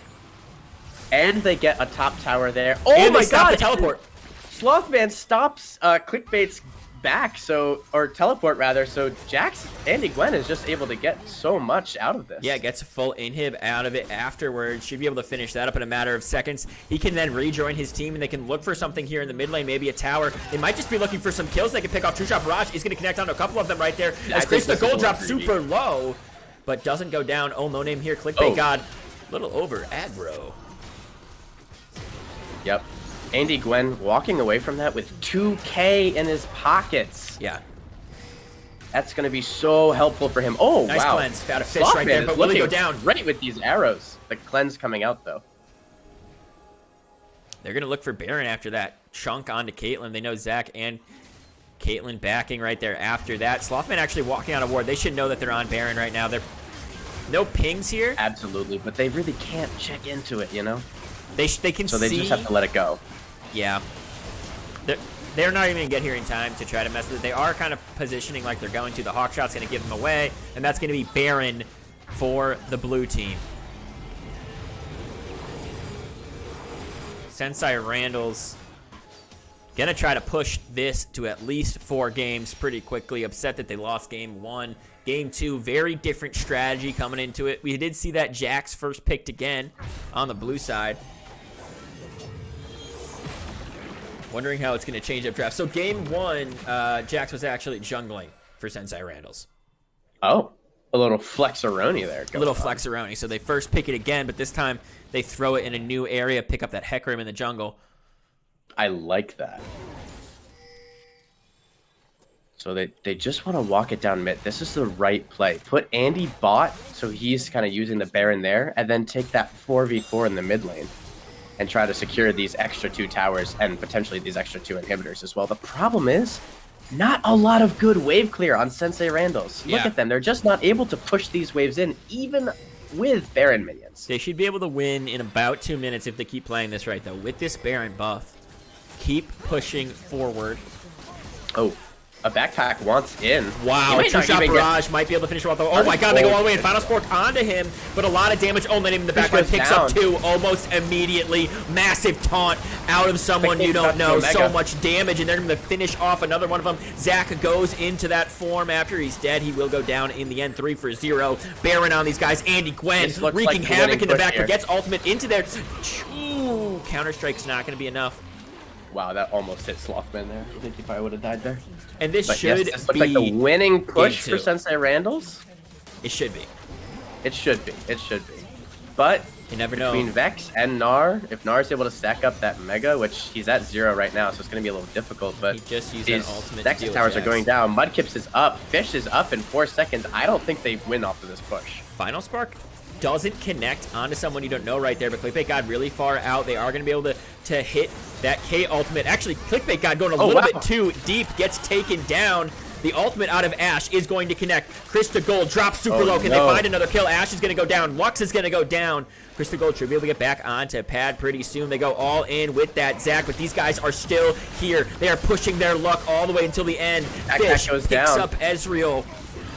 Speaker 10: And they get a top tower there. Oh
Speaker 1: and
Speaker 10: my
Speaker 1: they stop
Speaker 10: god!
Speaker 1: The teleport.
Speaker 10: Slothman stops Clickbait's back, or teleport rather, so Jax Andy Gwen is just able to get so much out of this.
Speaker 1: Yeah, gets a full inhib out of it afterwards. Should be able to finish that up in a matter of seconds. He can then rejoin his team, and they can look for something here in the mid lane, maybe a tower. They might just be looking for some kills they can pick off. True Shot Barrage is going to connect onto a couple of them right there. As Chris the Gold drops super low, but doesn't go down. Oh, no name here. Clickbait God, a little over aggro.
Speaker 10: Yep. Andy Gwen walking away from that with 2K in his pockets.
Speaker 1: Yeah.
Speaker 10: That's going to be so helpful for him. Oh,
Speaker 1: nice
Speaker 10: wow.
Speaker 1: cleanse. Got a fish right there, but will he go down?
Speaker 10: Right with these arrows. The cleanse coming out, though.
Speaker 1: They're going to look for Baron after that. Chunk onto Caitlyn. They know Zach and Caitlyn backing right there after that. Slothman actually walking out of ward. They should know that they're on Baron right now. They're no pings here.
Speaker 10: Absolutely, but they really can't check into it, you know?
Speaker 1: They can see.
Speaker 10: So they just have to let it go.
Speaker 1: Yeah. They're not even going to get here in time to try to mess with it. They are kind of positioning like they're going to. The Hawk Shot's going to give them away, and that's going to be Baron for the blue team. Sensei Randall's going to try to push this to at least 4 games pretty quickly. Upset that they lost game 1. Game 2, very different strategy coming into it. We did see that Jax first picked again on the blue side. Wondering how it's going to change up draft. So game 1, Jax was actually jungling for Sensei Randall's.
Speaker 10: Oh, a little flexeroni there.
Speaker 1: A little flexeroni. So they first pick it again, but this time they throw it in a new area, pick up that Hecarim in the jungle.
Speaker 10: I like that. So they just want to walk it down mid. This is the right play. Put Andy bot, so he's kind of using the Baron there, and then take that 4v4 in the mid lane and try to secure these extra 2 towers and potentially these extra 2 inhibitors as well. The problem is, not a lot of good wave clear on Sensei Randall's. Look at them. They're just not able to push these waves in, even with Baron minions.
Speaker 1: They should be able to win in about 2 minutes if they keep playing this right, though. With this Baron buff, keep pushing forward.
Speaker 10: Oh. A backpack wants in.
Speaker 1: Wow, True Shot Barrage might be able to finish off. Oh my god, they go all the way in. Final Sport onto him, but a lot of damage. Oh, letting him in the backline. Picks up 2 almost immediately. Massive taunt out of someone you don't know. So much damage, and they're going to finish off another one of them. Zach goes into that form after he's dead. He will go down in the end, 3 for 0. Baron on these guys. Andy Gwen wreaking havoc in the back, but gets ultimate into there. Ooh, Counter-Strike's not going to be enough.
Speaker 10: Wow, that almost hit Slothman there. I think he probably would have died there.
Speaker 1: And this
Speaker 10: should be this looks like the winning push for Sensei Randall's.
Speaker 1: It should be.
Speaker 10: It should be. It should be. But
Speaker 1: you never know.
Speaker 10: Between Vex and Gnar, if Gnar's able to stack up that Mega, which he's at 0 right now, so it's going to be a little difficult, but
Speaker 1: he just used that ultimate
Speaker 10: Nexus towers are going down. Mudkips is up. Fish is up in 4 seconds. I don't think they win off of this push.
Speaker 1: Final Spark doesn't connect onto someone you don't know right there, but Clickbait God really far out. They are going to be able to hit that K ultimate. Actually, Clickbait God going a little bit too deep, gets taken down. The ultimate out of Ashe is going to connect. Krista Gold drops super low. Can they find another kill? Ashe is going to go down. Lux is going to go down. Krista Gold should be able to get back onto Pad pretty soon. They go all in with that Zach, but these guys are still here. They are pushing their luck all the way until the end. Fish
Speaker 10: goes
Speaker 1: picks
Speaker 10: down.
Speaker 1: up Ezreal.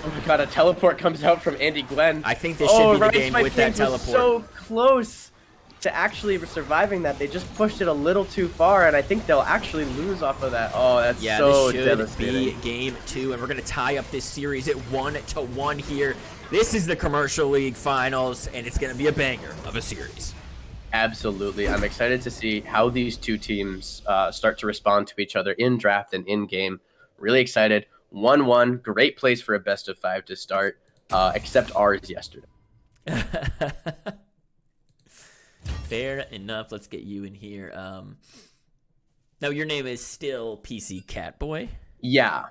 Speaker 10: Oh my god, a teleport comes out from Andy Gwen.
Speaker 1: I think this should be the game with that teleport.
Speaker 10: So close to actually surviving that. They just pushed it a little too far, and I think they'll actually lose off of that. Oh, that's so
Speaker 1: this should be game 2, and we're going to tie up this series at 1-1 here. This is the Commercial League Finals, and it's going to be a banger of a series.
Speaker 10: Absolutely. I'm excited to see how these 2 teams start to respond to each other in draft and in game. Really excited. 1-1, great place for a best of 5 to start, except ours yesterday.
Speaker 1: Fair enough. Let's get you in here. Now your name is still PC Catboy.
Speaker 10: Yeah.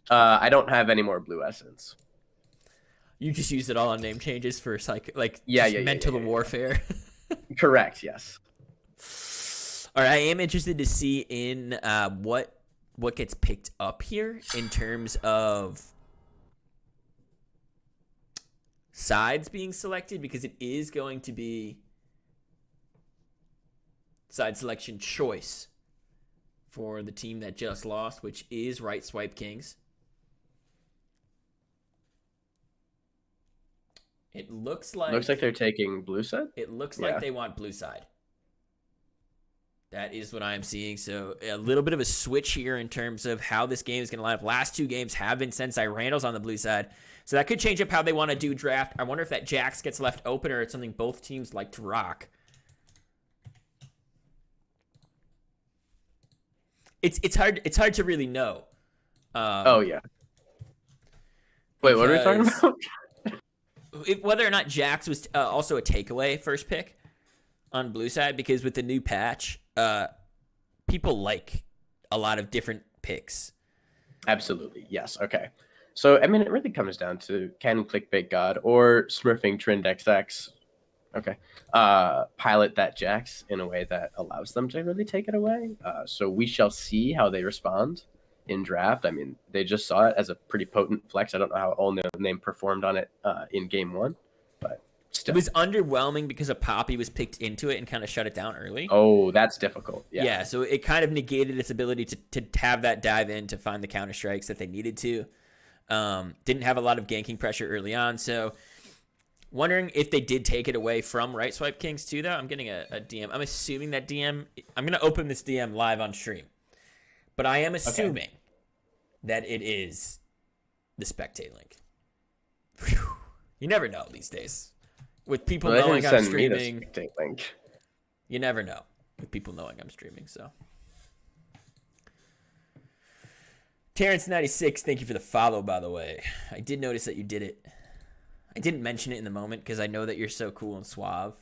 Speaker 10: I don't have any more blue essence.
Speaker 1: You just use it all on name changes for
Speaker 10: Yeah,
Speaker 1: mental
Speaker 10: yeah.
Speaker 1: warfare.
Speaker 10: Correct. Yes.
Speaker 1: All right, I am interested to see in what gets picked up here in terms of sides being selected, because it is going to be side selection choice for the team that just lost, which is Right Swipe Kings. It looks like
Speaker 10: they're taking blue side.
Speaker 1: It looks like they want blue side. That is what I am seeing. So a little bit of a switch here in terms of how this game is going to line up. Last two games have been Sensei Randall's on the blue side. So that could change up how they want to do draft. I wonder if that Jax gets left open or it's something both teams like to rock. It's hard to really know.
Speaker 10: Oh yeah. Wait, what are we talking about?
Speaker 1: Whether or not Jax was also a takeaway first pick on blue side, because with the new patch, people like a lot of different picks.
Speaker 10: Absolutely. Yes. Okay. So, I mean, it really comes down to can Clickbait God or Smurfing Trend XX, okay, pilot that Jax in a way that allows them to really take it away. So we shall see how they respond in draft. I mean, they just saw it as a pretty potent flex. I don't know how All Name performed on it in game one, but still.
Speaker 1: It was underwhelming because a Poppy was picked into it and kind of shut it down early.
Speaker 10: Oh, that's difficult.
Speaker 1: Yeah, so it kind of negated its ability to have that dive in to find the counter strikes that they needed to. Didn't have a lot of ganking pressure early on, so wondering if they did take it away from Right Swipe Kings too, though. I'm getting a DM. I'm assuming that DM... I'm going to open this DM live on stream. But I am assuming that it is the Spectate link. Whew. You never know these days. With people knowing I'm streaming,
Speaker 10: link.
Speaker 1: You never know with people knowing I'm streaming. So, Terrence96, thank you for the follow, by the way. I did notice that you did it. I didn't mention it in the moment because I know that you're so cool and suave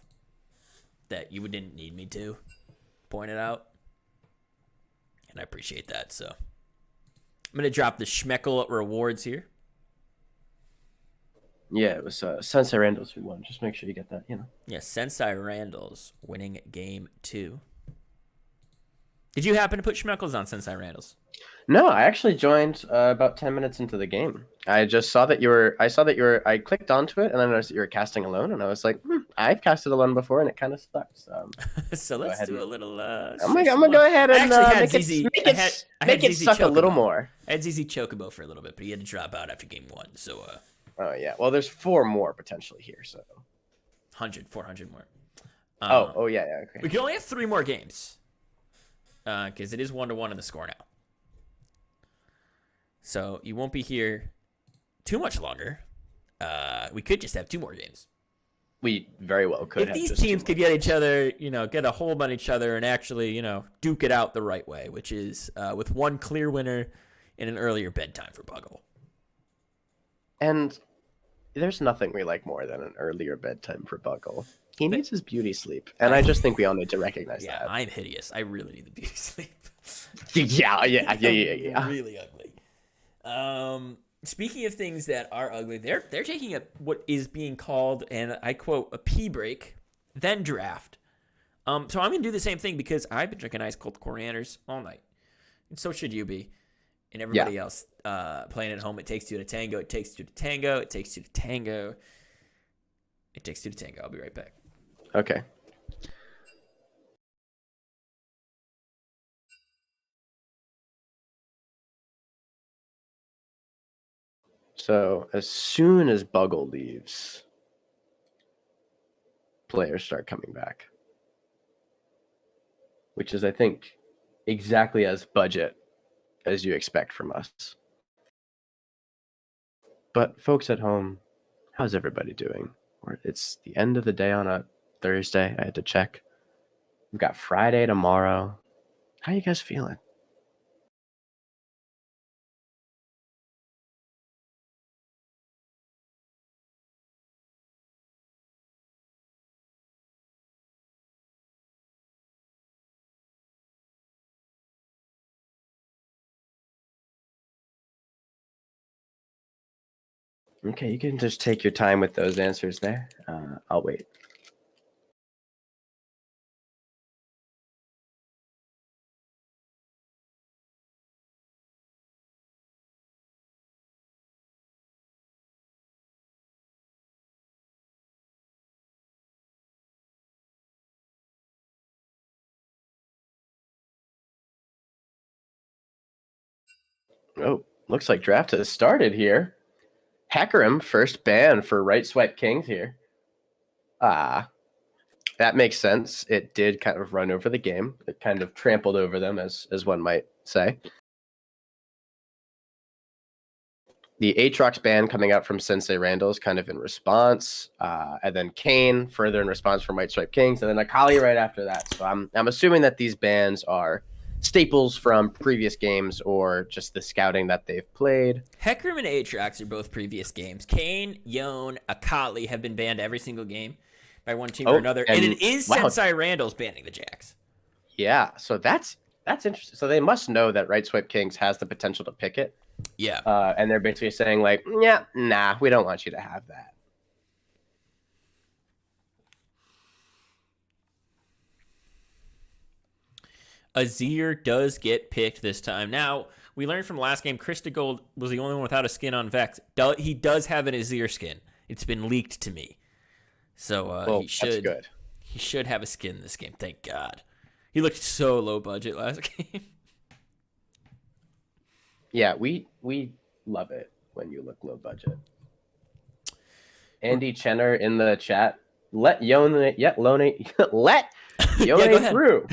Speaker 1: that you didn't need me to point it out. And I appreciate that. So, I'm going to drop the Schmeckel rewards here.
Speaker 10: Yeah, it was Sensei Randall's who won. Just make sure you get that,
Speaker 1: Yeah, Sensei Randall's winning game 2. Did you happen to put Schmeckles on Sensei Randall's?
Speaker 10: No, I actually joined about 10 minutes into the game. I just saw that you were. I clicked onto it and I noticed that you were casting alone, and I was like, I've casted alone before, and it kind of sucks.
Speaker 1: So let's do a little.
Speaker 10: I'm gonna go ahead and make it suck a little more.
Speaker 1: I had ZZ Chocobo for a little bit, but he had to drop out after game 1. So.
Speaker 10: Oh yeah. Well, there's 4 more potentially here, so.
Speaker 1: 400 more.
Speaker 10: Yeah. Okay.
Speaker 1: We can only have 3 more games. Because it is 1-1 in the score now. So you won't be here too much longer. We could just have 2 more games.
Speaker 10: We very well could.
Speaker 1: If these teams could get each other, get a hold on each other and actually, duke it out the right way, which is with one clear winner and an earlier bedtime for Buggle.
Speaker 10: And there's nothing we like more than an earlier bedtime for Buckle. He needs his beauty sleep, and I just think we all need to recognize that.
Speaker 1: I'm hideous. I really need the beauty sleep.
Speaker 10: Yeah.
Speaker 1: Really ugly. Speaking of things that are ugly, they're taking what is being called, and I quote, a pee break, then draft. So I'm gonna do the same thing because I've been drinking ice cold corianders all night, and so should you be. And everybody else playing at home, it takes 2 to tango. It takes 2 to tango. It takes 2 to tango. It takes 2 to tango. I'll be right back.
Speaker 10: Okay. So as soon as Buggle leaves, players start coming back, which is, I think, exactly as budget as you expect from us. But folks at home, how's everybody doing? It's the end of the day on a Thursday. I had to check. We've got Friday tomorrow. How you guys feeling? Okay, you can just take your time with those answers there. I'll wait. Oh, looks like draft has started here. Hecarim, first ban for right swipe kings here. That makes sense. It did kind of run over the game. It kind of trampled over them, as one might say. The Aatrox ban coming out from Sensei Randall's kind of in response, and then Kane further in response from White Stripe Kings, and then Akali right after that. So I'm assuming that these bans are staples from previous games or just the scouting that they've played.
Speaker 1: Hecarim and Aatrox are both previous games. Kane, Yone, Akali have been banned every single game by one team or another, and it is Sensei Randall's banning the Jax.
Speaker 10: Yeah, so that's interesting. So they must know that Right Swipe Kings has the potential to pick it.
Speaker 1: Yeah.
Speaker 10: And they're basically saying like, yeah, nah, we don't want you to have that.
Speaker 1: Azir does get picked this time. Now, we learned from last game, Christagold was the only one without a skin on Vex. He does have an Azir skin. It's been leaked to me. So he should have a skin this game, thank God. He looked so low budget last game.
Speaker 10: Yeah, we love it when you look low budget. Andy Chenner in the chat. Let Yone through.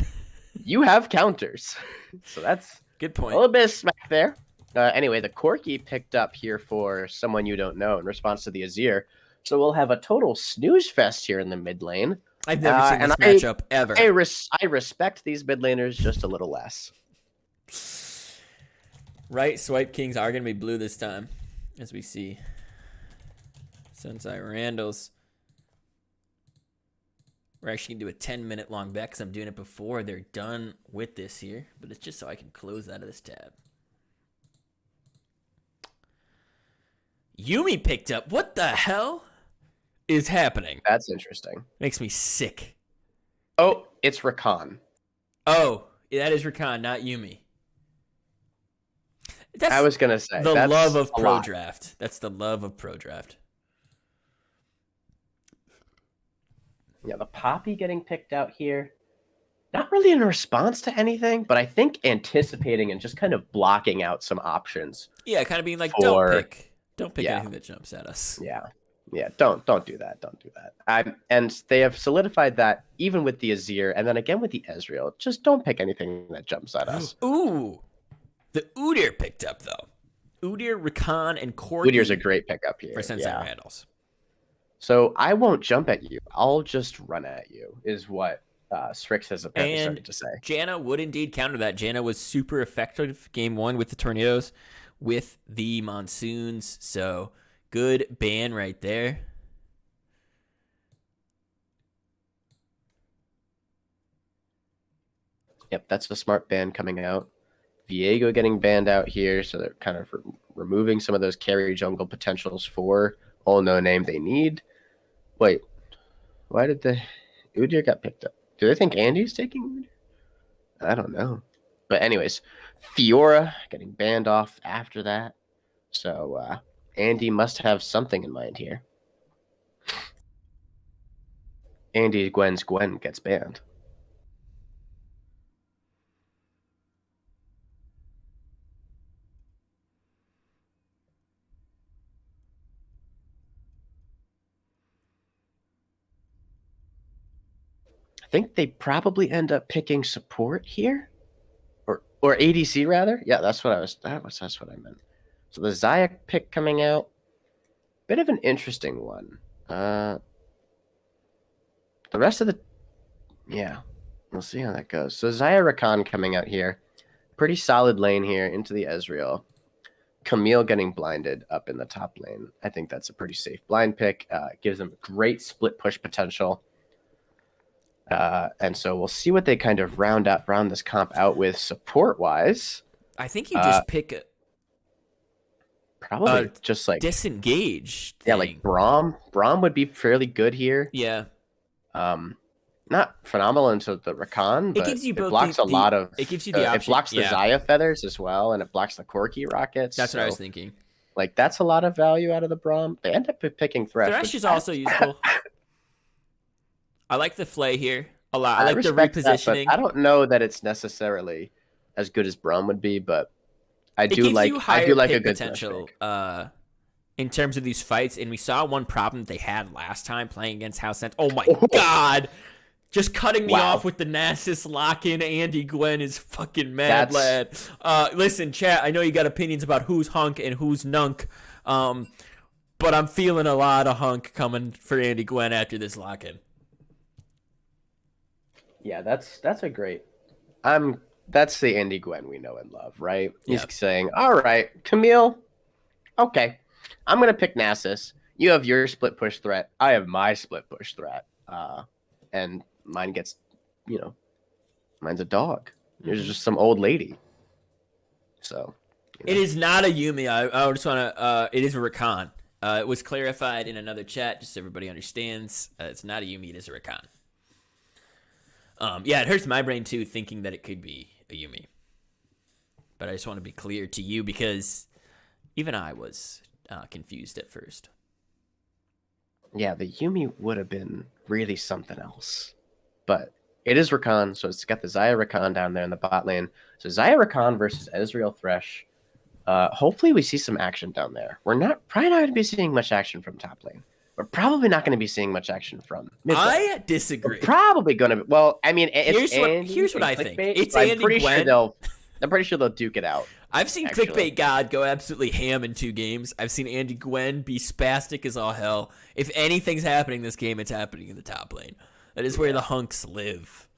Speaker 10: You have counters. So that's
Speaker 1: good point.
Speaker 10: A little bit of smack there. Anyway, the Corki picked up here for someone you don't know in response to the Azir. So we'll have a total snooze fest here in the mid lane.
Speaker 1: I've never seen this matchup ever.
Speaker 10: I respect these mid laners just a little less.
Speaker 1: Right swipe kings are going to be blue this time, as we see. Sensei Randall's. We're actually going to do a 10-minute long bet because I'm doing it before they're done with this here. But it's just so I can close out of this tab. Yuumi picked up. What the hell is happening?
Speaker 10: That's interesting.
Speaker 1: Makes me sick.
Speaker 10: Oh, it's Rakan.
Speaker 1: Oh, that is Rakan, not Yuumi.
Speaker 10: I was going to say.
Speaker 1: The love of Pro Draft. That's the love of Pro Draft.
Speaker 10: Yeah, the Poppy getting picked out here. Not really in response to anything, but I think anticipating and just kind of blocking out some options.
Speaker 1: Yeah, kind of being like, don't pick anything that jumps at us.
Speaker 10: Yeah, don't do that. Don't do that. And they have solidified that even with the Azir and then again with the Ezreal. Just don't pick anything that jumps at us.
Speaker 1: Ooh. The Udyr picked up, though. Udyr, Rakan, and Corki.
Speaker 10: Udyr's a great pickup here.
Speaker 1: For Sensei Randall's.
Speaker 10: So I won't jump at you. I'll just run at you, is what Strix has apparently started to say.
Speaker 1: Janna would indeed counter that. Janna was super effective game one with the tornadoes, with the monsoons. So good ban right there.
Speaker 10: Yep, that's a smart ban coming out. Viego getting banned out here, so they're kind of removing some of those carry jungle potentials for all no name they need. Wait, why did the Udyr got picked up? Do they think Andy's taking Udyr? I don't know. But anyways, Fiora getting banned off after that. So Andy must have something in mind here. Andy Gwen's Gwen gets banned. I think they probably end up picking support here, or ADC rather. Yeah, that's what I meant. So the Xayah pick coming out, bit of an interesting one. The rest of we'll see how that goes. So Xayah Rakan coming out here, pretty solid lane here into the Ezreal. Camille getting blinded up in the top lane. I think that's a pretty safe blind pick. Gives them great split push potential. And so we'll see what they kind of round this comp out with support wise.
Speaker 1: I think you just pick
Speaker 10: Probably just like
Speaker 1: disengage.
Speaker 10: Yeah, like Braum. Braum would be fairly good here.
Speaker 1: Yeah.
Speaker 10: Not phenomenal into the Rakan, but
Speaker 1: It gives you both
Speaker 10: blocks a lot of.
Speaker 1: It gives you the option.
Speaker 10: It blocks the Xayah feathers as well, and it blocks the Corki rockets.
Speaker 1: That's what I was thinking.
Speaker 10: Like that's a lot of value out of the Braum. They end up picking Thresh.
Speaker 1: Thresh is also useful. I like the Flay here a lot. I like the
Speaker 10: That,
Speaker 1: repositioning.
Speaker 10: but I don't know that it's necessarily as good as Braum would be, but I do like a good
Speaker 1: potential in terms of these fights. And we saw one problem they had last time playing against House Sense. Oh my god. Just cutting me off with the Nasus lock-in. Andy Gwen is fucking mad, lad. Listen, chat, I know you got opinions about who's hunk and who's nunk, but I'm feeling a lot of hunk coming for Andy Gwen after this lock-in.
Speaker 10: Yeah, that's a great. That's the Andy Gwen we know and love, right? He's saying, "All right, Camille, okay, I'm gonna pick Nasus. You have your split push threat. I have my split push threat. And mine gets, mine's a dog. There's just some old lady. So,
Speaker 1: It is not a Yumi. I just want to. It is a Rakan. It was clarified in another chat, just so everybody understands. It's not a Yumi. It is a Rakan. Yeah, it hurts my brain too, thinking that it could be a Yumi. But I just want to be clear to you because even I was confused at first.
Speaker 10: Yeah, the Yumi would have been really something else. But it is Rakan, so it's got the Xayah Rakan down there in the bot lane. So Xayah Rakan versus Ezreal Thresh. Hopefully we see some action down there. We're probably not going to be seeing much action from top lane. We're probably not going to be seeing much action from mid lane.
Speaker 1: I disagree.
Speaker 10: We're probably going to. Well, I mean,
Speaker 1: here's what I think. It's Andy Gwen.
Speaker 10: I'm pretty sure they'll duke it out.
Speaker 1: I've seen Clickbait God go absolutely ham in 2 games. I've seen Andy Gwen be spastic as all hell. If anything's happening this game, it's happening in the top lane. That is where the hunks live.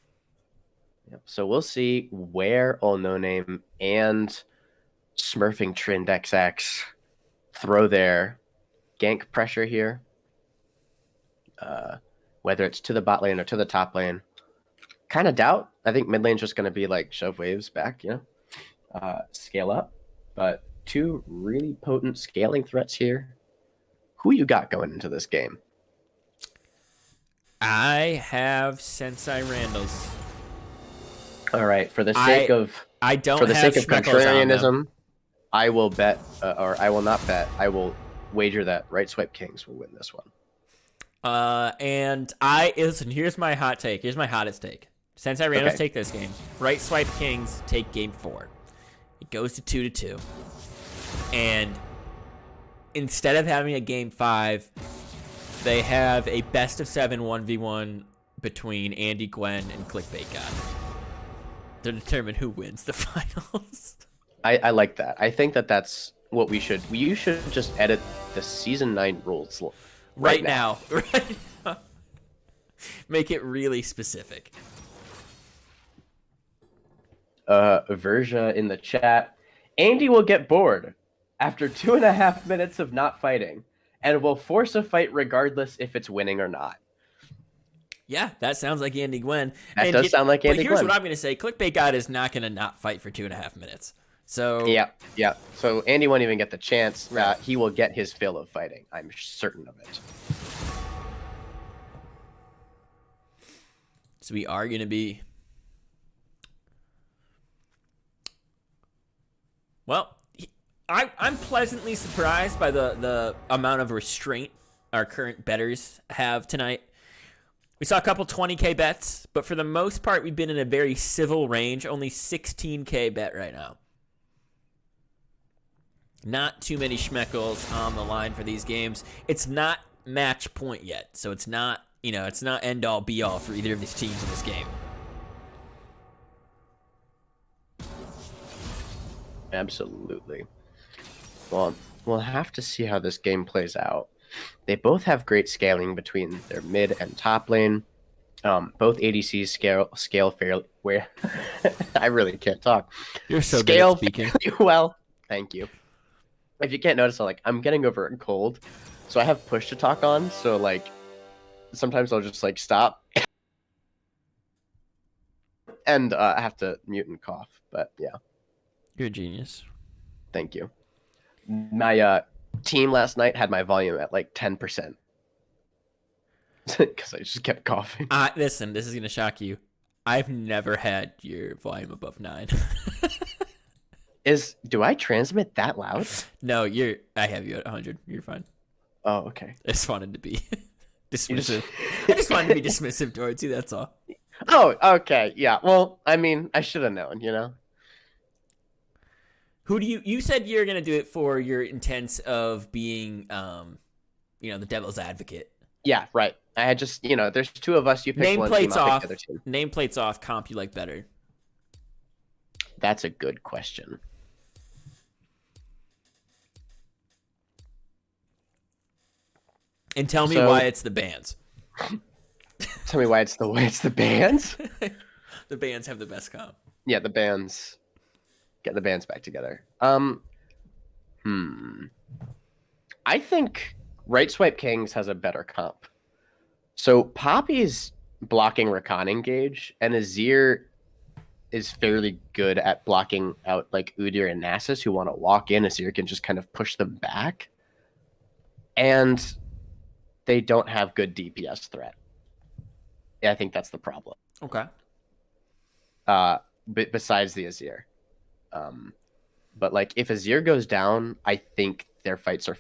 Speaker 10: Yep. So we'll see where All No Name and Smurfing Trend XX throw their gank pressure here. Whether it's to the bot lane or to the top lane. Kind of doubt. I think mid lane's just going to be like shove waves back, scale up. But 2 really potent scaling threats here. Who you got going into this game?
Speaker 1: I have Sensei Randall's.
Speaker 10: All right, for the sake of contrarianism, I will bet, or I will not bet. I will wager that Right Swipe Kings will win this one.
Speaker 1: And listen. Here's my hot take. Here's my hottest take. Sensei Randall's take this game. Right Swipe Kings take game 4. It goes to 2-2, and instead of having a game 5. They have a best of 7 1v1 between Andy Gwen and Clickbait God to determine who wins the finals.
Speaker 10: I like that. I think that's what we should. You should just edit the season 9 rules right now.
Speaker 1: Right now. Make it really specific.
Speaker 10: Verja in the chat. Andy will get bored after 2.5 minutes of not fighting. And will force a fight regardless if it's winning or not.
Speaker 1: Yeah, that sounds like Andy Gwen.
Speaker 10: That does sound like Andy Gwen.
Speaker 1: But here's what I'm going to say. Clickbait God is not going to not fight for 2.5 minutes. So
Speaker 10: Yeah. So Andy won't even get the chance. He will get his fill of fighting. I'm certain of it.
Speaker 1: So we are going to be... Well... I'm pleasantly surprised by the amount of restraint our current bettors have tonight. We saw a couple 20K bets, but for the most part, we've been in a very civil range. Only 16K bet right now. Not too many schmeckles on the line for these games. It's not match point yet, so it's not, it's not end all be all for either of these teams in this game.
Speaker 10: Absolutely. Well, we'll have to see how this game plays out. They both have great scaling between their mid and top lane. Both ADCs scale fairly. Where I really can't talk.
Speaker 1: You're so good at speaking.
Speaker 10: Well, thank you. If you can't notice, I'm getting over a cold, so I have push to talk on. So sometimes I'll just stop, and I have to mute and cough. But yeah,
Speaker 1: you're a genius.
Speaker 10: Thank you. My team last night had my volume at like 10% because I just kept coughing.
Speaker 1: Listen, this is gonna shock you. I've never had your volume above 9.
Speaker 10: Do I transmit that loud?
Speaker 1: No, I have you at 100. You're fine.
Speaker 10: Oh, okay.
Speaker 1: I just wanted to be dismissive. I just wanted to be dismissive towards you. That's all.
Speaker 10: Oh, okay. Yeah. Well, I mean, I should have known.
Speaker 1: Who do you said you're gonna do it for your intents of being, the devil's advocate.
Speaker 10: Yeah, right. I had just, there's 2 of us. You pick one team,
Speaker 1: Nameplates
Speaker 10: I'll
Speaker 1: off.
Speaker 10: pick the other team.
Speaker 1: Nameplates off. Comp you like better.
Speaker 10: That's a good question.
Speaker 1: And tell me why it's the bands.
Speaker 10: Tell me why it's the bands.
Speaker 1: The bands have the best comp.
Speaker 10: Yeah, the bands. Get the bands back together. I think Right Swipe Kings has a better comp. So Poppy's blocking Rakan engage, and Azir is fairly good at blocking out like Udyr and Nasus who want to walk in. Azir can just kind of push them back. And they don't have good DPS threat. Yeah, I think that's the problem.
Speaker 1: Okay.
Speaker 10: Besides the Azir. But like if Azir goes down, I think their fights are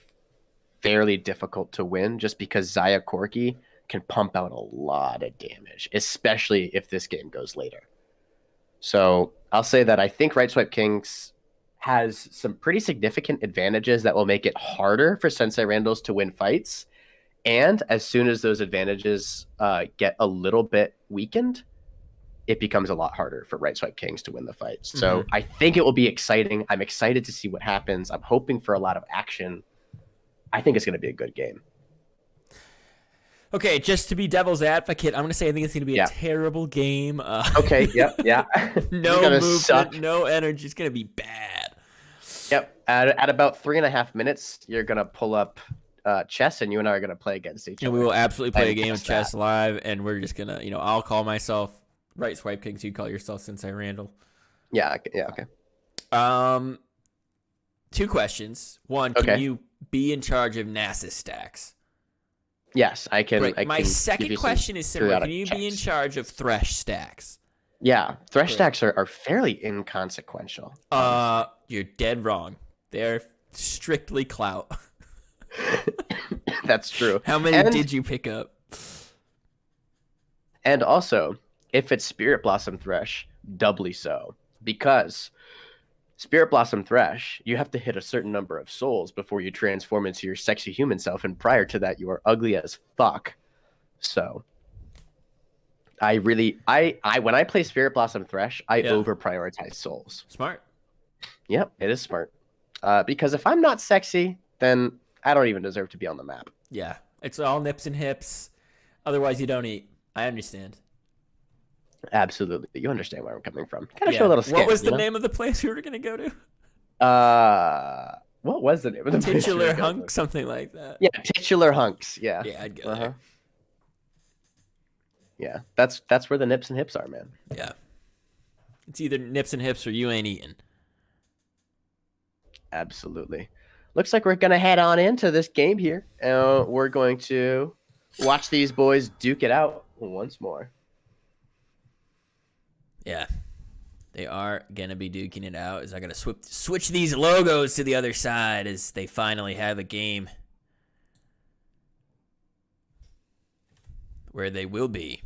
Speaker 10: fairly difficult to win just because Xayah Corki can pump out a lot of damage, especially if this game goes later. So I'll say that I think Right Swipe Kings has some pretty significant advantages that will make it harder for Sensei Randalls to win fights. And as soon as those advantages get a little bit weakened, it becomes a lot harder for Right Swipe Kings to win the fights. So I think it will be exciting. I'm excited to see what happens. I'm hoping for a lot of action. I think it's going to be a good game.
Speaker 1: Okay, just to be devil's advocate, I'm going to say I think it's going to be a terrible game.
Speaker 10: Okay, yeah.
Speaker 1: No movement, no energy. It's going to be bad.
Speaker 10: Yep. At about 3.5 minutes, you're going to pull up chess, and you and I are going to play against each other.
Speaker 1: And we will absolutely play a game of chess live, and we're just going to, I'll call myself Right Swipe Kings. You call yourself Sensei Randall.
Speaker 10: Yeah, okay.
Speaker 1: 2 questions. One, can you be in charge of Nasus stacks?
Speaker 10: Yes, I can.
Speaker 1: Great. My second question is similar. Can you be in charge of Thresh stacks?
Speaker 10: Yeah, Thresh stacks are fairly inconsequential.
Speaker 1: You're dead wrong. They're strictly clout.
Speaker 10: That's true.
Speaker 1: How many did you pick up?
Speaker 10: And also, if it's Spirit Blossom Thresh, doubly so. Because Spirit Blossom Thresh, you have to hit a certain number of souls before you transform into your sexy human self, and prior to that, you are ugly as fuck. So, when I play Spirit Blossom Thresh, I over prioritize souls.
Speaker 1: Smart.
Speaker 10: Yep, it is smart. Because if I'm not sexy, then I don't even deserve to be on the map.
Speaker 1: Yeah, it's all nips and hips. Otherwise, you don't eat. I understand.
Speaker 10: Absolutely. You understand where I'm coming from. Gotta show a little skin.
Speaker 1: What was the name of the place we were going to go to?
Speaker 10: What was the name of the place?
Speaker 1: Titular Hunk, something like that.
Speaker 10: Yeah, Titular Hunks. Yeah.
Speaker 1: Yeah, I'd go there.
Speaker 10: Yeah, that's where the nips and hips are, man.
Speaker 1: Yeah. It's either nips and hips or you ain't eating.
Speaker 10: Absolutely. Looks like we're going to head on into this game here. We're going to watch these boys duke it out once more.
Speaker 1: Yeah, they are going to be duking it out as I got to switch these logos to the other side as they finally have a game where they will be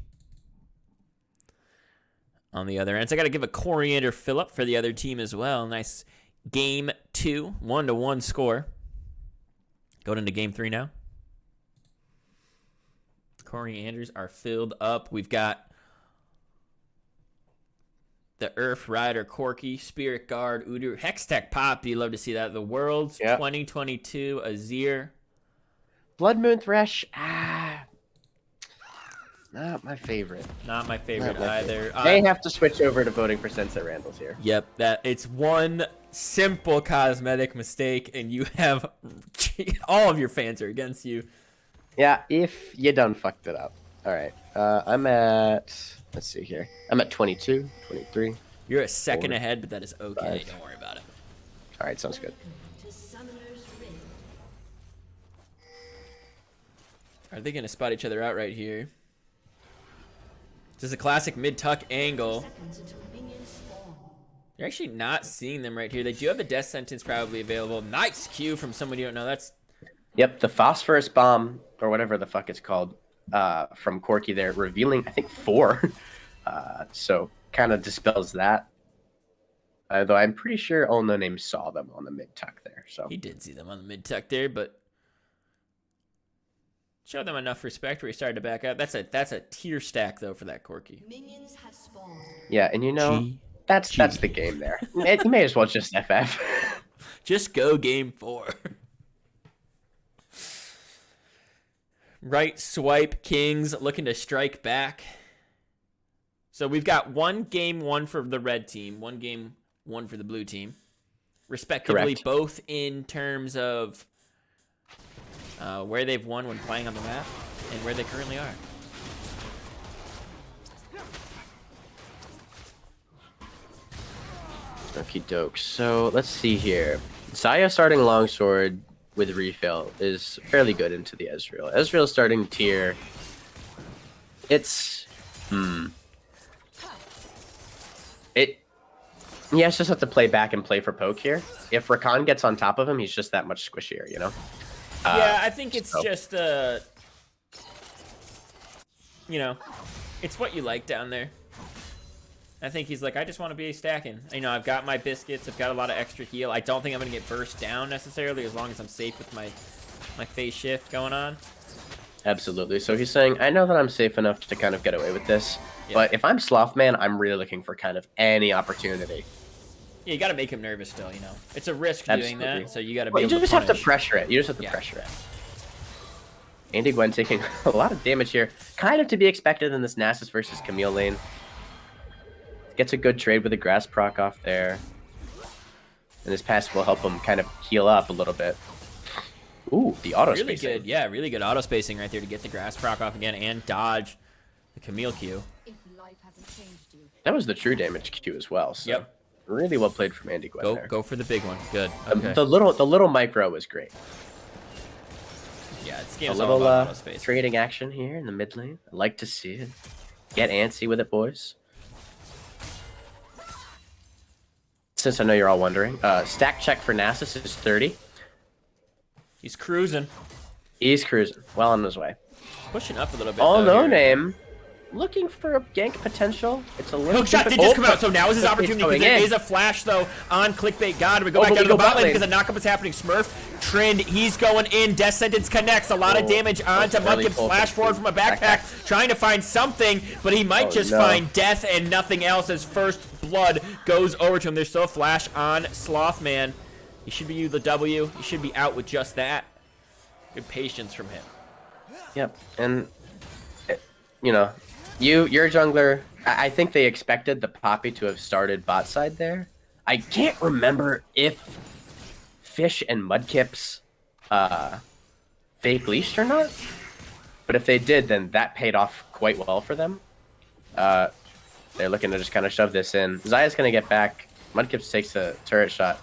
Speaker 1: on the other end. So I got to give a coriander fill up for the other team as well. Nice game 2, 1-1 score. Going into game 3 now. Corianders are filled up. We've got the Earth Rider, Corki, Spirit Guard, Udyr, Hextech Pop. You love to see that. The Worlds 2022, Azir.
Speaker 10: Blood Moon Thresh. Not my favorite.
Speaker 1: Not my favorite either.
Speaker 10: They have to switch over to voting for Sensei Randalls here.
Speaker 1: Yep, it's one simple cosmetic mistake, and you have all of your fans are against you.
Speaker 10: Yeah, if you done fucked it up. All right, I'm at. Let's see here. I'm at 22, 23.
Speaker 1: You're a second ahead, but that is okay.
Speaker 10: 5.
Speaker 1: Don't worry about it.
Speaker 10: All right, sounds good.
Speaker 1: Are they going to spot each other out right here? This is a classic mid-tuck angle. You're actually not seeing them right here. They do have the death sentence probably available. Nice Q from someone you don't know. That's...
Speaker 10: Yep, the phosphorus bomb, or whatever the fuck it's called, from Corky there, revealing, I think, 4. So kind of dispels that. Though I'm pretty sure All No Name saw them on the mid-tuck there. So
Speaker 1: he did see them on the mid-tuck there, but showed them enough respect where he started to back out. That's a tier stack, though, for that Corky.
Speaker 9: Minions have spawned.
Speaker 10: Yeah, and you know, that's the game there. You may as well just FF.
Speaker 1: Just go game 4. Right swipe, Kings looking to strike back. So we've got game 1 for the red team, game 1 for the blue team. Respectively,
Speaker 10: correct.
Speaker 1: Both in terms of where they've won when playing on the map and where they currently are.
Speaker 10: Okie doke. So let's see here. Zaya starting longsword with refill is fairly good into the Ezreal. Ezreal starting tier. It's he has just have to play back and play for poke here. If Rakan gets on top of him, he's just that much squishier, you know?
Speaker 1: Yeah, I think it's just you know, it's what you like down there. I think he's like, I just want to be stacking. You know, I've got my biscuits. I've got a lot of extra heal. I don't think I'm going to get burst down necessarily as long as I'm safe with my phase shift going on.
Speaker 10: Absolutely. So he's saying, I know that I'm safe enough to kind of get away with this. Yeah. But if I'm Slothman, I'm really looking for kind of any opportunity.
Speaker 1: Yeah, you got to make him nervous still, you know. It's a risk doing that, so you got to be
Speaker 10: able to
Speaker 1: punish.
Speaker 10: have to pressure it. You just have to pressure it. Andy Gwen taking a lot of damage here. Kind of to be expected in this Nasus versus Camille lane. Gets a good trade with the grass proc off there. And this passive will help him kind of heal up a little bit. Ooh, the auto
Speaker 1: really
Speaker 10: spacing.
Speaker 1: Good, yeah, really good auto spacing right there to get the grass proc off again and dodge the Camille Q.
Speaker 9: If life hasn't changed you.
Speaker 10: That was the true damage Q as well. So
Speaker 1: yep.
Speaker 10: Really well played from Andy Gwen there.
Speaker 1: Go for the big one. Good. Okay.
Speaker 10: The little micro was great.
Speaker 1: Yeah, it's game
Speaker 10: a little trading action here in the mid lane. I like to see it. Get antsy with it, boys. Since I know you're all wondering, stack check for Nasus is 30.
Speaker 1: He's cruising.
Speaker 10: He's cruising. Well on his way.
Speaker 1: Pushing up a little bit.
Speaker 10: All No Name. Looking for a gank potential. It's a little.
Speaker 1: Hook shot did just come out, so now is his opportunity because there is a flash though on clickbait. God, we go back down to the bot lane because the knockup is happening. Smurf, Trend, he's going in. Death Sentence connects. A lot of damage onto Mudkip's flash forward from a backpack, trying to find something, but he might just find death and nothing else as first blood goes over to him. There's still a flash on Slothman. He should be the W. He should be out with just that. Good patience from him.
Speaker 10: Yep, and you know. You're a jungler. I think they expected the Poppy to have started bot side there. I can't remember if Fish and Mudkips fake leashed or not. But if they did, then that paid off quite well for them. They're looking to just kind of shove this in. Zaya's going to get back. Mudkips takes a turret shot.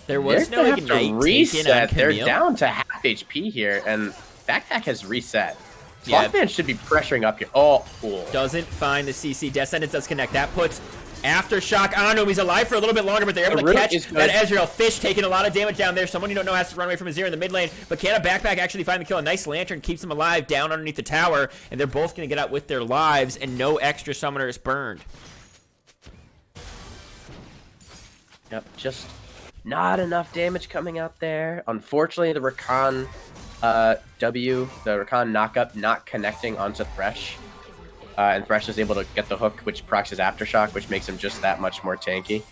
Speaker 1: There was no ignite
Speaker 10: reset. They're down to half HP here, and Backpack has reset. Slothman should be pressuring up here. Oh, cool.
Speaker 1: Doesn't find the CC. Death Sentence does connect. That puts Aftershock on him. He's alive for a little bit longer, but they're able to catch that Ezreal. Fish taking a lot of damage down there. Someone you don't know has to run away from Azir in the mid lane, but can a Backpack actually find the kill? A nice lantern keeps him alive down underneath the tower, and they're both going to get out with their lives, and no extra summoner is burned.
Speaker 10: Yep, just not enough damage coming out there. Unfortunately, the Rakan the Rakan knockup not connecting onto Thresh. And Thresh is able to get the hook, which procs his Aftershock, which makes him just that much more tanky.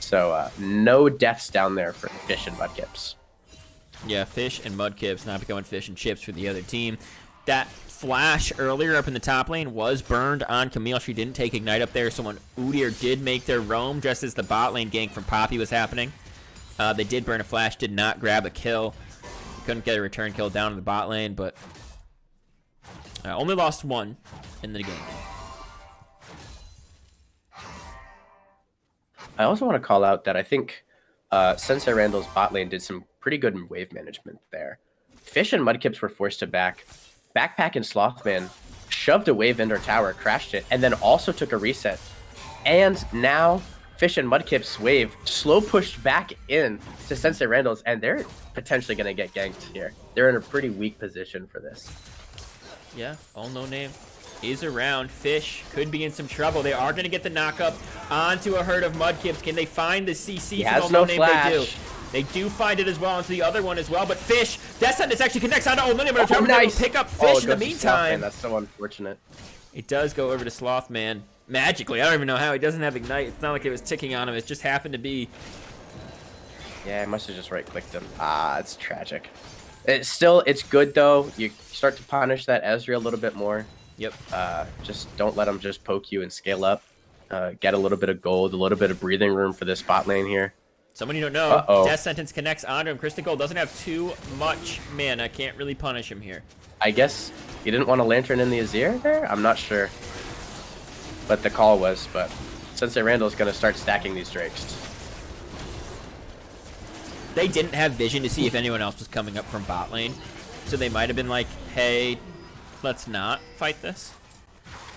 Speaker 10: So no deaths down there for Fish and Mudkips.
Speaker 1: Yeah, Fish and Mudkips not becoming Fish and Chips for the other team. That flash earlier up in the top lane was burned on Camille. She didn't take Ignite up there, so when Udyr did make their roam, just as the bot lane gank from Poppy was happening, they did burn a flash, did not grab a kill. Couldn't get a return kill down in the bot lane, but only lost one in the game.
Speaker 10: I also want to call out that I think Sensei Randall's bot lane did some pretty good wave management there. Fish and Mudkips were forced to back Backpack and Slothman shoved a wave into our tower, crashed it, and then also took a reset. And now Fish and Mudkip's wave slow pushed back in to Sensei Randall's, and they're potentially going to get ganked here. They're in a pretty weak position for this.
Speaker 1: Yeah, all no name is around. Fish could be in some trouble. They are going to get the knockup onto a herd of Mudkips. Can they find the CC?
Speaker 10: He has no flash.
Speaker 1: They do. They do find it as well onto the other one as well. But Fish, that sentence actually connects onto Old Millennium.
Speaker 10: Oh, nice.
Speaker 1: Pick up Fish in the
Speaker 10: It goes to
Speaker 1: meantime.
Speaker 10: Slothman. That's so unfortunate.
Speaker 1: It does go over to Slothman magically. I don't even know how. He doesn't have Ignite. It's not like it was ticking on him. It just happened to be.
Speaker 10: Yeah, I must have just right-clicked him. Ah, it's tragic. It's good though. You start to punish that Ezreal a little bit more.
Speaker 1: Yep.
Speaker 10: Just don't let him just poke you and scale up. Get a little bit of gold, a little bit of breathing room for this bot lane here.
Speaker 1: Someone you don't know. Death Sentence connects onto him. Crystal Gold doesn't have too much mana. Can't really punish him here.
Speaker 10: I guess you didn't want a Lantern in the Azir there? I'm not sure. But the call was, but Sensei Randall's going to start stacking these Drakes.
Speaker 1: They didn't have vision to see if anyone else was coming up from bot lane. So they might have been like, hey, let's not fight this.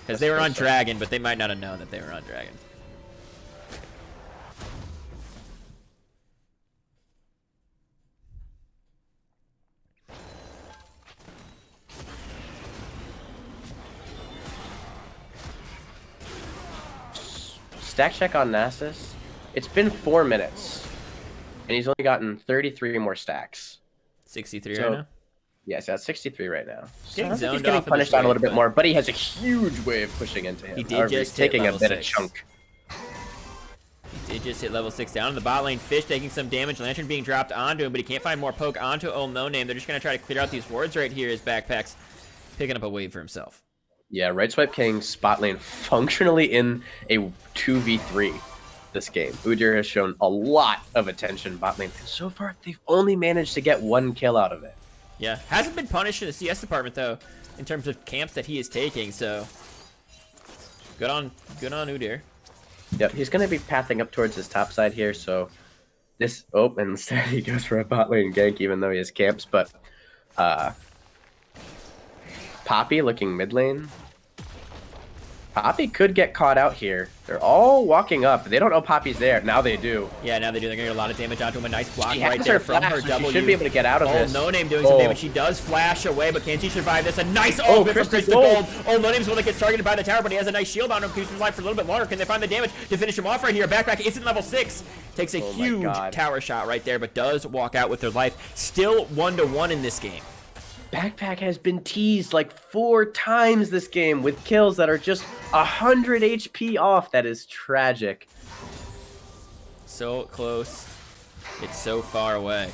Speaker 1: Because they were on Dragon, but they might not have known that they were on Dragon.
Speaker 10: Stack check on Nasus. It's been 4 minutes. And he's only gotten 33 more stacks.
Speaker 1: 63 right now?
Speaker 10: Yes, that's 63 right now. So
Speaker 1: Getting zoned
Speaker 10: he's getting
Speaker 1: off of
Speaker 10: punished
Speaker 1: this
Speaker 10: on a little
Speaker 1: wave,
Speaker 10: bit more, but he has a huge wave pushing into him.
Speaker 1: He did
Speaker 10: However,
Speaker 1: just
Speaker 10: he's taking
Speaker 1: hit
Speaker 10: a
Speaker 1: level
Speaker 10: bit of
Speaker 1: 6.
Speaker 10: chunk.
Speaker 1: He did just hit level 6 down in the bot lane. Fish taking some damage. Lantern being dropped onto him, but he can't find more poke onto Old No Name. They're just going to try to clear out these wards right here as Backpack's picking up a wave for himself.
Speaker 10: Yeah, Right Swipe King spot lane functionally in a 2v3 this game. Udyr has shown a lot of attention bot lane. And so far, they've only managed to get 1 kill out of it.
Speaker 1: Yeah, hasn't been punished in the CS department, though, in terms of camps that he is taking, so good on Udyr.
Speaker 10: Yep, he's going to be pathing up towards his top side here, so this... Oh, and instead he goes for a bot lane gank, even though he has camps, but... Poppy looking mid lane. Poppy could get caught out here. They're all walking up. They don't know Poppy's there. Now they do.
Speaker 1: Yeah, now they do. They're going to get a lot of damage onto him. A nice block
Speaker 10: She
Speaker 1: right
Speaker 10: has
Speaker 1: there
Speaker 10: her
Speaker 1: from
Speaker 10: flash,
Speaker 1: her
Speaker 10: so
Speaker 1: W.
Speaker 10: she should be able to get out of this.
Speaker 1: No Name doing some damage. She does flash away, but can she survive this? A nice ult from
Speaker 10: Crystal
Speaker 1: Crystal
Speaker 10: Gold.
Speaker 1: Gold. No Name's the one that gets targeted by the tower, but he has a nice shield on him. Keeps him alive for a little bit longer. Can they find the damage to finish him off right here? Backpack isn't level 6. Takes a huge tower shot right there, but does walk out with their life. Still 1-1 in this game.
Speaker 10: Backpack has been teased like 4 times this game with kills that are just 100 HP off. That is tragic.
Speaker 1: So close. It's so far away.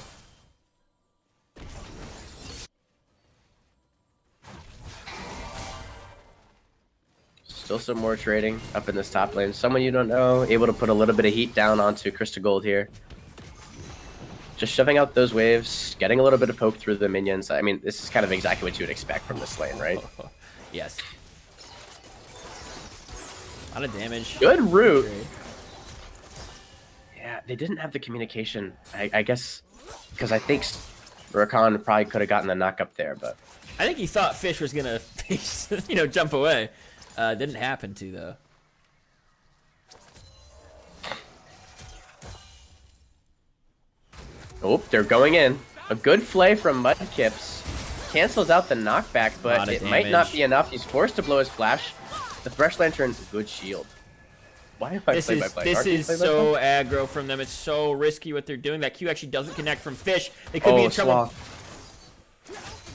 Speaker 10: Still some more trading up in this top lane. Someone you don't know, able to put a little bit of heat down onto Crystal Gold here. Just shoving out those waves, getting a little bit of poke through the minions. I mean, this is kind of exactly what you would expect from this lane, right?
Speaker 1: Yes. A lot of damage.
Speaker 10: Good root. Yeah, they didn't have the communication. I guess because I think Rakan probably could have gotten the knock up there, but
Speaker 1: I think he thought Fish was gonna, jump away. Didn't happen to though.
Speaker 10: oh, they're going in. A good flay from Mudkips. Cancels out the knockback, but it might not be enough. He's forced to blow his flash. The Thresh Lantern, good shield. Why am I playing by play?
Speaker 1: This is so aggro from them. It's so risky what they're doing. That Q actually doesn't connect from Fish. They could be in trouble.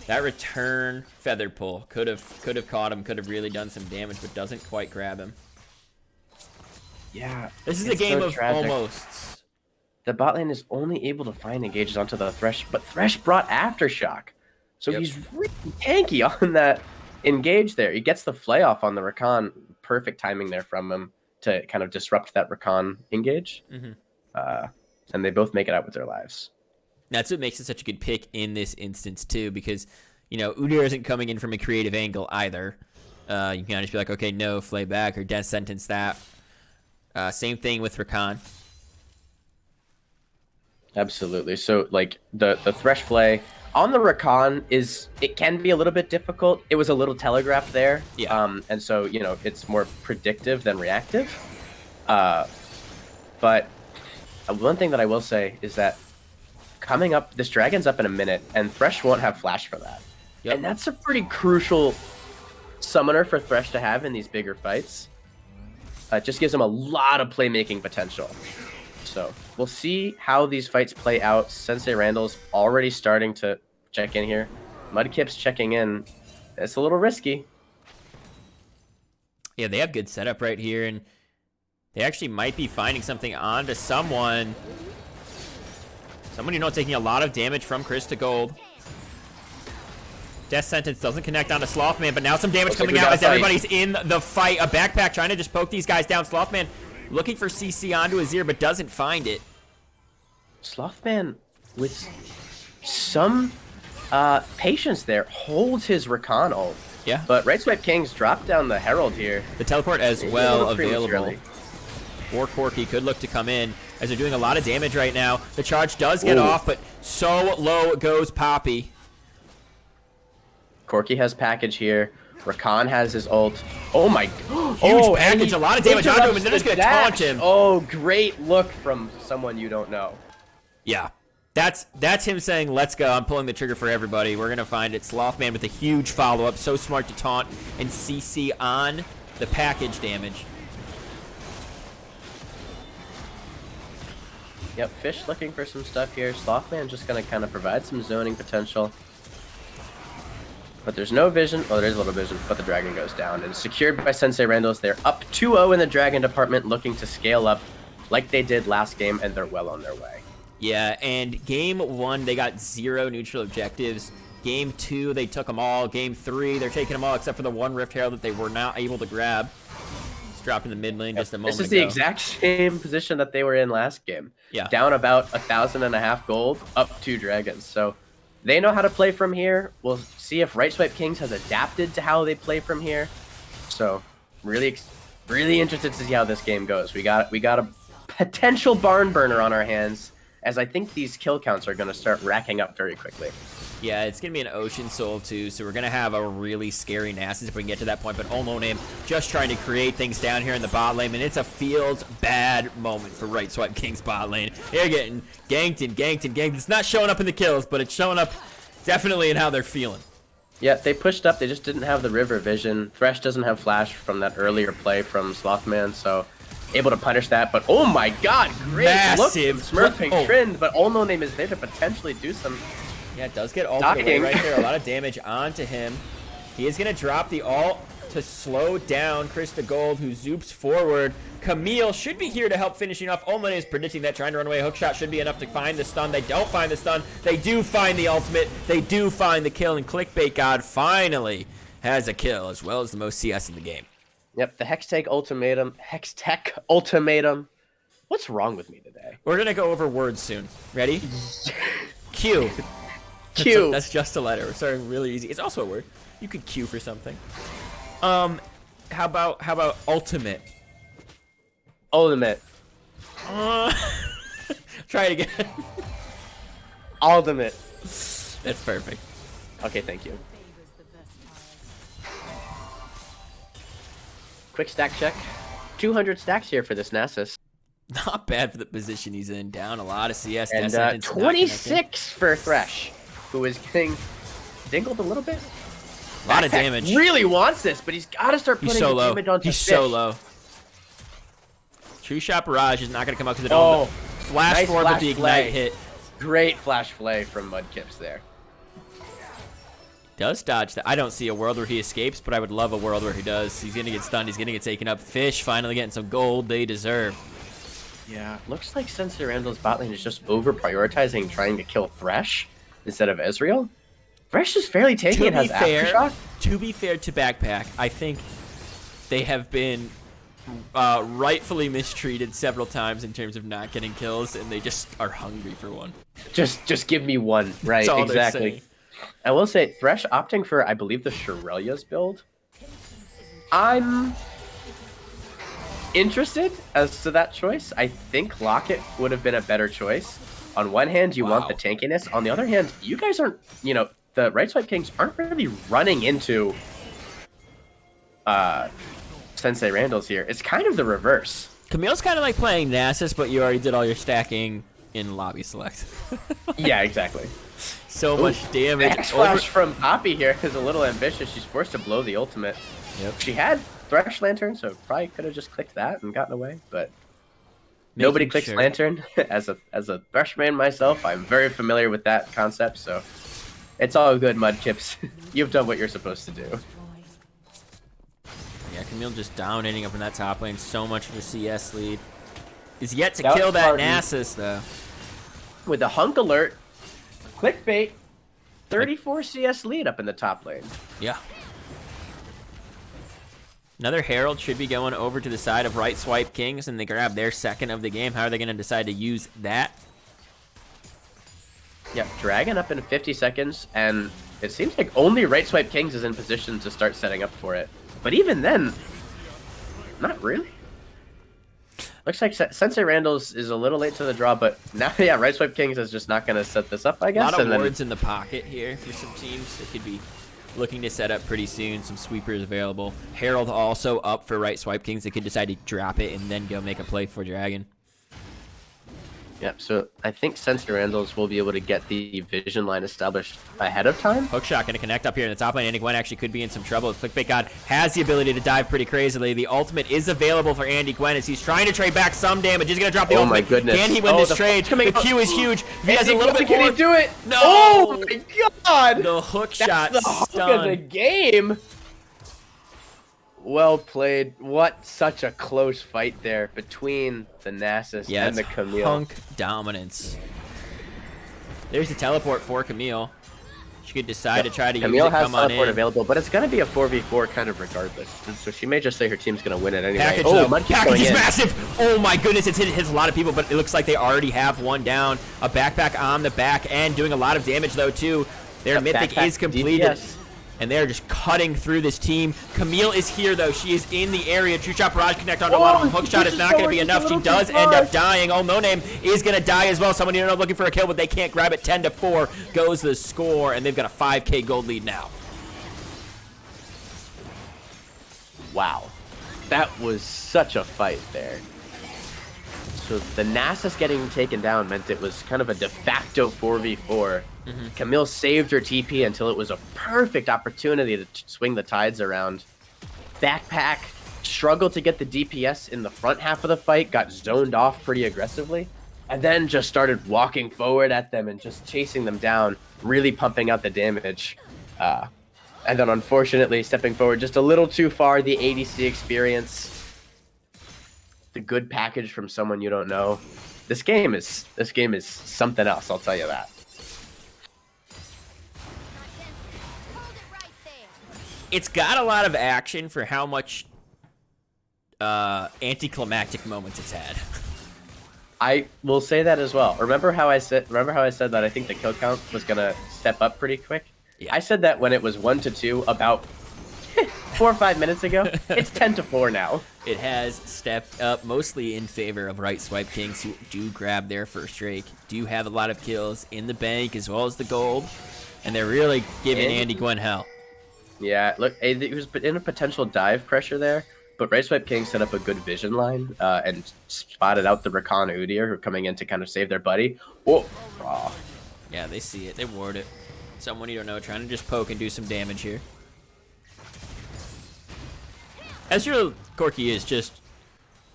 Speaker 1: That return feather pull could have caught him. Could have really done some damage, but doesn't quite grab him.
Speaker 10: Yeah,
Speaker 1: this is a game of almosts.
Speaker 10: The bot lane is only able to find engages onto the Thresh, but Thresh brought Aftershock. So he's really tanky on that engage there. He gets the flay off on the Rakan. Perfect timing there from him to kind of disrupt that Rakan engage. And they both make it out with their lives.
Speaker 1: That's what makes it such a good pick in this instance, too, because, Udyr isn't coming in from a creative angle either. You can just be like, okay, no, flay back or death sentence that. Same thing with Rakan.
Speaker 10: Absolutely. So, like, the Thresh Flay on the Rakan it can be a little bit difficult. It was a little telegraphed there.
Speaker 1: Yeah.
Speaker 10: And so, you know, it's more predictive than reactive. But one thing that I will say is that coming up, this dragon's up in a minute, and Thresh won't have flash for that.
Speaker 1: Yep.
Speaker 10: And that's a pretty crucial summoner for Thresh to have in these bigger fights. It just gives him a lot of playmaking potential. So we'll see how these fights play out. Sensei Randall's already starting to check in here. Mudkip's checking in. It's a little risky.
Speaker 1: Yeah, they have good setup right here, and they actually might be finding something onto someone. Someone, you know, taking a lot of damage from Chris to gold. Death Sentence doesn't connect onto Slothman, but now some damage coming out as everybody's in the fight. A backpack trying to just poke these guys down. Slothman looking for CC onto Azir, but doesn't find it.
Speaker 10: Slothman, with some patience there, holds his Rakan ult.
Speaker 1: Yeah.
Speaker 10: But Right Swipe Kings dropped down the Herald here.
Speaker 1: The teleport as well available. Or Corki could look to come in as they're doing a lot of damage right now. The charge does get off, but so low goes Poppy.
Speaker 10: Corki has package here. Rakan has his ult. Oh my!
Speaker 1: Huge package, a lot of damage onto him, and they're just gonna taunt him.
Speaker 10: Oh, great look from someone you don't know.
Speaker 1: Yeah, that's him saying, "Let's go." I'm pulling the trigger for everybody. We're gonna find it. Slothman with a huge follow-up, so smart to taunt and CC on the package damage.
Speaker 10: Yep, Fish looking for some stuff here. Slothman just gonna kind of provide some zoning potential. But there's no vision. Oh, there's a little vision, but the dragon goes down. And secured by Sensei Randall's. They're up 2-0 in the dragon department, looking to scale up like they did last game, and they're well on their way.
Speaker 1: Yeah, and game 1, they got 0 neutral objectives. Game 2, they took them all. Game 3, they're taking them all except for the one Rift Herald that they were not able to grab. It's dropped in the mid lane just a moment ago.
Speaker 10: This is the exact same position that they were in last game.
Speaker 1: Yeah.
Speaker 10: Down about 1,500 gold, up 2 dragons. So they know how to play from here. We'll see if Right Swipe Kings has adapted to how they play from here. So really interested to see how this game goes. We got a potential barn burner on our hands, as I think these kill counts are going to start racking up very quickly.
Speaker 1: Yeah, it's going to be an Ocean Soul too, so we're going to have a really scary Nasus if we can get to that point, but Olmonim just trying to create things down here in the bot lane, and it's a feels bad moment for Right Swipe King's bot lane. They're getting ganked and ganked and ganked. It's not showing up in the kills, but it's showing up definitely in how they're feeling.
Speaker 10: Yeah, they pushed up. They just didn't have the river vision. Thresh doesn't have flash from that earlier play from Slothman, so able to punish that. But oh my god, great
Speaker 1: massive
Speaker 10: look from Smurfing Trend, but Olmonim is there to potentially do some.
Speaker 1: Yeah, it does get ulted away right there. A lot of damage onto him. He is going to drop the ult to slow down Chris the Gold, who zoops forward. Camille should be here to help finishing off. Olmonim is predicting that, trying to run away. Hookshot should be enough to find the stun. They don't find the stun. They do find the ultimate. They do find the kill, and Clickbait God finally has a kill, as well as the most CS in the game.
Speaker 10: Yep, the Hextech Ultimatum. What's wrong with me today?
Speaker 1: We're going to go over words soon. Ready? Q.
Speaker 10: Q.
Speaker 1: That's just a letter. We're starting really easy. It's also a word. You could queue for something. How about ultimate?
Speaker 10: Ultimate.
Speaker 1: Try it again.
Speaker 10: Ultimate.
Speaker 1: That's perfect.
Speaker 10: Okay, thank you. Quick stack check. 200 stacks here for this Nasus.
Speaker 1: Not bad for the position he's in. Down a lot of CS.
Speaker 10: And 26 for Thresh, who is getting dingled a little bit.
Speaker 1: A lot of damage.
Speaker 10: Really wants this, but he's got to start putting damage onto
Speaker 1: He's
Speaker 10: Fish.
Speaker 1: so low. True Shot Barrage is not going to come out because it don't. Flash
Speaker 10: nice
Speaker 1: forward with the Ignite hit.
Speaker 10: Great flash flay from Mudkips there.
Speaker 1: Does dodge that. I don't see a world where he escapes, but I would love a world where he does. He's going to get stunned. He's going to get taken up. Fish finally getting some gold they deserve.
Speaker 10: Yeah, looks like Sensei Randall's bot lane is just over-prioritizing trying to kill Thresh instead of Ezreal. Thresh is fairly taking it, has Aftershock.
Speaker 1: To be fair to Backpack, I think they have been rightfully mistreated several times in terms of not getting kills, and they just are hungry for one.
Speaker 10: Just give me one. Right, exactly. I will say, Thresh opting for, I believe, the Shirelia's build. I'm interested as to that choice. I think Locket would have been a better choice. On one hand, you want the tankiness. On the other hand, you guys aren't, you know, the right swipe kings aren't really running into Sensei Randall's here. It's kind of the reverse.
Speaker 1: Camille's kind of like playing Nasus, but you already did all your stacking in lobby select.
Speaker 10: Yeah, exactly.
Speaker 1: So much damage.
Speaker 10: The X-Flash from Poppy here is a little ambitious. She's forced to blow the ultimate.
Speaker 1: Yep.
Speaker 10: She had Thresh Lantern, so probably could have just clicked that and gotten away, but nobody clicks Lantern. As a Thresh man myself, I'm very familiar with that concept, so it's all good, Mudkips. You've done what you're supposed to do.
Speaker 1: Yeah, Camille just dominating up in that top lane. So much of the CS lead. Is yet to
Speaker 10: That
Speaker 1: kill
Speaker 10: was
Speaker 1: that
Speaker 10: Spartan.
Speaker 1: Nasus, though.
Speaker 10: With the Hunk Alert, clickbait, 34 CS lead up in the top lane.
Speaker 1: Yeah. Another Herald should be going over to the side of right swipe Kings, and they grab their second of the game. How are they going to decide to use that?
Speaker 10: Yep, Dragon up in 50 seconds, and it seems like only right swipe Kings is in position to start setting up for it. But even then, not really. Looks like Sensei Randall's is a little late to the draw, but now, yeah, right swipe Kings is just not going to set this up, I guess.
Speaker 1: A lot of
Speaker 10: and
Speaker 1: wards in the pocket here for some teams that could be looking to set up pretty soon. Some sweepers available. Herald also up for right swipe Kings. They could decide to drop it and then go make a play for Dragon.
Speaker 10: Yep, so I think Sensei Randall's will be able to get the vision line established ahead of time.
Speaker 1: Hookshot going to connect up here in the top lane. Andy Gwen actually could be in some trouble. Clickbait God has the ability to dive pretty crazily. The ultimate is available for Andy Gwen as he's trying to trade back some damage. He's going to drop the ultimate.
Speaker 10: Oh my goodness.
Speaker 1: Can he win this trade? The Q is huge. If he has a little bit more...
Speaker 10: Can he do it?
Speaker 1: No!
Speaker 10: Oh my god!
Speaker 1: The hookshot
Speaker 10: That's the hook
Speaker 1: stun.
Speaker 10: of the game. Well played. What such a close fight there between the Nasus and the Camille.
Speaker 1: Hunk dominance. There's the teleport for Camille. She could decide to try to
Speaker 10: Camille
Speaker 1: use it,
Speaker 10: has
Speaker 1: come on
Speaker 10: teleport
Speaker 1: in.
Speaker 10: available, but it's going to be a 4v4 kind of regardless. And so she may just say her team's going to win it anyway.
Speaker 1: Package,
Speaker 10: oh,
Speaker 1: though.
Speaker 10: Mudkip's
Speaker 1: Package
Speaker 10: going
Speaker 1: is
Speaker 10: in.
Speaker 1: massive. Oh my goodness, it hits a lot of people, but it looks like they already have one down. A backpack on the back end, doing a lot of damage though too. Their mythic is completed.
Speaker 10: DPS.
Speaker 1: And they're just cutting through this team. Camille is here, though. She is in the area. True Shot Barrage connect onto a lot of them. Hookshot is not going to be enough. She does end up dying. Oh, No Name is going to die as well. Someone ended up looking for a kill, but they can't grab it. 10-4 goes the score, and they've got a 5K gold lead now.
Speaker 10: Wow. That was such a fight there. So the Nasus getting taken down meant it was kind of a de facto 4v4. Camille saved her TP until it was a perfect opportunity to swing the tides around. Backpack struggled to get the DPS in the front half of the fight, got zoned off pretty aggressively, and then just started walking forward at them and just chasing them down, really pumping out the damage. And then unfortunately stepping forward just a little too far, the ADC experience, the good package from someone you don't know. This game is something else, I'll tell you that.
Speaker 1: It's got a lot of action for how much anticlimactic moments it's had.
Speaker 10: I will say that as well. Remember how I said that I think the kill count was gonna step up pretty quick?
Speaker 1: Yeah.
Speaker 10: I said that when it was 1-2 about 4 or 5 minutes ago. It's 10-4 now.
Speaker 1: It has stepped up mostly in favor of right swipe Kings, who do grab their first Drake, do have a lot of kills in the bank as well as the gold, and they're really giving Andy Gwen hell.
Speaker 10: Yeah, look, it was in a potential dive pressure there, but right swipe King set up a good vision line and spotted out the Rakan Udyr who are coming in to kind of save their buddy. Oh,
Speaker 1: Yeah, they see it. They ward it. Someone you don't know trying to just poke and do some damage here. Ezreal Corki is just...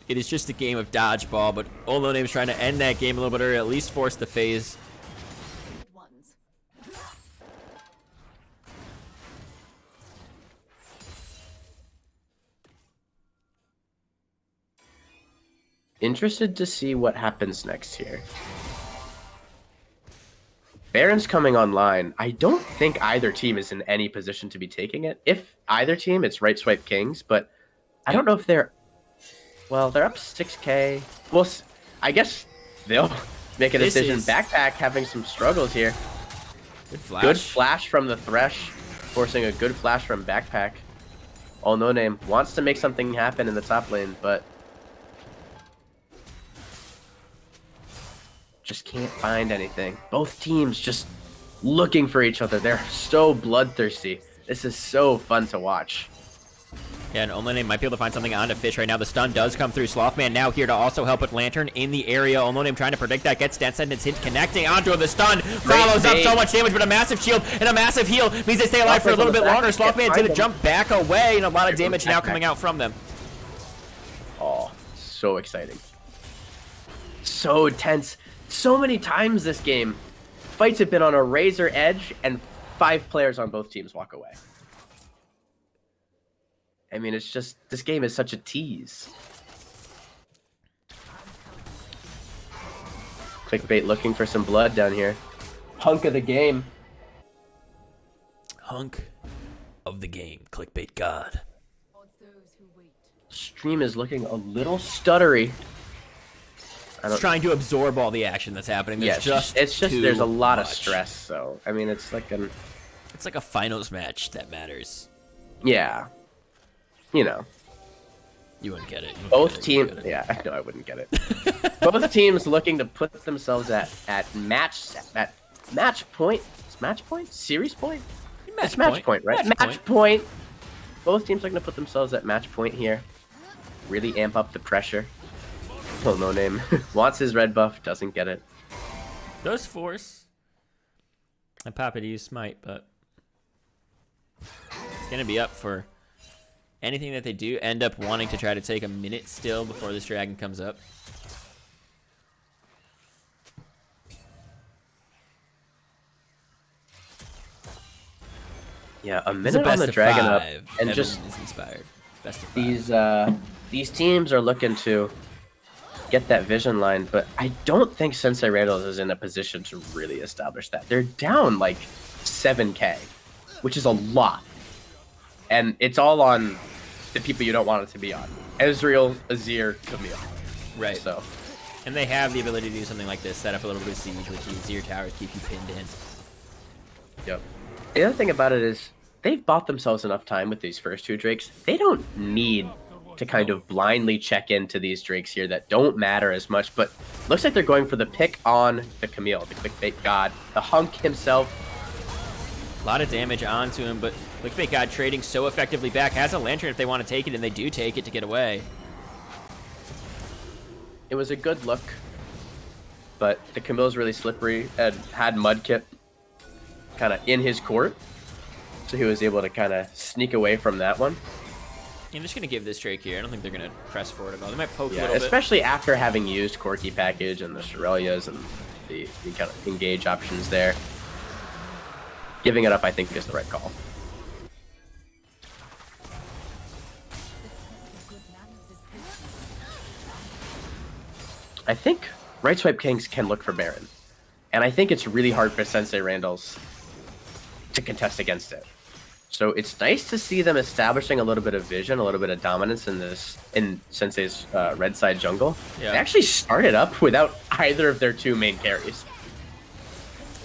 Speaker 1: It is just a game of dodgeball, but Old No Name's trying to end that game a little bit early, at least force the phase.
Speaker 10: Interested to see what happens next here. Baron's coming online. I don't think either team is in any position to be taking it. If either team, it's right swipe Kings, but I don't know if they're... Well, they're up 6k. Well, I guess they'll make a decision. Backpack having some struggles here. Good flash from the Thresh, forcing a good flash from Backpack. Oh, No Name wants to make something happen in the top lane, but... just can't find anything. Both teams just looking for each other. They're so bloodthirsty. This is so fun to watch.
Speaker 1: Yeah, and Olmone might be able to find something onto Fish right now. The stun does come through. Slothman now here to also help with Lantern in the area. Olmone trying to predict that. Gets that sentence hit connecting onto the stun. Follows up so much damage, but a massive shield and a massive heal means they stay alive for a little bit longer. Slothman's going to jump back away, and a lot of damage now coming out from them.
Speaker 10: Oh, so exciting. So tense. So many times this game. Fights have been on a razor edge, and 5 players on both teams walk away. I mean, it's just, this game is such a tease. Clickbait looking for some blood down here. Hunk of the game.
Speaker 1: Hunk of the game, Clickbait God.
Speaker 10: Stream is looking a little stuttery.
Speaker 1: It's trying to absorb all the action that's happening. There's
Speaker 10: it's just there's a lot of
Speaker 1: much
Speaker 10: stress, so I mean it's like
Speaker 1: a finals match that matters.
Speaker 10: Yeah. You know.
Speaker 1: You wouldn't get it.
Speaker 10: Both teams, yeah, I know I wouldn't get it. Both teams looking to put themselves at match point. Is match point? Series point? It's match point, right? Match point. Both teams looking to put themselves at match point here. Really amp up the pressure. Well, no name. Wants his red buff, doesn't get it.
Speaker 1: Does force. And Papa to use smite, but it's gonna be up for anything that they do end up wanting to try to take a minute still before this dragon comes up.
Speaker 10: Yeah, a minute on the dragon up, and
Speaker 1: Evan
Speaker 10: just
Speaker 1: is inspired. Best of 5.
Speaker 10: These teams are looking to get that vision line, but I don't think Sensei Randalls is in a position to really establish that. They're down like 7k, which is a lot, and it's all on the people you don't want it to be on. Ezreal, Azir, Camille.
Speaker 1: Right.
Speaker 10: So,
Speaker 1: and they have the ability to do something like this, set up a little bit of siege with the Azir towers, keep you pinned in.
Speaker 10: Yep. The other thing about it is they've bought themselves enough time with these first 2 Drakes. They don't need to kind of blindly check into these Drakes here that don't matter as much, but looks like they're going for the pick on the Camille, the Clickbait God, the Hunk himself.
Speaker 1: A lot of damage onto him, but Clickbait God trading so effectively back. Has a Lantern if they want to take it, and they do take it to get away.
Speaker 10: It was a good look, but the Camille's really slippery and had Mudkip kind of in his court, so he was able to kind of sneak away from that one.
Speaker 1: I'm just going to give this Drake here. I don't think they're going to press forward at all. They might poke a
Speaker 10: Yeah,
Speaker 1: little bit.
Speaker 10: especially after having used Corky Package and the Shirelias and the kind of engage options there. Giving it up, I think, is the right call. I think Right Swipe Kings can look for Baron. And I think it's really hard for Sensei Randalls to contest against it. So it's nice to see them establishing a little bit of vision, a little bit of dominance in Sensei's red side jungle.
Speaker 1: Yeah.
Speaker 10: They actually started up without either of their 2 main carries.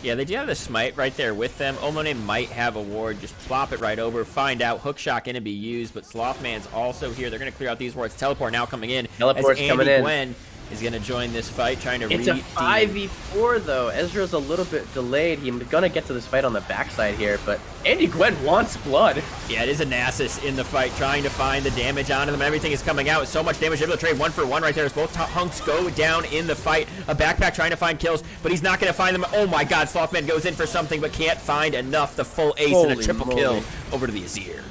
Speaker 1: Yeah, they do have the smite right there with them. Omone might have a ward. Just plop it right over. Find out. Hookshot going to be used, but Slothman's also here. They're going to clear out these wards. Teleport now coming in.
Speaker 10: Teleport's coming in.
Speaker 1: Gwen is going to join this fight, trying to
Speaker 10: It's a 5v4 though. Ezra's a little bit delayed. He's gonna get to this fight on the backside here, but Andy Gwen wants blood.
Speaker 1: Yeah, it is a Nasus in the fight, trying to find the damage onto them. Everything is coming out. So much damage. Able to trade 1 for 1 right there as both hunks go down in the fight. A backpack trying to find kills, but he's not going to find them. Oh my god, Slothman goes in for something, but can't find enough. The full ace and a triple kill over to the Azir.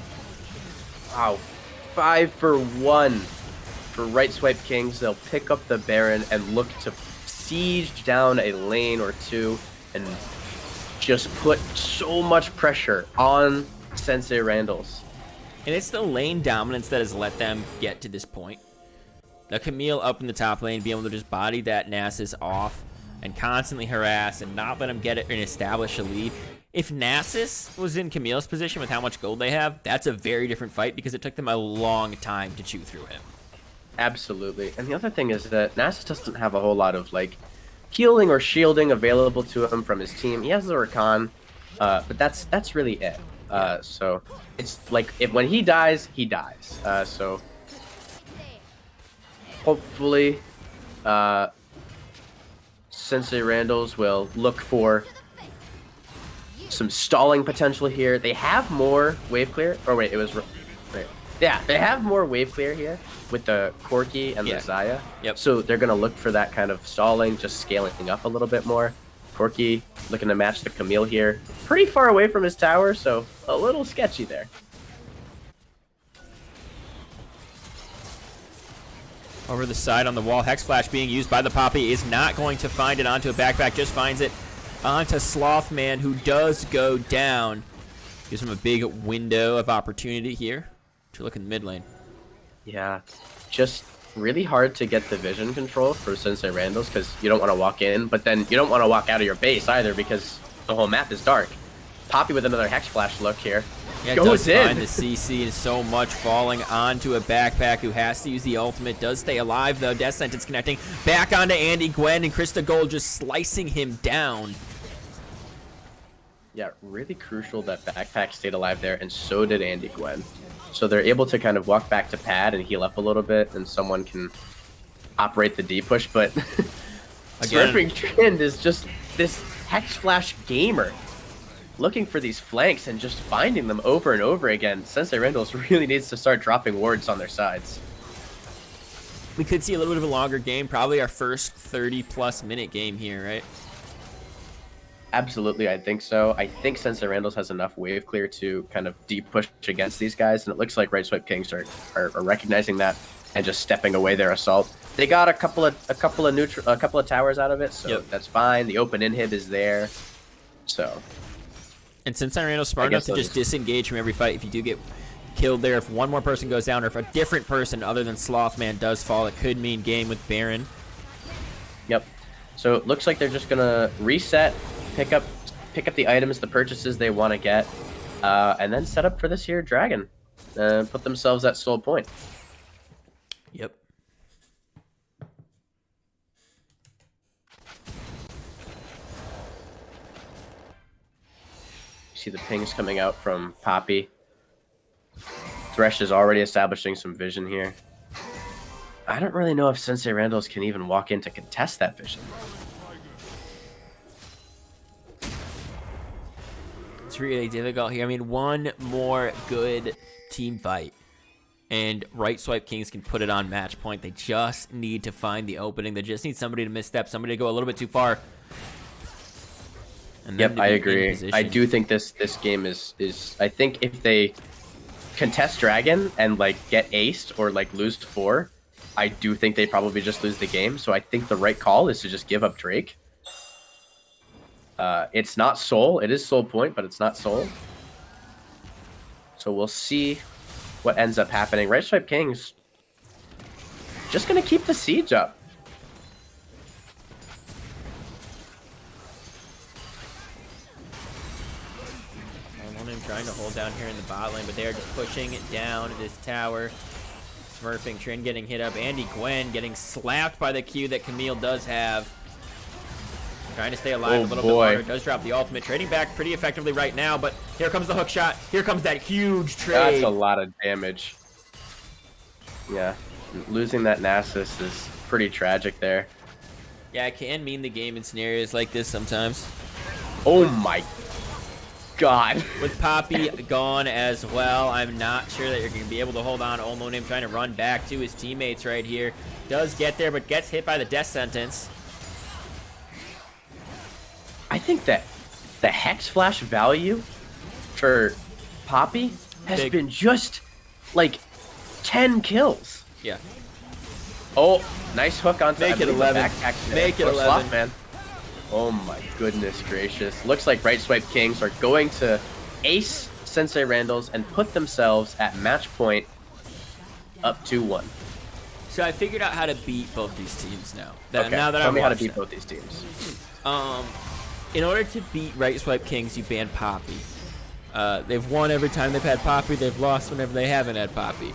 Speaker 10: Wow. 5 for 1 for Right Swipe Kings. They'll pick up the Baron and look to siege down a lane or 2 and just put so much pressure on Sensei Randalls.
Speaker 1: And it's the lane dominance that has let them get to this point. The Camille up in the top lane, being able to just body that Nasus off and constantly harass and not let him get it and establish a lead. If Nasus was in Camille's position with how much gold they have, that's a very different fight because it took them a long time to chew through him.
Speaker 10: Absolutely. And the other thing is that Nasus doesn't have a whole lot of like healing or shielding available to him from his team. He has the Rakan, but that's really it. So it's like when he dies, he dies. So hopefully Sensei Randalls will look for some stalling potential here. They have more wave clear. Or wait, it was... Right. Yeah, they have more wave clear here with the Corki and the Xayah.
Speaker 1: Yep.
Speaker 10: So they're going to look for that kind of stalling, just scaling up a little bit more. Corki looking to match the Camille here. Pretty far away from his tower, so a little sketchy there.
Speaker 1: Over the side on the wall, Hex Flash being used by the Poppy is not going to find it onto a backpack, just finds it onto Slothman, who does go down. Gives him a big window of opportunity here to look in the mid lane.
Speaker 10: Yeah, just really hard to get the vision control for Sensei Randalls because you don't want to walk in, but then you don't want to walk out of your base either because the whole map is dark. Poppy with another Hex Flash look here.
Speaker 1: Yeah,
Speaker 10: goes
Speaker 1: does
Speaker 10: in.
Speaker 1: find the CC and so much falling onto a backpack who has to use the ultimate. Does stay alive though. Death Sentence connecting back onto Andy Gwen, and Krista Gold just slicing him down.
Speaker 10: Yeah, really crucial that backpack stayed alive there, and so did Andy Gwen. So they're able to kind of walk back to pad and heal up a little bit, and someone can operate the D push. But Smurfing Trend is just this Hex Flash gamer, looking for these flanks and just finding them over and over again. Sensei Randalls really needs to start dropping wards on their sides.
Speaker 1: We could see a little bit of a longer game, probably our first 30+ minute game here, right?
Speaker 10: Absolutely, I think so. I think Sensei Randalls has enough wave clear to kind of deep push against these guys, and it looks like Right Swipe Kings are recognizing that and just stepping away their assault. They got a couple of towers out of it, so that's fine. The open inhib is there, so.
Speaker 1: And Sensei Randall's smart enough to just disengage from every fight if you do get killed there. If one more person goes down, or if a different person other than Slothman does fall, it could mean game with Baron.
Speaker 10: Yep. So it looks like they're just gonna reset, pick up the items, the purchases they want to get, and then set up for this here dragon, put themselves at soul point.
Speaker 1: Yep.
Speaker 10: See the pings coming out from Poppy. Thresh is already establishing some vision here. I don't really know if Sensei Randalls can even walk in to contest that vision.
Speaker 1: It's really difficult here. I mean, one more good team fight, and Right Swipe Kings can put it on match point. They just need to find the opening. They just need somebody to misstep, somebody to go a little bit too far. And
Speaker 10: yep, I agree. I do think this game is I think if they contest Dragon and like get aced or like lose to 4, I do think they probably just lose the game. So I think the right call is to just give up Drake. It's not Soul. It is Soul Point, but it's not Soul. So we'll see what ends up happening. Right Swipe Kings just going to keep the siege up.
Speaker 1: Trying to hold down here in the bot lane, but they are just pushing it down this tower. Smurfing Trin getting hit up. Andy Gwen getting slapped by the Q that Camille does have. Trying to stay alive a little bit longer. Does drop the ultimate. Trading back pretty effectively right now, but here comes the hook shot. Here comes that huge trade.
Speaker 10: That's a lot of damage. Yeah, losing that Nasus is pretty tragic there.
Speaker 1: Yeah, it can mean the game in scenarios like this sometimes.
Speaker 10: Oh my God.
Speaker 1: With Poppy gone as well, I'm not sure that you're going to be able to hold on. Old No Name trying to run back to his teammates right here. Does get there, but gets hit by the death sentence.
Speaker 10: I think that the Hex Flash value for Poppy has been just like 10 kills.
Speaker 1: Yeah.
Speaker 10: Oh, nice hook onto
Speaker 1: Make it 11. Make it 11.
Speaker 10: Man. Oh my goodness gracious. Looks like Right Swipe Kings are going to ace Sensei Randalls and put themselves at match point up 2-1.
Speaker 1: So I figured out how to beat both these teams now.
Speaker 10: Okay.
Speaker 1: Now that
Speaker 10: Tell me how to beat both these teams.
Speaker 1: In order to beat Right Swipe Kings, you ban Poppy. They've won every time they've had Poppy. They've lost whenever they haven't had Poppy.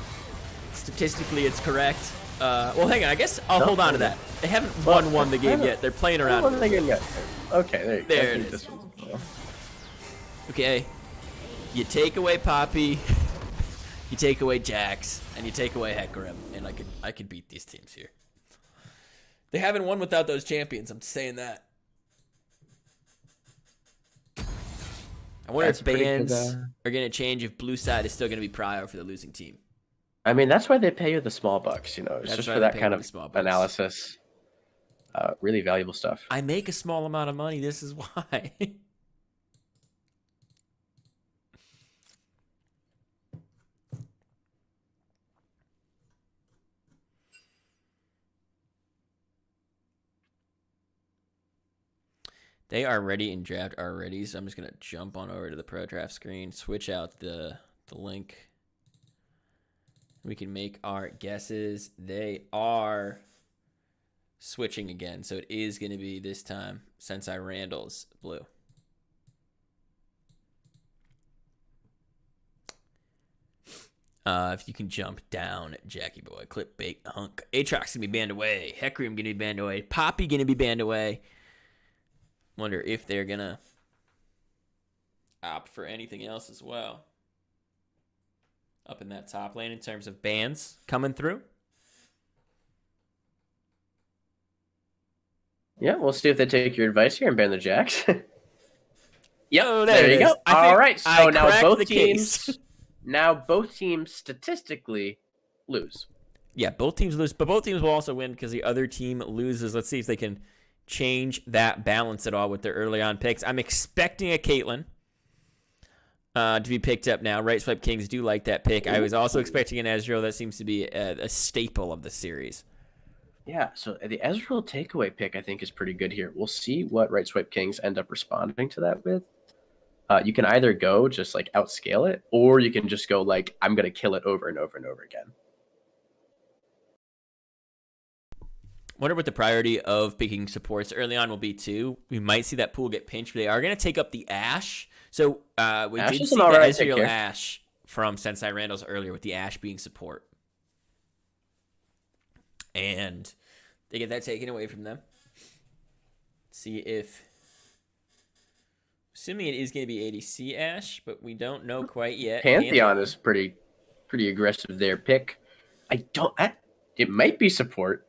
Speaker 1: Statistically, it's correct. Well, hang on. I guess I'll hold on to that. They haven't won the game yet. They're playing around.
Speaker 10: Won the game yet. Okay, there you go.
Speaker 1: There it is. Okay. You take away Poppy, you take away Jax, and you take away Hecarim, and I could beat these teams here. They haven't won without those champions. I'm saying that. I wonder if bans are going to change if blue side is still going to be prior for the losing team.
Speaker 10: I mean, that's why they pay you the small bucks, you know, it's
Speaker 1: That's
Speaker 10: just
Speaker 1: why
Speaker 10: for
Speaker 1: they
Speaker 10: that
Speaker 1: pay
Speaker 10: kind
Speaker 1: you
Speaker 10: of
Speaker 1: the small bucks.
Speaker 10: analysis. Really valuable stuff.
Speaker 1: I make a small amount of money. This is why. They are ready in draft already, so I'm just going to jump on over to the pro draft screen, switch out the link. We can make our guesses. They are switching again, so it is going to be this time Sensei Randall's blue. If you can jump down, Jackie Boy, Clip Bait, Hunk. Aatrox going to be banned away. Hecarim going to be banned away. Poppy going to be banned away. Wonder if they're going to opt for anything else as well. Up in that top lane in terms of bans coming through.
Speaker 10: Yeah, we'll see if they take your advice here and ban the Jacks. Yep,
Speaker 1: Oh,
Speaker 10: there you
Speaker 1: it
Speaker 10: go.
Speaker 1: is.
Speaker 10: All right, so now
Speaker 1: cracked
Speaker 10: both
Speaker 1: the
Speaker 10: teams,
Speaker 1: case.
Speaker 10: now both teams statistically lose.
Speaker 1: Yeah, both teams lose, but both teams will also win because the other team loses. Let's see if they can change that balance at all with their early on picks. I'm expecting a Caitlyn to be picked up now. Right Swipe Kings do like that pick. I was also expecting an Ezreal. That seems to be a staple of the series.
Speaker 10: Yeah, so the Ezreal takeaway pick I think is pretty good here. We'll see what Right Swipe Kings end up responding to that with. You can either go just like outscale it, or you can just go like, I'm going to kill it over and over and over again.
Speaker 1: Wonder what the priority of picking supports early on will be too. We might see that pool get pinched, but they are going to take up the Ashe. So we
Speaker 10: Ashe
Speaker 1: did
Speaker 10: is
Speaker 1: see
Speaker 10: an
Speaker 1: the
Speaker 10: alright
Speaker 1: Ezreal
Speaker 10: pick here.
Speaker 1: Ashe from Sensei Randall's earlier with the Ashe being support. And they get that taken away from them. See if... Assuming it is going to be ADC Ashe, but we don't know quite yet.
Speaker 10: Pantheon is pretty aggressive there. Pick. It might be support.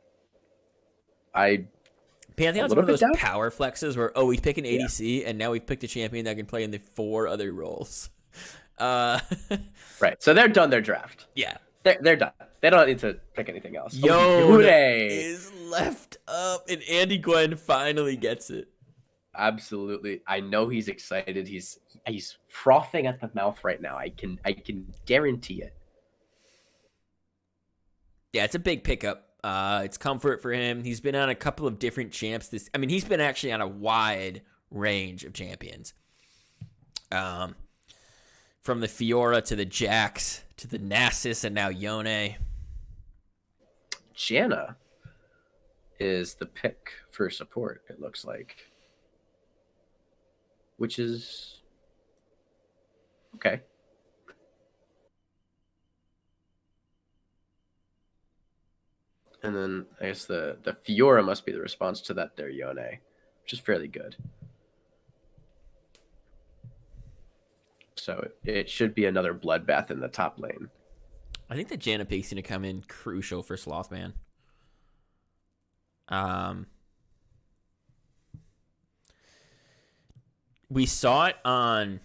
Speaker 1: Pantheon's one of those power flexes where, we pick an ADC, and now we've picked a champion that can play in the 4 other roles.
Speaker 10: Right. So they're done their draft.
Speaker 1: Yeah.
Speaker 10: They're done. They don't need to pick anything else.
Speaker 1: Yone is left up, and Andy Gwen finally gets it.
Speaker 10: Absolutely. I know he's excited. He's frothing at the mouth right now. I can guarantee it.
Speaker 1: Yeah, it's a big pickup. It's comfort for him. He's been on a couple of different champs. He's been actually on a wide range of champions. From the Fiora to the Jax to the Nasus and now Yone.
Speaker 10: Janna is the pick for support, it looks like. Which is okay. And then I guess the Fiora must be the response to that there Yone, which is fairly good. So it should be another bloodbath in the top lane.
Speaker 1: I think the Janna pick's going to come in crucial for Slothman. We saw it on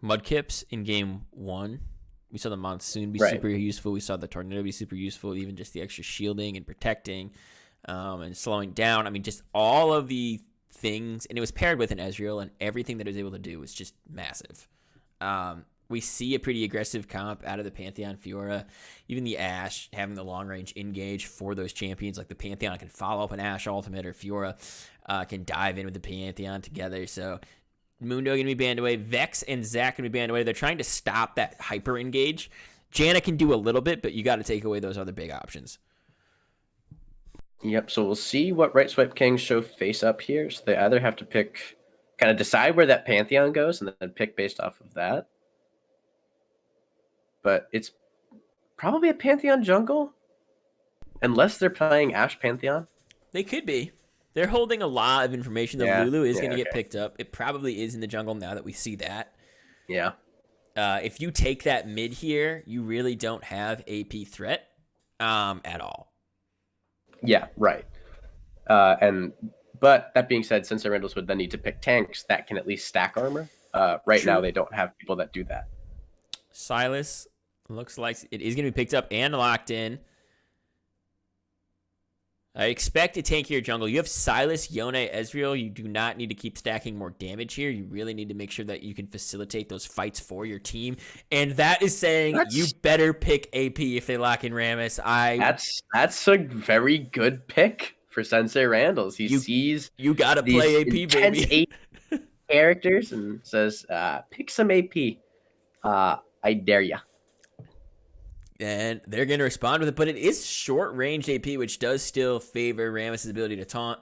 Speaker 1: Mudkips in game 1. We saw the Monsoon be super useful. We saw the Tornado be super useful. Even just the extra shielding and protecting and slowing down. I mean, just all of the things. And it was paired with an Ezreal, and everything that it was able to do was just massive. We see a pretty aggressive comp out of the Pantheon Fiora. Even the Ashe having the long-range engage for those champions. Like the Pantheon can follow up an Ashe ultimate, or Fiora can dive in with the Pantheon together. So Mundo going to be banned away. Vex and Zac going to be banned away. They're trying to stop that hyper engage. Janna can do a little bit, but you got to take away those other big options.
Speaker 10: Yep, so we'll see what Right Swipe Kings show face up here. So they either have to pick, kind of decide where that Pantheon goes and then pick based off of that. But it's probably a Pantheon jungle, unless they're playing Ashe Pantheon.
Speaker 1: They could be. They're holding a lot of information that Lulu is going to get picked up. It probably is in the jungle now that we see that.
Speaker 10: Yeah.
Speaker 1: If you take that mid here, you really don't have AP threat at all.
Speaker 10: Yeah, right. But that being said, Sensei Randalls would then need to pick tanks that can at least stack armor. Right now,
Speaker 1: True.
Speaker 10: they don't have people that do that.
Speaker 1: Silas looks like it is going to be picked up and locked in. I expect a tankier jungle. You have Silas, Yone, Ezreal. You do not need to keep stacking more damage here. You really need to make sure that you can facilitate those fights for your team. And that is saying you better pick AP if they lock in Rammus.
Speaker 10: That's a very good pick for Sensei Randalls. He sees
Speaker 1: you gotta
Speaker 10: these
Speaker 1: play AP,
Speaker 10: intense
Speaker 1: baby.
Speaker 10: characters and says, pick some AP. I dare ya.
Speaker 1: And they're going to respond with it, but it is short-range AP, which does still favor Rammus' ability to taunt.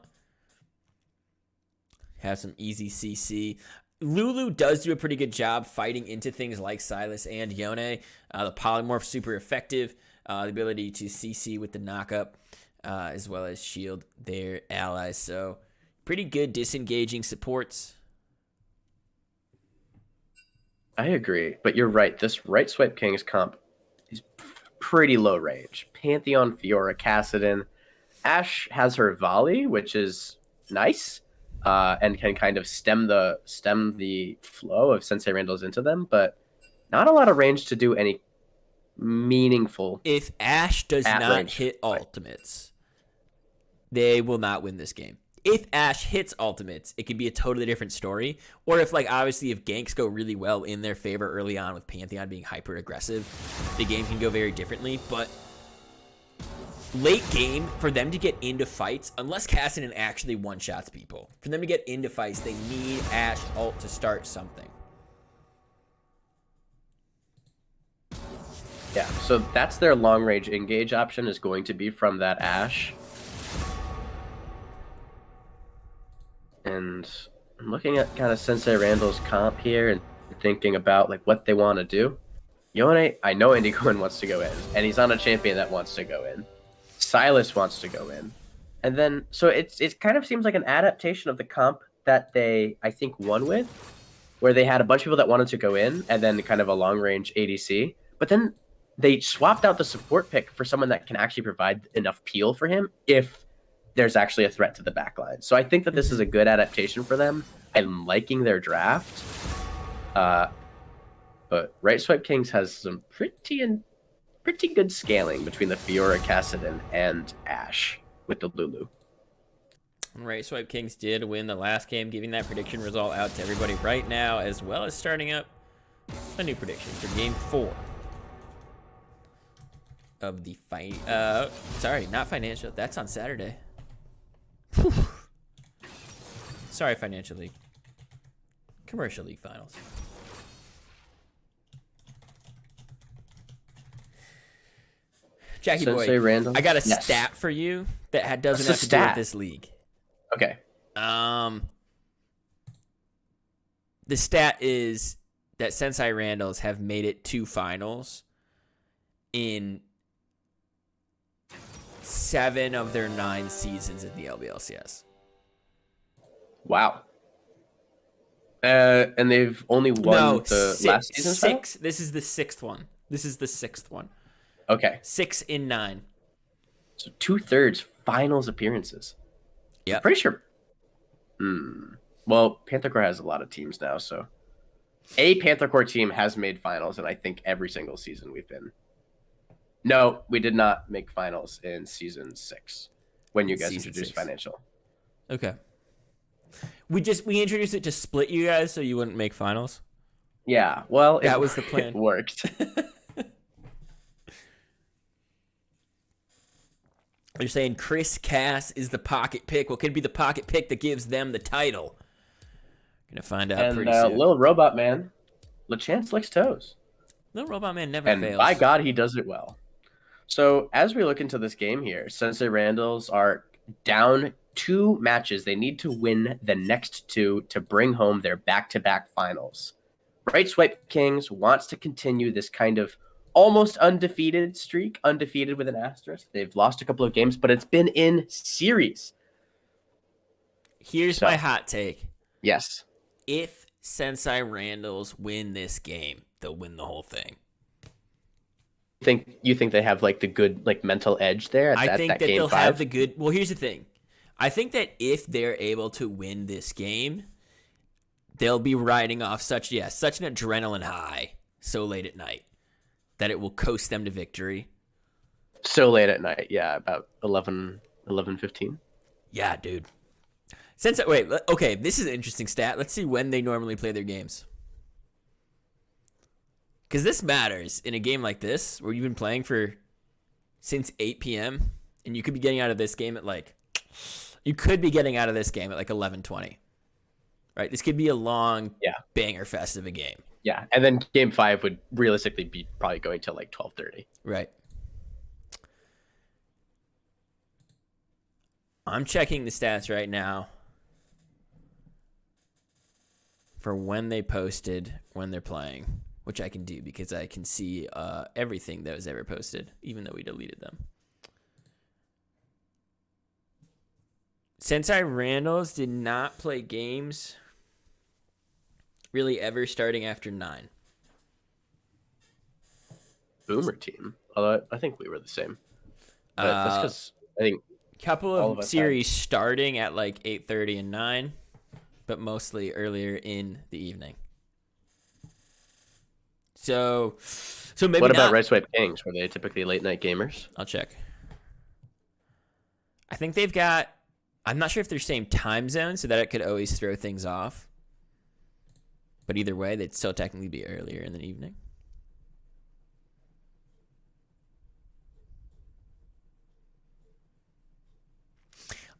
Speaker 1: Have some easy CC. Lulu does do a pretty good job fighting into things like Silas and Yone. The polymorph super effective. The ability to CC with the knockup, as well as shield their allies. So pretty good disengaging supports.
Speaker 10: I agree, but you're right. This right swipe King's comp is pretty low range. Pantheon, Fiora, Kassadin. Ashe has her volley, which is nice, and can kind of stem the flow of Sensei Randalls into them, but not a lot of range to do any meaningful.
Speaker 1: If Ashe does not hit ultimates, they will not win this game. If Ashe hits ultimates, it could be a totally different story. Or if, obviously, if ganks go really well in their favor early on with Pantheon being hyper aggressive, the game can go very differently. But late game, for them to get into fights, unless Kassadin actually one-shots people, for them to get into fights, they need Ashe ult to start something.
Speaker 10: Yeah, so that's their long-range engage option is going to be from that Ashe. And I'm looking at kind of Sensei Randall's comp here and thinking about what they want to do. Yone, I know Andy Cohen wants to go in, and he's on a champion that wants to go in. Silas wants to go in. And then, so it kind of seems like an adaptation of the comp that they, I think, won with, where they had a bunch of people that wanted to go in, and then kind of a long-range ADC. But then they swapped out the support pick for someone that can actually provide enough peel for him if there's actually a threat to the backline. So I think that this is a good adaptation for them. I'm liking their draft. But Right Swipe Kings has some pretty good scaling between the Fiora, Kassadin, and Ashe with the Lulu.
Speaker 1: Right Swipe Kings did win the last game, giving that prediction result out to everybody right now, as well as starting up a new prediction for Game 4 of the fight. Sorry, not financial. That's on Saturday. Whew. Sorry, Financial League. Commercial League Finals. Jackie
Speaker 10: Sensei
Speaker 1: boy,
Speaker 10: Randall?
Speaker 1: I got a
Speaker 10: Yes.
Speaker 1: stat for you that doesn't
Speaker 10: What's
Speaker 1: have
Speaker 10: the
Speaker 1: to do with
Speaker 10: stat?
Speaker 1: this league.
Speaker 10: Okay.
Speaker 1: The stat is that Sensei Randalls have made it to finals in 7 of their 9 seasons in the LBLCS.
Speaker 10: Wow. And they've only won the last season.
Speaker 1: 6. This is the 6th one. This is the 6th one.
Speaker 10: Okay.
Speaker 1: 6 in 9.
Speaker 10: So 2/3 finals appearances.
Speaker 1: Yeah.
Speaker 10: Pretty sure. Well, Panther Corps has a lot of teams now, so a Panther Corps team has made finals, and I think every single season we've been. No, we did not make finals in season 6 when you guys
Speaker 1: Season
Speaker 10: introduced
Speaker 1: 6.
Speaker 10: financial.
Speaker 1: Okay. We introduced it to split you guys so you wouldn't make finals.
Speaker 10: Yeah, well,
Speaker 1: that was the plan.
Speaker 10: It worked.
Speaker 1: You're saying Chris Cass is the pocket pick. What could be the pocket pick that gives them the title? Gonna find out pretty soon.
Speaker 10: Little Robot Man, LeChance licks toes.
Speaker 1: Little Robot Man never fails.
Speaker 10: And by God, he does it well. So as we look into this game here, Sensei Randalls are down 2 matches. They need to win the next 2 to bring home their back-to-back finals. Right Swipe Kings wants to continue this kind of almost undefeated streak, undefeated with an asterisk. They've lost a couple of games, but it's been in series.
Speaker 1: Here's my hot take.
Speaker 10: Yes.
Speaker 1: If Sensei Randalls win this game, they'll win the whole thing.
Speaker 10: think they have like the good like mental edge there at
Speaker 1: I
Speaker 10: that,
Speaker 1: think
Speaker 10: that
Speaker 1: that
Speaker 10: game
Speaker 1: they'll
Speaker 10: 5?
Speaker 1: have the good. Well, here's the thing. I think that if they're able to win this game, they'll be riding off such an adrenaline high so late at night that it will coast them to victory.
Speaker 10: So late at night, yeah, about 11:15.
Speaker 1: Yeah, dude. Okay, this is an interesting stat. Let's see when they normally play their games. Because this matters in a game like this, where you've been playing since 8 p.m., and you could be getting out of this game at like 11:20. Right? This could be a long banger fest of a game.
Speaker 10: Yeah, and then game 5 would realistically be probably going till like 12:30.
Speaker 1: Right. I'm checking the stats right now for when they posted when they're playing, which I can do because I can see everything that was ever posted, even though we deleted them. Sensei Randalls did not play games really ever starting after 9.
Speaker 10: Boomer team. Although I think we were the same. But that's because I think
Speaker 1: couple of series starting at like 8:30 and 9, but mostly earlier in the evening. So maybe
Speaker 10: what about
Speaker 1: not.
Speaker 10: Right Swipe Kings? Were they typically late night gamers?
Speaker 1: I'll check. I think they've got. I'm not sure if they're same time zone, so that it could always throw things off. But either way, they'd still technically be earlier in the evening.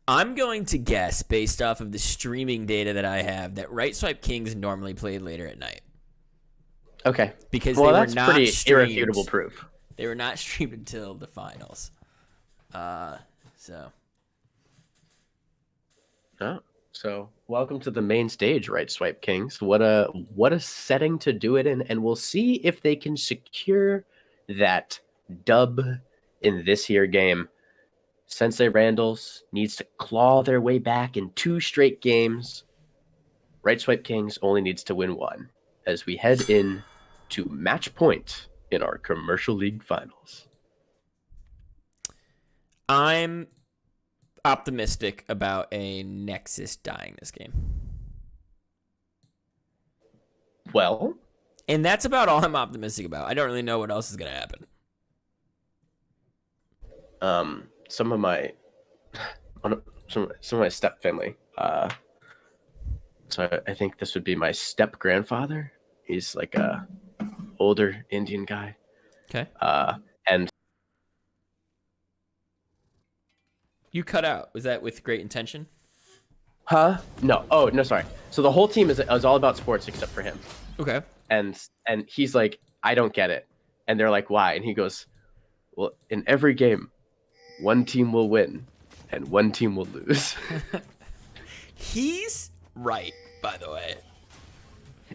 Speaker 1: I'm going to guess, based off of the streaming data that I have, that Right Swipe Kings normally played later at night.
Speaker 10: Okay.
Speaker 1: Because
Speaker 10: well,
Speaker 1: they
Speaker 10: that's
Speaker 1: were not
Speaker 10: pretty
Speaker 1: streamed.
Speaker 10: Irrefutable proof.
Speaker 1: They were not streamed until the finals.
Speaker 10: So welcome to the main stage, Right Swipe Kings. What a setting to do it in, and we'll see if they can secure that dub in this here game. Sensei Randalls needs to claw their way back in 2 straight games. Right Swipe Kings only needs to win 1 as we head in to match point in our Commercial League Finals.
Speaker 1: I'm optimistic about a Nexus dying this game.
Speaker 10: Well,
Speaker 1: and that's about all I'm optimistic about. I don't really know what else is going to happen.
Speaker 10: Some of my step family. So I think this would be my step grandfather. He's like a older Indian guy.
Speaker 1: Okay.
Speaker 10: And
Speaker 1: you cut out. Was that with great intention?
Speaker 10: Huh? No. Oh no, sorry. So the whole team is all about sports except for him.
Speaker 1: Okay.
Speaker 10: And he's like, I don't get it. And they're like, why? And he goes, well, in every game, one team will win and one team will lose.
Speaker 1: He's right, by the way.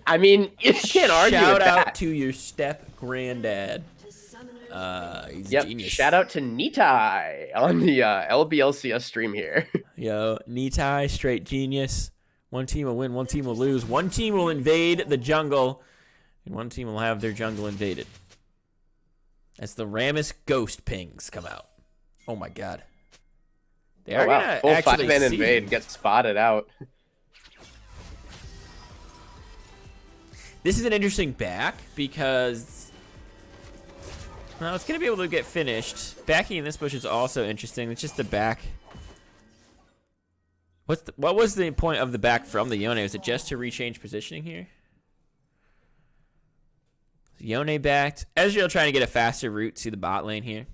Speaker 10: I mean, you can't argue with that.
Speaker 1: Shout out to your step granddad. He's a genius.
Speaker 10: Shout out to Nitai on the LBLCS stream here.
Speaker 1: Yo, Nitai, straight genius. One team will win, one team will lose. One team will invade the jungle, and one team will have their jungle invaded. As the Rammus ghost pings come out. Oh my god. They are gonna
Speaker 10: full
Speaker 1: actually
Speaker 10: 5-man invade, get spotted out.
Speaker 1: This is an interesting back because, well, it's going to be able to get finished. Backing in this bush is also interesting. It's just the back. What was the point of the back from the Yone? Was it just to rechange positioning here? Yone backed. Ezreal trying to get a faster route to the bot lane here.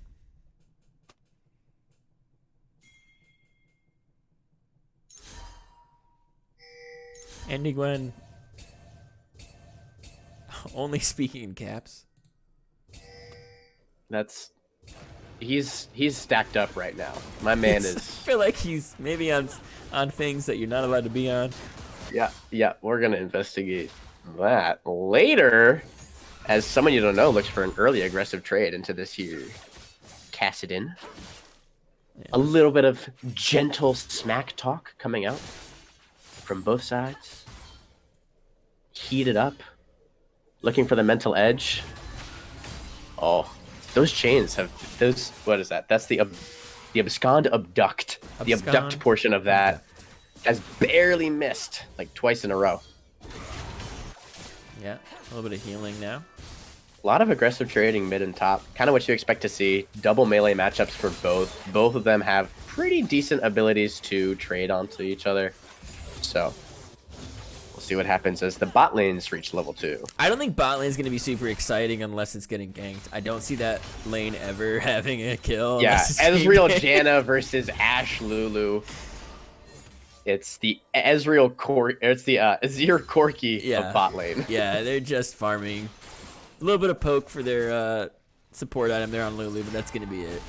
Speaker 1: Andy Gwen. Only speaking in caps.
Speaker 10: He's stacked up right now. My man is.
Speaker 1: I feel like he's maybe on things that you're not allowed to be on.
Speaker 10: Yeah. We're gonna investigate that later. As someone you don't know looks for an early aggressive trade into this here Cassidin. Yeah. A little bit of gentle smack talk coming out from both sides. Heated up. Looking for the mental edge. Oh, those chains have those. What is that? That's the abscond abduct. The abduct portion of that has barely missed like twice in a row.
Speaker 1: Yeah, a little bit of healing now.
Speaker 10: A lot of aggressive trading mid and top. Kind of what you expect to see. Double melee matchups for both. Both of them have pretty decent abilities to trade onto each other. So we'll see what happens as the bot lanes reach level 2.
Speaker 1: I don't think bot lane is going to be super exciting unless it's getting ganked. I don't see that lane ever having a kill.
Speaker 10: Yeah,
Speaker 1: unless it's getting
Speaker 10: Ezreal
Speaker 1: ganked.
Speaker 10: Janna versus Ashe Lulu. It's the Azir Corki of bot lane.
Speaker 1: Yeah, they're just farming. A little bit of poke for their support item there on Lulu, but that's going to be it.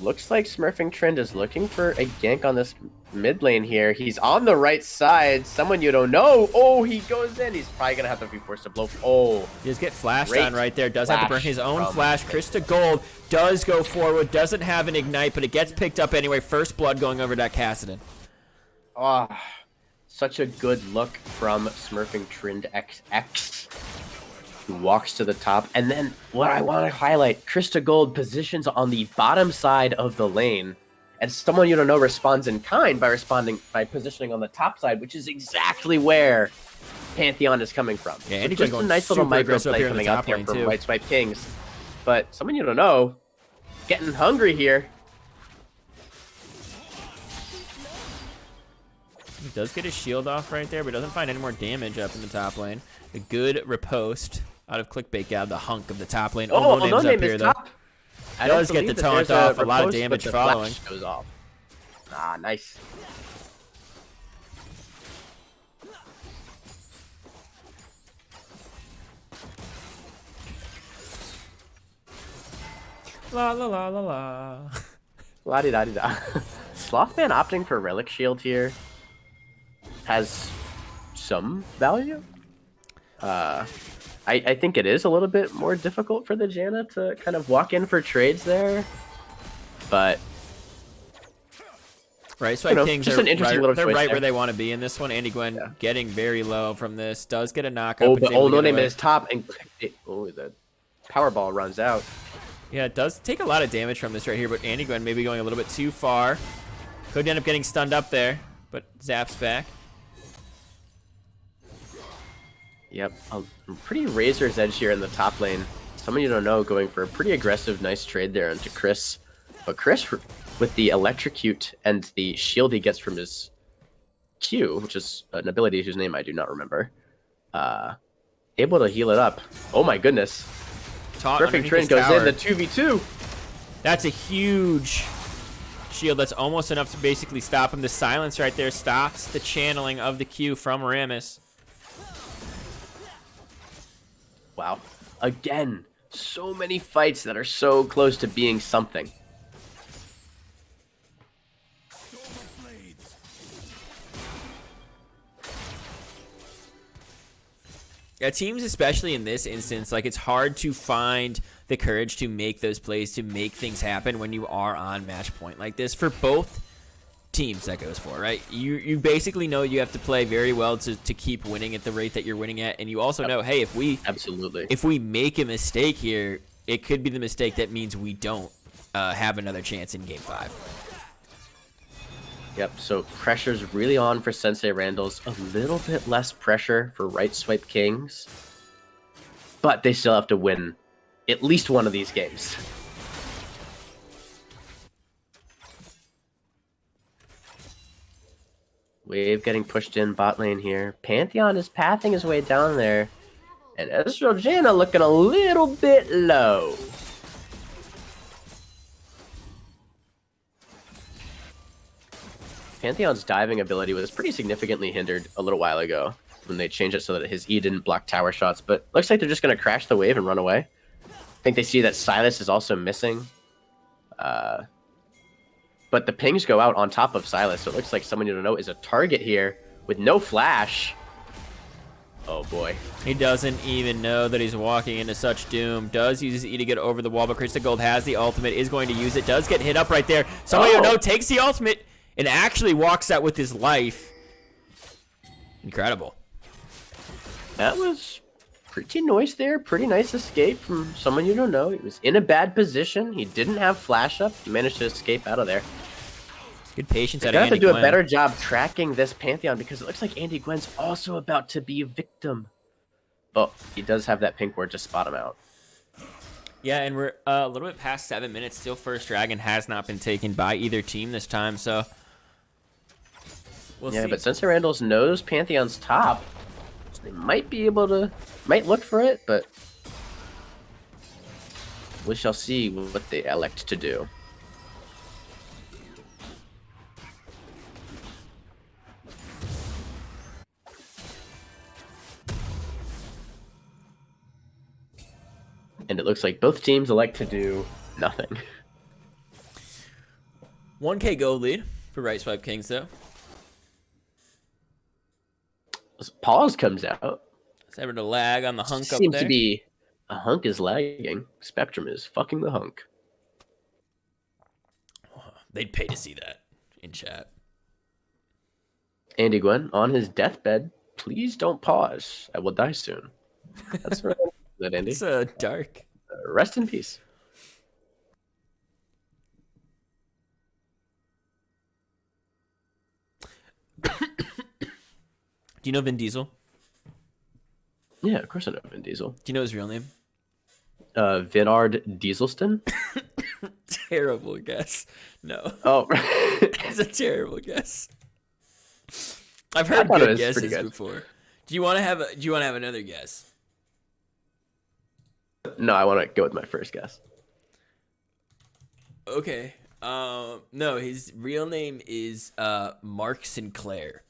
Speaker 10: Looks like Smurfing Trend is looking for a gank on this mid lane here. He's on the right side. Someone you don't know. Oh, he goes in. He's probably going to have to be forced to blow. Oh.
Speaker 1: He does get flashed
Speaker 10: Great
Speaker 1: on right there. Does have to burn his own
Speaker 10: from-
Speaker 1: flash. Krista Gold does go forward. Doesn't have an ignite, but it gets picked up anyway. First blood going over to Cassidy.
Speaker 10: Oh, such a good look from Smurfing Trend XX. Who walks to the top. And then what I want to highlight, Krista Gold positions on the bottom side of the lane. And someone you don't know responds in kind by positioning on the top side, which is exactly where Pantheon is coming from.
Speaker 1: Yeah,
Speaker 10: So
Speaker 1: and
Speaker 10: just a nice little micro play
Speaker 1: here in the
Speaker 10: coming out
Speaker 1: top
Speaker 10: there
Speaker 1: lane
Speaker 10: from
Speaker 1: too.
Speaker 10: Right Swipe Kings. But someone you don't know, getting hungry here.
Speaker 1: He does get his shield off right there, but doesn't find any more damage up in the top lane. A good riposte out of Clickbait Gab, the hunk of the top lane.
Speaker 10: Oh,
Speaker 1: no name's
Speaker 10: no
Speaker 1: up here, though.
Speaker 10: top. I
Speaker 1: Does
Speaker 10: don't
Speaker 1: get the
Speaker 10: believe that
Speaker 1: taunt
Speaker 10: there's
Speaker 1: off, a lot of
Speaker 10: riposte,
Speaker 1: damage
Speaker 10: but the
Speaker 1: following.
Speaker 10: flash goes off. Ah, nice.
Speaker 1: La la la la la.
Speaker 10: La-di-da-di-da. Slothman opting for Relic Shield here has some value. I think it is a little bit more difficult for the Janna to kind of walk in for trades there. But
Speaker 1: Right, so
Speaker 10: You know,
Speaker 1: Kings
Speaker 10: just
Speaker 1: are
Speaker 10: an interesting
Speaker 1: right,
Speaker 10: little
Speaker 1: they're
Speaker 10: choice
Speaker 1: right
Speaker 10: there.
Speaker 1: where they want to be in this one. Andy Gwen getting very low from this. Does get a knockup.
Speaker 10: oh,
Speaker 1: and
Speaker 10: but
Speaker 1: is able to
Speaker 10: no
Speaker 1: get
Speaker 10: name
Speaker 1: away.
Speaker 10: is top and the Powerball runs out.
Speaker 1: Yeah, it does take a lot of damage from this right here, but Andy Gwen maybe going a little bit too far. Could end up getting stunned up there, but zaps back.
Speaker 10: Yep, a pretty razor's edge here in the top lane. Someone you don't know going for a pretty aggressive, nice trade there into Chris. But Chris, with the electrocute and the shield he gets from his Q, which is an ability whose name I do not remember, able to heal it up. Oh my goodness.
Speaker 1: Taunt
Speaker 10: Perfect
Speaker 1: underneath
Speaker 10: trend
Speaker 1: his
Speaker 10: goes
Speaker 1: tower.
Speaker 10: in, the 2v2.
Speaker 1: That's a huge shield. That's almost enough to basically stop him. The silence right there stops the channeling of the Q from Rammus.
Speaker 10: Wow. Again, so many fights that are so close to being something.
Speaker 1: Yeah, teams, especially in this instance, like it's hard to find the courage to make those plays, to make things happen when you are on match point like this. For both teams, that goes for, right? You basically know you have to play very well to keep winning at the rate that you're winning at, and you also know, hey, if we make a mistake here, it could be the mistake that means we don't have another chance in Game 5.
Speaker 10: Yep, so pressure's really on for Sensei Randall's. A little bit less pressure for Right Swipe Kings. But they still have to win at least one of these games. Wave getting pushed in bot lane here. Pantheon is pathing his way down there. And Ezreal Janna looking a little bit low. Pantheon's diving ability was pretty significantly hindered a little while ago when they changed it so that his E didn't block tower shots, but looks like they're just going to crash the wave and run away. I think they see that Silas is also missing. But the pings go out on top of Silas, so it looks like someone you don't know is a target here with no flash. Oh boy.
Speaker 1: He doesn't even know that he's walking into such doom. Does use his E to get over the wall, but Krista Gold has the ultimate, is going to use it. Does get hit up right there. Someone you know takes the ultimate and actually walks out with his life. Incredible.
Speaker 10: That was pretty nice there. Pretty nice escape from someone you don't know. He was in a bad position. He didn't have flash up. Managed to escape out of there.
Speaker 1: Good patience
Speaker 10: They
Speaker 1: out of
Speaker 10: have to
Speaker 1: Andy
Speaker 10: do
Speaker 1: Gwen.
Speaker 10: a better job tracking this Pantheon because it looks like Andy Gwen's also about to be a victim. But he does have that pink ward to spot him out.
Speaker 1: Yeah, and we're a little bit past 7 minutes. Still, first dragon has not been taken by either team this time, so we'll see.
Speaker 10: But since Randall's knows Pantheon's top, so they might be able to, might look for it, but we shall see what they elect to do. And it looks like both teams elect to do nothing.
Speaker 1: 1K gold lead for Right Swipe Kings, though.
Speaker 10: Pause comes out.
Speaker 1: It's ever to lag on the hunk up
Speaker 10: Seems
Speaker 1: there.
Speaker 10: to be a hunk is lagging. Spectrum is fucking the hunk.
Speaker 1: They'd pay to see that in chat.
Speaker 10: Andy Gwen on his deathbed. Please don't pause. I will die soon. That's right. That Andy.
Speaker 1: It's dark.
Speaker 10: Rest in peace.
Speaker 1: Do you know Vin Diesel?
Speaker 10: Yeah, of course I know Vin Diesel.
Speaker 1: Do you know his real name?
Speaker 10: Vinard Dieselston?
Speaker 1: Terrible guess. No.
Speaker 10: Oh,
Speaker 1: It's a terrible guess. I've heard
Speaker 10: thought it
Speaker 1: good
Speaker 10: was
Speaker 1: guesses
Speaker 10: pretty good.
Speaker 1: before. Do you want to have another guess?
Speaker 10: No, I want to go with my first guess.
Speaker 1: Okay. No, his real name is Mark Sinclair.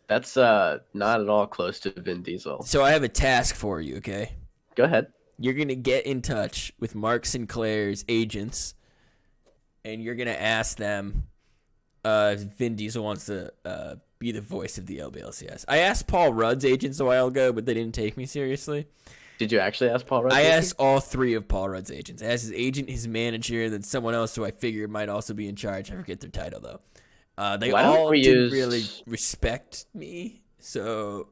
Speaker 10: That's not at all close to Vin Diesel.
Speaker 1: So I have a task for you, okay?
Speaker 10: Go ahead.
Speaker 1: You're going to get in touch with Mark Sinclair's agents, and you're going to ask them if Vin Diesel wants to be the voice of the LBLCS. I asked Paul Rudd's agents a while ago, but they didn't take me seriously.
Speaker 10: Did you actually ask Paul Rudd?
Speaker 1: I asked all three of Paul Rudd's agents. I asked his agent, his manager, then someone else who I figured might also be in charge. I forget their title, though. They
Speaker 10: Why don't
Speaker 1: all
Speaker 10: we
Speaker 1: didn't
Speaker 10: use-
Speaker 1: really respect me, so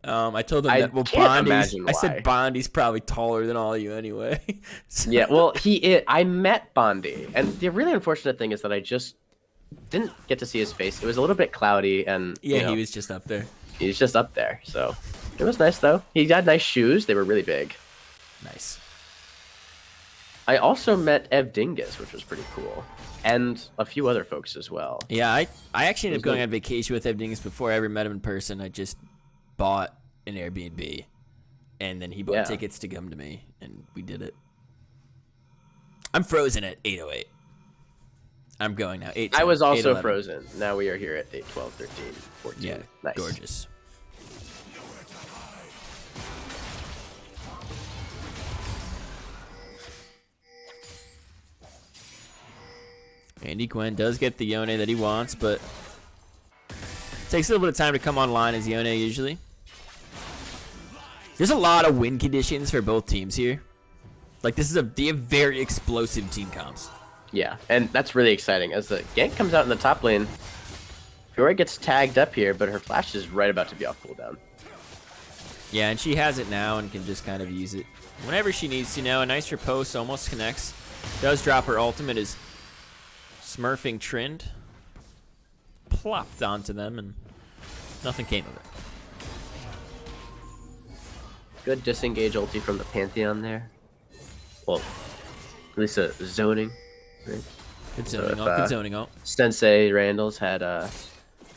Speaker 1: I told them
Speaker 10: I
Speaker 1: that, well,
Speaker 10: can't
Speaker 1: Bondi's,
Speaker 10: imagine
Speaker 1: I said
Speaker 10: why.
Speaker 1: Bondi's probably taller than all of you anyway. So-
Speaker 10: Yeah, well, I met Bondi, and the really unfortunate thing is that I just didn't get to see his face. It was a little bit cloudy, and
Speaker 1: yeah,
Speaker 10: you know,
Speaker 1: he was just up there.
Speaker 10: he's just up there. So it was nice, though. He had nice shoes. They were really big.
Speaker 1: Nice.
Speaker 10: I also met Ev Dingus, which was pretty cool, and a few other folks as well.
Speaker 1: Yeah, I actually ended up
Speaker 10: Was
Speaker 1: going
Speaker 10: it-
Speaker 1: on vacation with Evdingus before I ever met him in person. I just bought an Airbnb, and then he bought
Speaker 10: Yeah.
Speaker 1: tickets to come to me, and we did it. I'm frozen at 8:08. I'm going now. 8:10,
Speaker 10: I was also
Speaker 1: 8:11.
Speaker 10: frozen. Now we are here at 8, 12, 13, 14.
Speaker 1: Yeah,
Speaker 10: Nice.
Speaker 1: gorgeous. Andy Gwen does get the Yone that he wants, but takes a little bit of time to come online as Yone usually. There's a lot of win conditions for both teams here. Like, they have very explosive team comps.
Speaker 10: Yeah, and that's really exciting. As the gank comes out in the top lane, Fiora gets tagged up here, but her flash is right about to be off cooldown.
Speaker 1: Yeah, and she has it now and can just kind of use it whenever she needs to. A nice riposte almost connects. Does drop her ultimate as Smurfing Trend plopped onto them, and nothing came of it.
Speaker 10: Good disengage ulti from the Pantheon there. Well, at least a zoning. Right?
Speaker 1: Good
Speaker 10: So
Speaker 1: zoning
Speaker 10: if,
Speaker 1: ult. Good zoning ult.
Speaker 10: Sensei Randall's had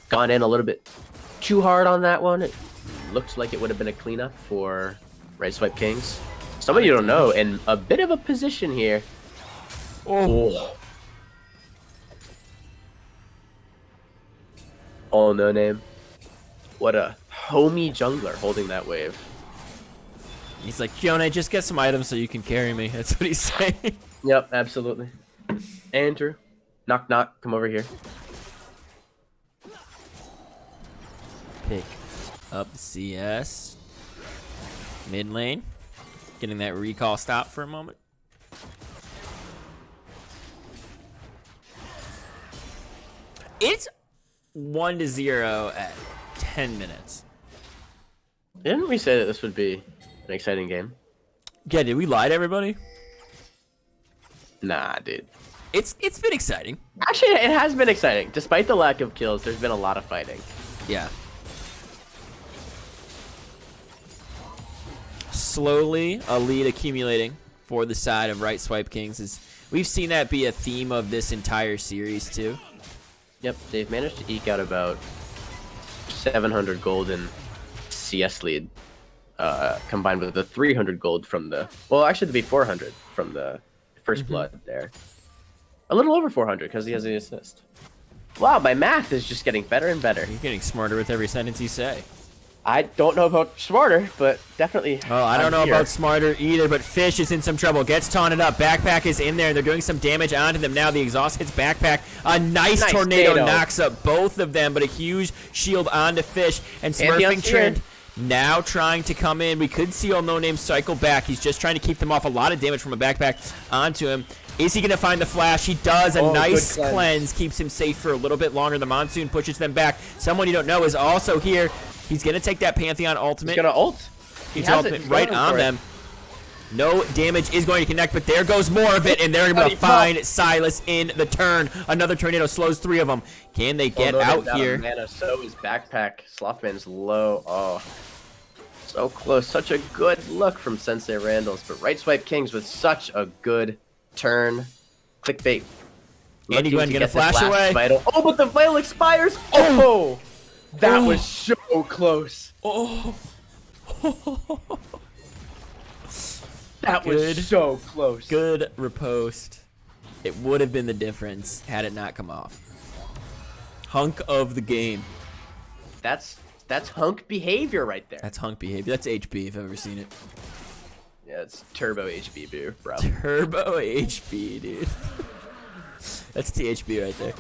Speaker 10: gone in a little bit too hard on that one. It looked like it would have been a cleanup for Right Swipe Kings. Some of you don't know, in a bit of a position here. Oh, oh no name. What a homie jungler holding that wave.
Speaker 1: He's like, Yone, just get some items so you can carry me. That's what he's saying.
Speaker 10: Yep, absolutely. Andrew, knock knock, come over here.
Speaker 1: Pick up the CS. Mid lane. Getting that recall stop for a moment. It's 1-0 at 10 minutes.
Speaker 10: Didn't we say that this would be an exciting game?
Speaker 1: Yeah, did we lie to everybody?
Speaker 10: Nah, dude.
Speaker 1: It's been exciting.
Speaker 10: Actually, it has been exciting. Despite the lack of kills, there's been a lot of fighting.
Speaker 1: Yeah. Slowly, a lead accumulating for the side of Right Swipe Kings. We've seen that be a theme of this entire series, too.
Speaker 10: Yep, they've managed to eke out about 700 gold in CS lead, combined with the 300 gold from the... Well, actually, it'd be 400 from the first blood there. A little over 400 because he has the assist. Wow, my math is just getting better and better.
Speaker 1: You're getting smarter with every sentence you say.
Speaker 10: I don't know about smarter, but definitely.
Speaker 1: Oh, I don't know about smarter either, but Fish is in some trouble. Gets taunted up. Backpack is in there, and they're doing some damage onto them now. The exhaust hits Backpack. A nice tornado knocks up both of them, but a huge shield onto Fish. And Smurfing Trend now trying to come in. We could see No Name cycle back. He's just trying to keep them off. A lot of damage from a Backpack onto him. Is he going to find the flash? He does. A nice cleanse keeps him safe for a little bit longer. The Monsoon pushes them back. Someone you don't know is also here. He's going to take that Pantheon ultimate.
Speaker 10: He's going to ult.
Speaker 1: He's ultimate right on them. No damage is going to connect, but there goes more of it, and they're going to find Silas in the turn. Another tornado slows 3 of them. Can they get out here?
Speaker 10: Mana, so is Backpack. Slothman's low. Oh, so close. Such a good look from Sensei Randalls, but Right Swipe Kings with such a good turn. Clickbait.
Speaker 1: Andy Gwen going to flash away.
Speaker 10: Vital. Oh, but the Vital expires. Oh! That was so close.
Speaker 1: Oh.
Speaker 10: That was so close.
Speaker 1: Good riposte. It would have been the difference had it not come off. Hunk of the game.
Speaker 10: That's hunk behavior right there.
Speaker 1: That's hunk behavior. That's HB if I've ever seen it.
Speaker 10: Yeah, it's turbo HB, bro.
Speaker 1: Turbo HB, dude. That's THB right there.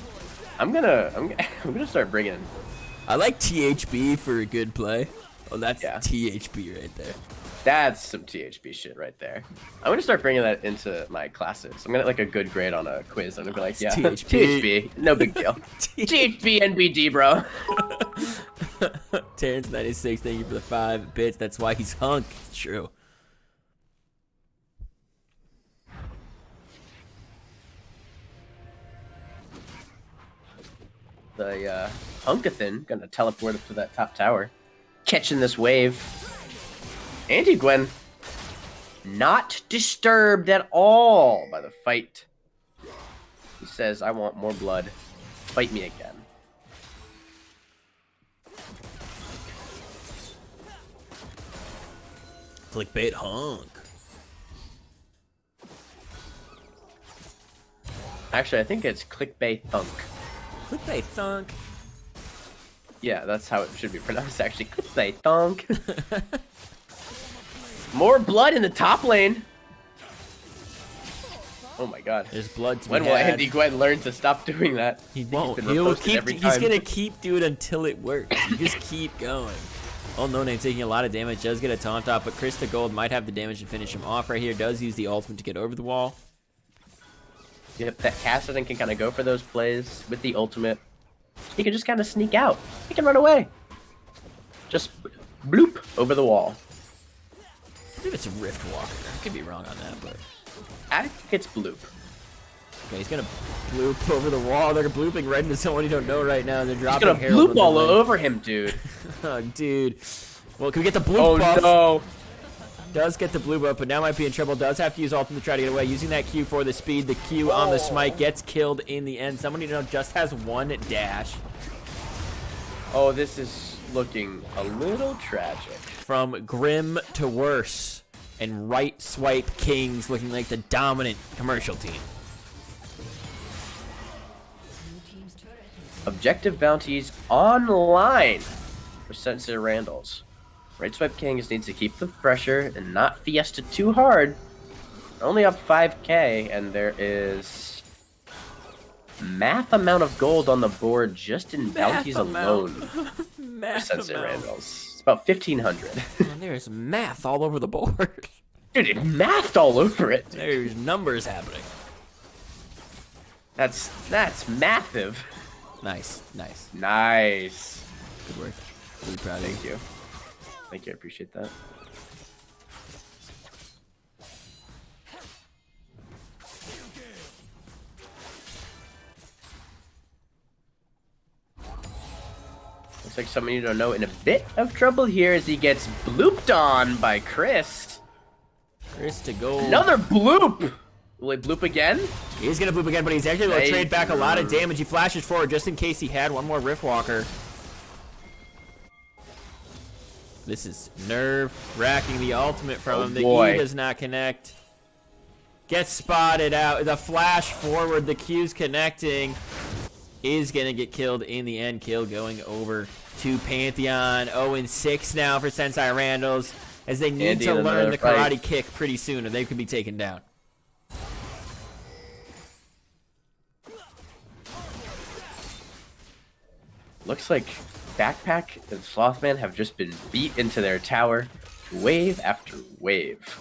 Speaker 10: I'm gonna start bringing.
Speaker 1: I like THB for a good play. Oh, that's THB right there.
Speaker 10: That's some THB shit right there. I'm gonna start bringing that into my classes. I'm gonna get like a good grade on a quiz. I'm gonna be like, yeah, THB, no big deal. THB NBD, bro.
Speaker 1: Terrence96, thank you for the 5 bits. That's why he's hunk. It's true.
Speaker 10: The Hunkathan gonna teleport up to that top tower, catching this wave. Andy Gwen not disturbed at all by the fight. He says, I want more blood. Fight me again.
Speaker 1: Clickbait hunk.
Speaker 10: Actually, I think it's clickbait thunk.
Speaker 1: Clickbait thunk.
Speaker 10: Yeah, that's how it should be pronounced, actually. Clickbait thunk. More blood in the top lane. Oh my god.
Speaker 1: There's blood to
Speaker 10: When
Speaker 1: be
Speaker 10: will
Speaker 1: had.
Speaker 10: Andy Gwen learn to stop doing that?
Speaker 1: He won't. He's gonna keep doing it until it works. You just keep going. Oh, No Name taking a lot of damage. Does get a taunt off, but Krista Gold might have the damage to finish him off right here. Does use the ultimate to get over the wall.
Speaker 10: Yep, that Cassidy can kind of go for those plays with the ultimate. He can just kind of sneak out. He can run away. Just bloop over the wall.
Speaker 1: I think it's a Rift Walker. I could be wrong on that, but
Speaker 10: I think it's bloop.
Speaker 1: Okay, he's gonna bloop over the wall. They're blooping right into someone you don't know right now. They're
Speaker 10: He's
Speaker 1: dropping
Speaker 10: gonna
Speaker 1: Herald
Speaker 10: bloop all over him, dude.
Speaker 1: Oh, dude. Well, can we get the bloop buff?
Speaker 10: Oh no.
Speaker 1: Does get the blue buff, but now might be in trouble. Does have to use ultimate to try to get away. Using that Q for the speed. The Q on the smite gets killed in the end. Someone you know just has 1 dash.
Speaker 10: Oh, this is looking a little tragic.
Speaker 1: From grim to worse. And Right Swipe Kings looking like the dominant commercial team.
Speaker 10: Objective bounties online for Sensei Randalls. Right Swipe Kings needs to keep the pressure and not fiesta too hard. Only up 5k, and there is math amount of gold on the board just in bounties alone for Sensei Randalls. It's about 1,500.
Speaker 1: And there's math all over the board.
Speaker 10: Dude, it mathed all over it.
Speaker 1: There's numbers happening.
Speaker 10: That's massive.
Speaker 1: Nice, nice.
Speaker 10: Nice.
Speaker 1: Good work. Really proud of you.
Speaker 10: Thank you. Thank you, I appreciate that. Looks like someone you don't know in a bit of trouble here as he gets blooped on by Chris.
Speaker 1: Chris to go.
Speaker 10: Another bloop! Will he bloop again?
Speaker 1: He's gonna bloop again, but he's actually gonna trade back a lot of damage. He flashes forward just in case he had one more Riftwalker. This is nerve-wracking. The ultimate from him. The E does not connect. Gets spotted out. The flash forward. The Q's connecting. Is gonna get killed in the end. Kill going over to Pantheon. 0-6 now for Sensei Randalls, as they need to learn the karate kick pretty soon, or they could be taken down.
Speaker 10: Looks like Backpack and Slothman have just been beat into their tower, wave after wave.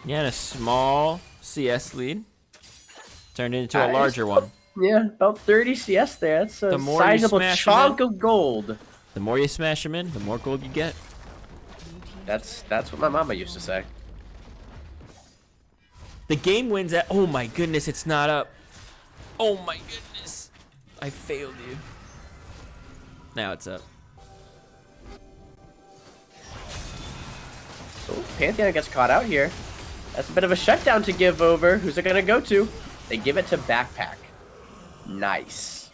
Speaker 1: Yeah, and a small CS lead turned into a larger one.
Speaker 10: Yeah, about 30 CS there. That's a sizable chunk of gold.
Speaker 1: The more you smash them in, the more gold you get.
Speaker 10: That's what my mama used to say.
Speaker 1: The game wins at... Oh my goodness, it's not up. Oh my goodness. I failed you. Now it's up.
Speaker 10: So Pantheon gets caught out here. That's a bit of a shutdown to give over. Who's it gonna go to? They give it to Backpack. Nice.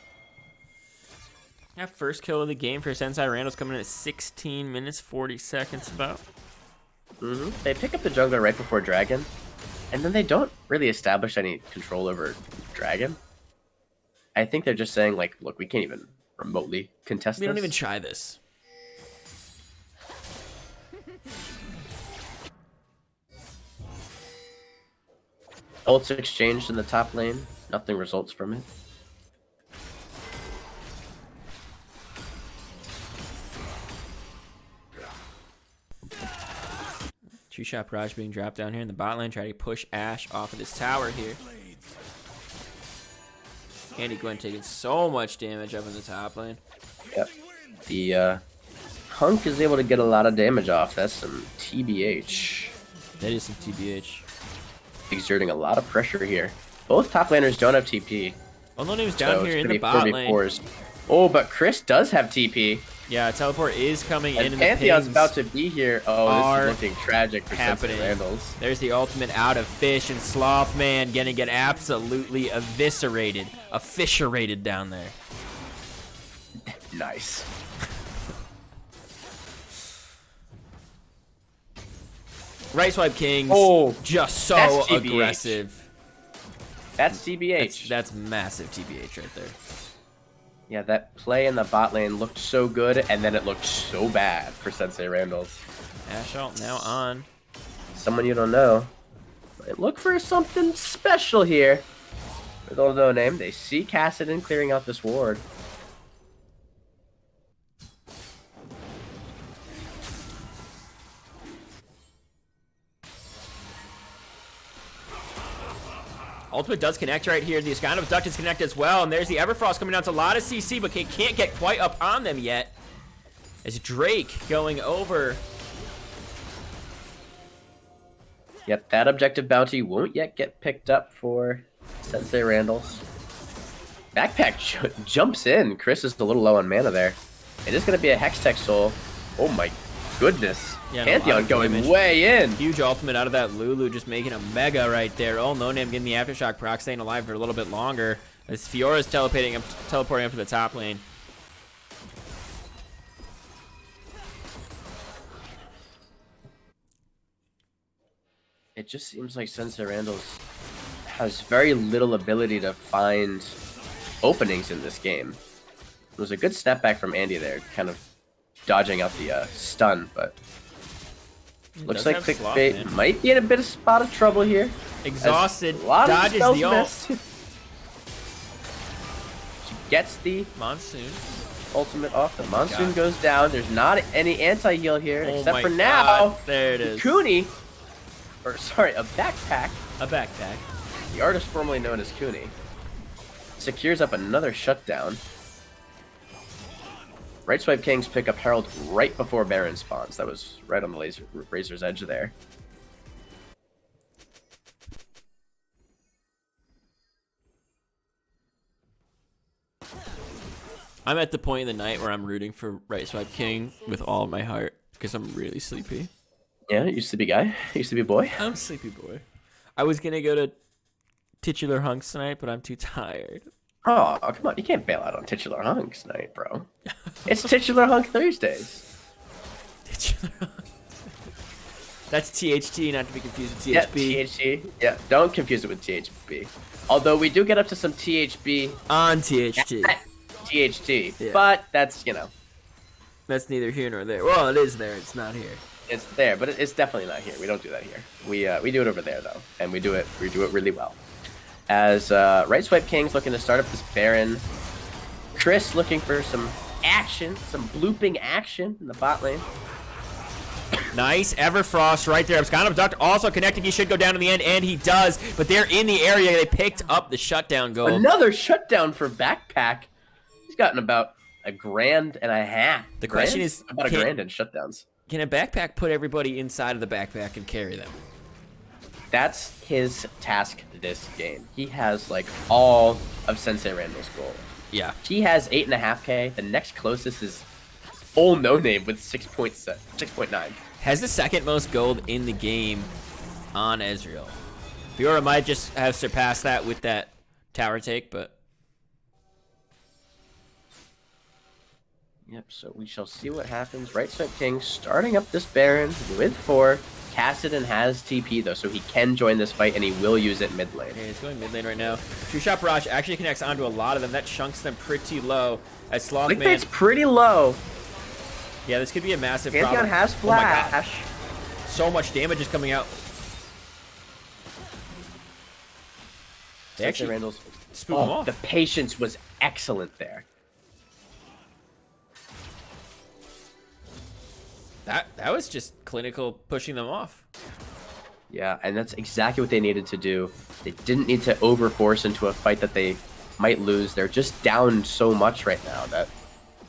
Speaker 1: That first kill of the game for Sensei Randall's coming in at 16 minutes 40 seconds about.
Speaker 10: They pick up the jungler right before Dragon, and then they don't really establish any control over Dragon. I think they're just saying, like, look, we can't even remotely contest this.
Speaker 1: We don't even try this.
Speaker 10: Ults exchanged in the top lane. Nothing results from it.
Speaker 1: Two-shot barrage being dropped down here in the bot lane. Try to push Ashe off of this tower here. Andy Gwen taking so much damage up in the top lane.
Speaker 10: Yep. The Hunk is able to get a lot of damage off. That's some TBH.
Speaker 1: That is some TBH.
Speaker 10: Exerting a lot of pressure here. Both top laners don't have TP.
Speaker 1: Well, no name's down here in the bot lane.
Speaker 10: Oh, but Chris does have TP.
Speaker 1: Yeah, teleport is coming in. And
Speaker 10: Pantheon's about to be here. Oh, this is looking tragic for
Speaker 1: happening.
Speaker 10: Randalls.
Speaker 1: There's the ultimate out of Fish, and Slothman gonna get absolutely eviscerated, effisherated down there.
Speaker 10: Nice.
Speaker 1: Right swipe Kings.
Speaker 10: Oh,
Speaker 1: just so aggressive.
Speaker 10: That's TBH.
Speaker 1: That's massive TBH right there.
Speaker 10: Yeah, that play in the bot lane looked so good, and then it looked so bad for Sensei Randalls.
Speaker 1: Ashe ult now on.
Speaker 10: Someone you don't know. Might look for something special here. With old no name, they see Kassadin clearing out this ward.
Speaker 1: Ultimate does connect right here. The Ascana Duct is connected as well. And there's the Everfrost coming down to a lot of CC, but can't get quite up on them yet. As Drake going over.
Speaker 10: Yep, that objective bounty won't yet get picked up for Sensei Randalls. Backpack jumps in. Chris is a little low on mana there. It is going to be a Hextech Soul. Oh my goodness. Yeah, Pantheon going way in.
Speaker 1: Huge ultimate out of that Lulu, just making a mega right there. Oh, no name getting the Aftershock proc, staying alive for a little bit longer. As Fiora's teleporting up to the top lane.
Speaker 10: It just seems like Sensei Randalls has very little ability to find openings in this game. It was a good snapback from Andy there, kind of dodging out the stun, but looks like Clickbait might be in a bit of spot of trouble here.
Speaker 1: Exhausted,
Speaker 10: dodges
Speaker 1: the ult.
Speaker 10: She gets the
Speaker 1: Monsoon
Speaker 10: ultimate off. The Monsoon goes down. There's not any anti-heal here, except for
Speaker 1: God.
Speaker 10: now.
Speaker 1: There it is.
Speaker 10: Cooney, or sorry, a Backpack.
Speaker 1: A Backpack.
Speaker 10: The artist formerly known as Cooney secures up another shutdown. Right Swipe Kings pick up Herald right before Baron spawns. That was right on the razor's edge there.
Speaker 1: I'm at the point in the night where I'm rooting for Right Swipe King with all my heart because I'm really sleepy.
Speaker 10: Yeah, you sleepy guy? You sleepy boy?
Speaker 1: I'm a sleepy boy. I was going to go to Titular Hunks tonight, but I'm too tired.
Speaker 10: Oh, come on. You can't bail out on Titular Hunks tonight, bro. It's Titular Hunk Thursdays.
Speaker 1: Titular Hunks. That's THT, not to be confused with THB.
Speaker 10: Yeah, THT. Yeah, don't confuse it with THB. Although we do get up to some THB
Speaker 1: on THT.
Speaker 10: THT,
Speaker 1: yeah.
Speaker 10: But that's, you know.
Speaker 1: That's neither here nor there. Well, it is there. It's not here.
Speaker 10: It's there, but it's definitely not here. We don't do that here. We do it over there, though. And we do it really well. As Right Swipe King's looking to start up this Baron. Chris looking for some action, some blooping action in the bot lane.
Speaker 1: Nice, Everfrost right there. Abscond Abduct also connecting. He should go down in the end, and he does. But they're in the area. They picked up the shutdown goal.
Speaker 10: Another shutdown for Backpack. He's gotten about $1.50.
Speaker 1: The question is,
Speaker 10: about $1,000 in shutdowns.
Speaker 1: Can a Backpack put everybody inside of the backpack and carry them?
Speaker 10: That's his task this game. He has like all of Sensei Randall's gold.
Speaker 1: Yeah.
Speaker 10: He has 8.5k. The next closest is Old No Name with 6.9.
Speaker 1: Has the second most gold in the game on Ezreal. Fiora might just have surpassed that with that tower take, but
Speaker 10: yep, so we shall see what happens. Right Swipe King starting up this Baron with 4. Kassadin has TP though, so he can join this fight, and he will use it mid lane.
Speaker 1: Okay, he's going mid lane right now. True Shot Barrage actually connects onto a lot of them. That chunks them pretty low. As Slothman,
Speaker 10: Clickbait's pretty low.
Speaker 1: Yeah, this could be a massive
Speaker 10: Pantheon
Speaker 1: problem.
Speaker 10: has flash.
Speaker 1: Oh my God. So much damage is coming out. They actually
Speaker 10: Randall's
Speaker 1: spook him off.
Speaker 10: The patience was excellent there.
Speaker 1: That was just clinical pushing them off.
Speaker 10: Yeah, and that's exactly what they needed to do. They didn't need to overforce into a fight that they might lose. They're just down so much right now that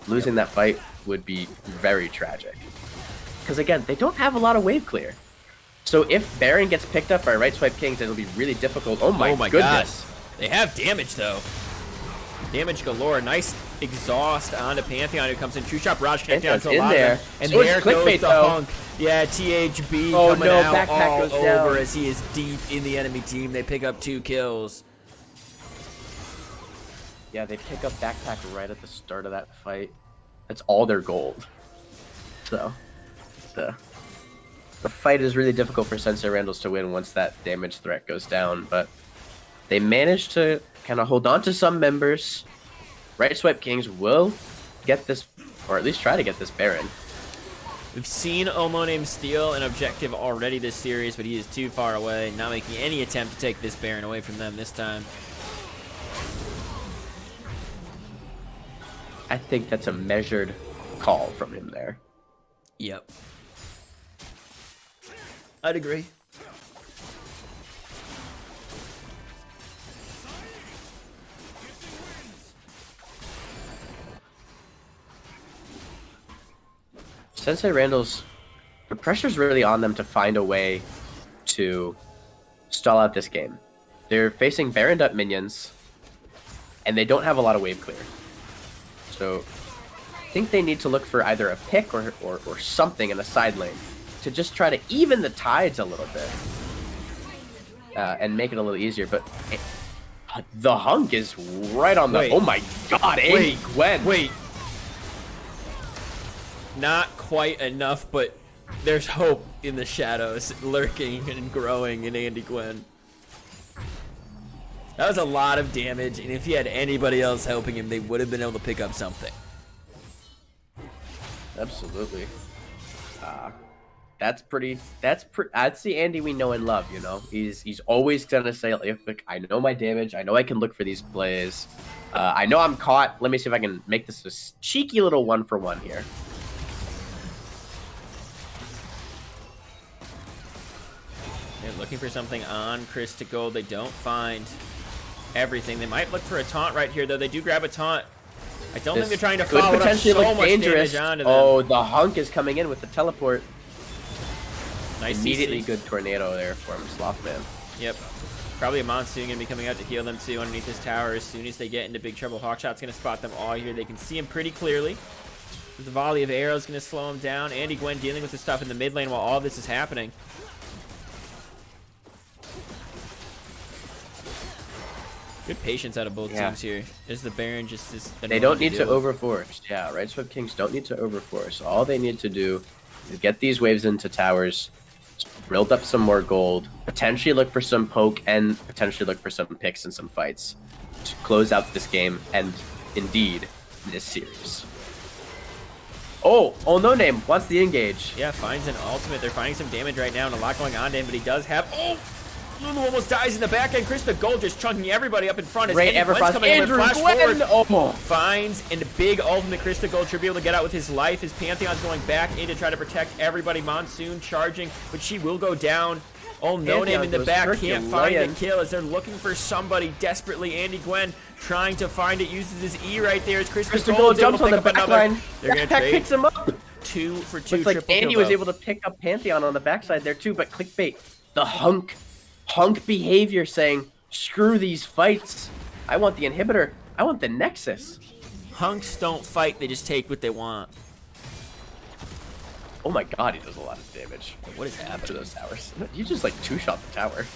Speaker 10: losing that fight would be very tragic. Because again, they don't have a lot of wave clear. So if Baron gets picked up by Right Swipe Kings, it'll be really difficult. Oh my goodness.
Speaker 1: God. They have damage though. Damage galore. Nice exhaust onto Pantheon who comes in. True Shot Barrage connecting onto a lot of them. And
Speaker 10: so
Speaker 1: there goes the Hunk. Yeah, THB coming out
Speaker 10: Backpack
Speaker 1: all
Speaker 10: goes
Speaker 1: over
Speaker 10: down.
Speaker 1: as he is deep in the enemy team. They pick up 2 kills.
Speaker 10: Yeah, they pick up Backpack right at the start of that fight. That's all their gold. So, the fight is really difficult for Sensei Randalls to win once that damage threat goes down, but they managed to kind of hold on to some members. Right Swipe Kings will get this, or at least try to get this Baron.
Speaker 1: We've seen Omoname steal an objective already this series, but he is too far away, not making any attempt to take this Baron away from them this time.
Speaker 10: I think that's a measured call from him there.
Speaker 1: Yep. I'd agree.
Speaker 10: Sensei Randall's, the pressure's really on them to find a way to stall out this game. They're facing Baroned up minions, and they don't have a lot of wave clear. So I think they need to look for either a pick or something in a side lane to just try to even the tides a little bit and make it a little easier. But the Hunk is right on the...
Speaker 1: Wait.
Speaker 10: Oh my god,
Speaker 1: Wait,
Speaker 10: Gwen.
Speaker 1: Wait. Not quite enough, but there's hope in the shadows lurking and growing in Andy Gwen. That was a lot of damage, and if he had anybody else helping him, they would have been able to pick up something.
Speaker 10: Absolutely. That's the Andy we know and love, you know? He's always gonna say, like, I know my damage, I know I can look for these plays. I know I'm caught. Let me see if I can make this a cheeky little 1-for-1 here.
Speaker 1: They're looking for something on Chris to gold. They don't find everything. They might look for a taunt right here, though. They do grab a taunt I don't think they're trying to
Speaker 10: could
Speaker 1: follow
Speaker 10: potentially
Speaker 1: up so
Speaker 10: look
Speaker 1: much
Speaker 10: dangerous.
Speaker 1: damage onto them.
Speaker 10: Oh, the hunk is coming in with the teleport.
Speaker 1: Nice
Speaker 10: Immediately
Speaker 1: CC.
Speaker 10: good tornado there for him, Slothman.
Speaker 1: Yep. Probably a Monsoon going to be coming out to heal them too underneath this tower as soon as they get into big trouble. Hawkshot's going to spot them all here. They can see him pretty clearly. The volley of arrows going to slow him down. Andy Gwen dealing with the stuff in the mid lane while all this is happening. Good patience out of both teams here. As the Baron just is.
Speaker 10: They don't need to overforce. Yeah, Right Swift Kings don't need to overforce. All they need to do is get these waves into towers, build up some more gold, potentially look for some poke, and potentially look for some picks and some fights to close out this game and indeed this series. Oh, no name wants the engage.
Speaker 1: Yeah, finds an ultimate. They're finding some damage right now and a lot going on to him, but he does have. Oh! Lulu almost dies in the back end. Chris the Gold just chunking everybody up in front. As Andy Gwen's coming in with flash forward.
Speaker 10: Oh.
Speaker 1: Finds and a big ultimate. Chris the Gold should be able to get out with his life. His Pantheon's going back in to try to protect everybody. Monsoon charging, but she will go down. Oh, no name in the back. Can't find a kill as they're looking for somebody desperately. Andy Gwen trying to find it. Uses his E right there. As Chris the Gold
Speaker 10: jumps on the back line.
Speaker 1: They're going to trade.
Speaker 10: Picks him up.
Speaker 1: 2 for 2.
Speaker 10: Looks like Andy was able to pick up Pantheon on the backside there too, but clickbait. The hunk behavior saying, screw these fights. I want the inhibitor. I want the Nexus.
Speaker 1: Hunks don't fight, they just take what they want.
Speaker 10: Oh my god, he does a lot of damage.
Speaker 1: What is happening
Speaker 10: to those towers? You just like two-shot the tower.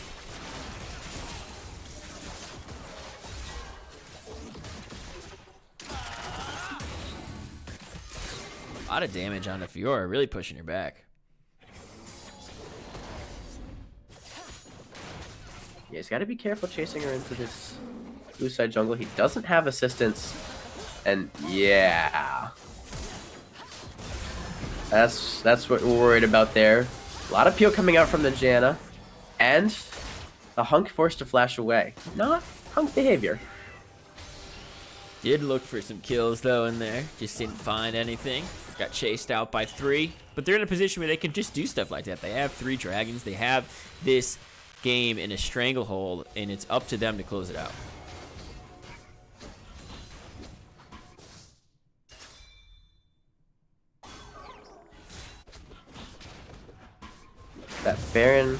Speaker 1: A lot of damage on the Fiora, really pushing her back.
Speaker 10: Yeah, he's got to be careful chasing her into this blue side jungle. He doesn't have assistance. And yeah. That's what we're worried about there. A lot of peel coming out from the Janna. And the hunk forced to flash away. Not hunk behavior.
Speaker 1: Did look for some kills though in there. Just didn't find anything. Got chased out by 3. But they're in a position where they can just do stuff like that. They have 3 dragons. They have this game in a stranglehold, and it's up to them to close it out.
Speaker 10: That Baron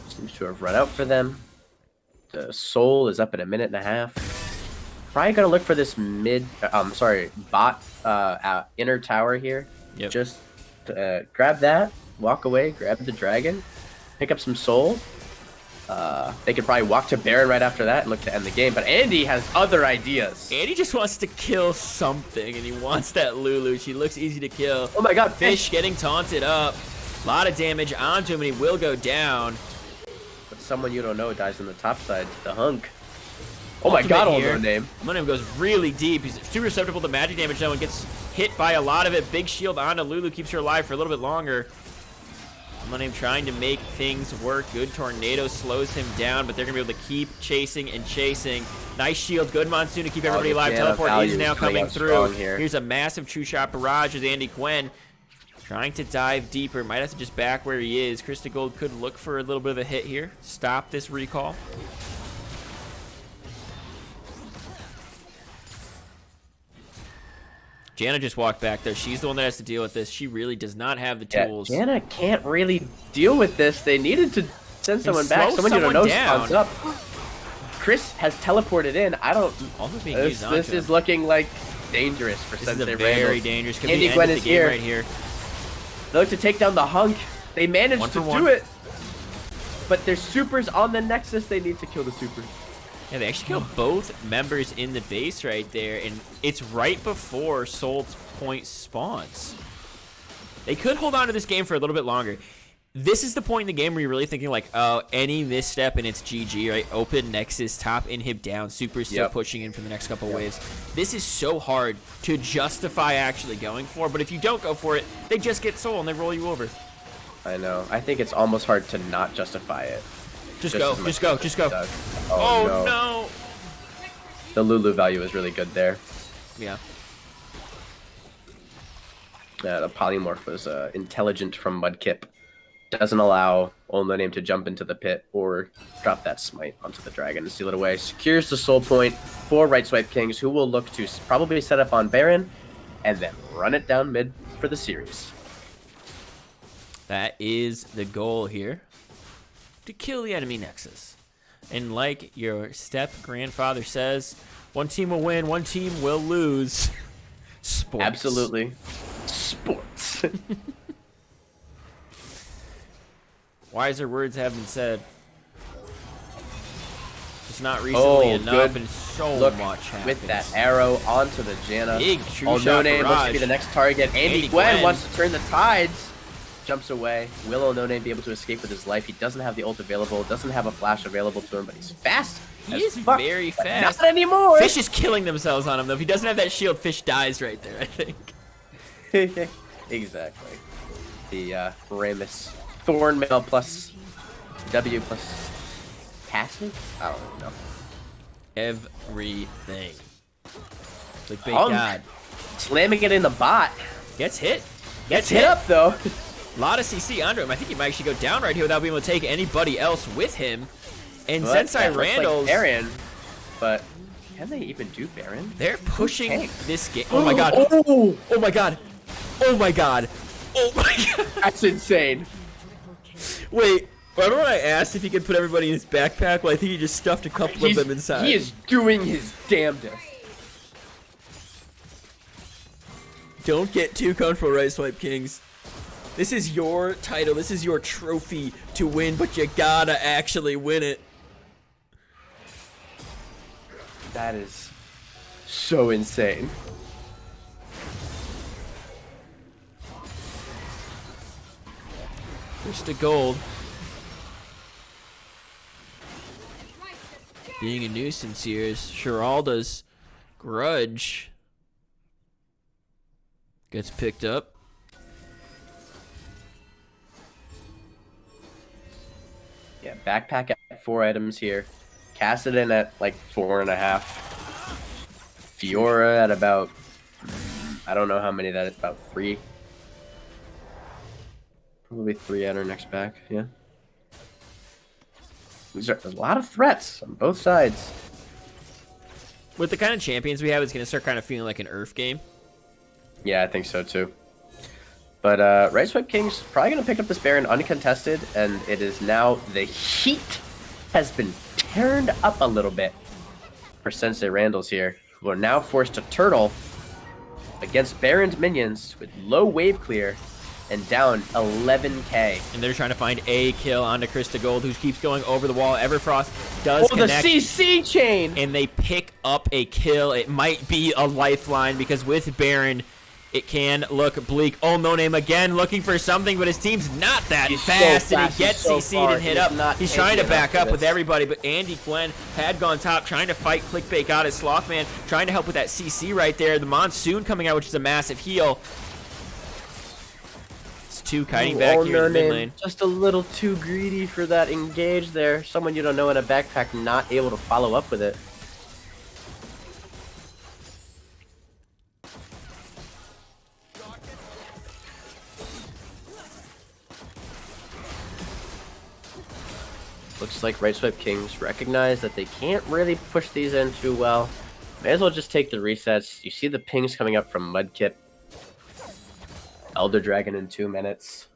Speaker 10: seems to have run out for them. The Soul is up in a minute and a half. Probably gonna look for this bot inner tower here.
Speaker 1: Yep.
Speaker 10: Just grab that, walk away, grab the dragon, pick up some Soul. They could probably walk to Baron right after that and look to end the game, but Andy has other ideas.
Speaker 1: Andy just wants to kill something, and he wants that Lulu. She looks easy to kill.
Speaker 10: Oh my god,
Speaker 1: Fish getting taunted up. A lot of damage onto him, and he will go down.
Speaker 10: But someone you don't know dies on the top side, the hunk. Oh my god, hold on name.
Speaker 1: Name goes really deep. He's super susceptible to magic damage now and gets hit by a lot of it. Big shield onto Lulu, keeps her alive for a little bit longer. Name trying to make things work. Good tornado slows him down, but they're gonna be able to keep chasing and chasing. Nice shield, good Monsoon to keep everybody alive. Teleport is now coming through. Here's a massive true shot barrage as Andy Gwen trying to dive deeper. Might have to just back where he is. Krista Gold could look for a little bit of a hit here. Stop this recall. Janna just walked back there. She's the one that has to deal with this. She really does not have the tools.
Speaker 10: Janna can't really deal with this. They needed to send someone back. Someone you don't know spawns up. Chris has teleported in. I don't. This is looking like dangerous for Sensei Randall.
Speaker 1: Very dangerous. Could
Speaker 10: Andy Gwen is here.
Speaker 1: Right here.
Speaker 10: They look to take down the hunk. They managed to do it. But there's supers on the Nexus. They need to kill the supers.
Speaker 1: Yeah, they actually killed both members in the base right there, and it's right before Soul's point spawns. They could hold on to this game for a little bit longer. This is the point in the game where you're really thinking like, oh, any misstep and it's GG, right? Open Nexus, top inhib down, super still pushing in for the next couple waves. This is so hard to justify actually going for, but if you don't go for it, they just get Soul and they roll you over.
Speaker 10: I know. I think it's almost hard to not justify it.
Speaker 1: Just go. Oh no.
Speaker 10: The Lulu value is really good there.
Speaker 1: Yeah.
Speaker 10: The polymorph was intelligent from Mudkip. doesn't allow Old No Name to jump into the pit or drop that smite onto the dragon and steal it away. Secures the soul point for Right Swipe Kings, who will look to probably set up on Baron and then run it down mid for the series.
Speaker 1: That is the goal here, to kill the enemy nexus. And like your step-grandfather says, one team will win, one team will lose. Sports.
Speaker 10: Absolutely. Sports.
Speaker 1: Wiser words have been said. Just not recently enough, and so much happens.
Speaker 10: With that arrow onto the Janna.
Speaker 1: Big true
Speaker 10: Oh,
Speaker 1: shot
Speaker 10: No Name
Speaker 1: barrage.
Speaker 10: looks to be the next target. Andy Gwen wants to turn the tides. Jumps away. Will Oh No Name be able to escape with his life? He doesn't have the ult available, doesn't have a flash available to him, but he's fast.
Speaker 1: He is very fast.
Speaker 10: Not anymore.
Speaker 1: Fish is killing themselves on him, though. If he doesn't have that shield, Fish dies right there, I think.
Speaker 10: Exactly. The Ramus Thornmail plus W plus passive? I don't even know.
Speaker 1: Everything. Like, big
Speaker 10: Oh,
Speaker 1: God.
Speaker 10: Slamming it in the bot.
Speaker 1: Gets hit.
Speaker 10: Gets hit up, though.
Speaker 1: A lot of CC under him. I think he might actually go down right here without being able to take anybody else with him. And
Speaker 10: But
Speaker 1: Sensei
Speaker 10: that looks
Speaker 1: Randall's...
Speaker 10: like Baron, but can they even do Baron?
Speaker 1: They're pushing
Speaker 10: tanks?
Speaker 1: this game. Oh my God.
Speaker 10: Oh,
Speaker 1: Oh my God. Oh my God. Oh my God.
Speaker 10: that's insane.
Speaker 1: Wait. Remember when I asked if he could put everybody in his backpack? Well, I think he just stuffed a couple of them inside.
Speaker 10: He is doing his damnedest.
Speaker 1: Don't get too comfortable, Right Swipe Kings. This is your title. This is your trophy to win, but you gotta actually win it.
Speaker 10: That is so insane.
Speaker 1: First to gold. Being a nuisance here is Sheralda's grudge. Gets picked up.
Speaker 10: Yeah, backpack at 4 items here. Kassadin at like 4.5. Fiora at about, I don't know how many that is, about 3. Probably 3 at her next back, yeah. There's a lot of threats on both sides.
Speaker 1: With the kind of champions we have, it's going to start kind of feeling like an Earth game.
Speaker 10: Yeah, I think so too. But Right Swipe King's probably going to pick up this Baron uncontested, and it is now the heat has been turned up a little bit for Sensei Randall's here, who are now forced to turtle against Baron's minions with low wave clear and down 11k.
Speaker 1: And they're trying to find a kill onto Krista Gold, who keeps going over the wall. Everfrost does connect.
Speaker 10: The CC chain!
Speaker 1: And they pick up a kill. It might be a lifeline, because with Baron, it can look bleak. Oh, No Name again looking for something, but his team's not that fast, and he gets CC'd and hit up. He's trying to back up with everybody, but Andy Gwen had gone top, trying to fight Clickbait out his Slothman, trying to help with that CC right there. The Monsoon coming out, which is a massive heal. It's 2 kiting back here in the mid lane.
Speaker 10: Just a little too greedy for that engage there. Someone you don't know in a backpack not able to follow up with it. Looks like Right Swipe Kings recognize that they can't really push these in too well. May as well just take the resets. You see the pings coming up from Mudkip. Elder Dragon in 2 minutes.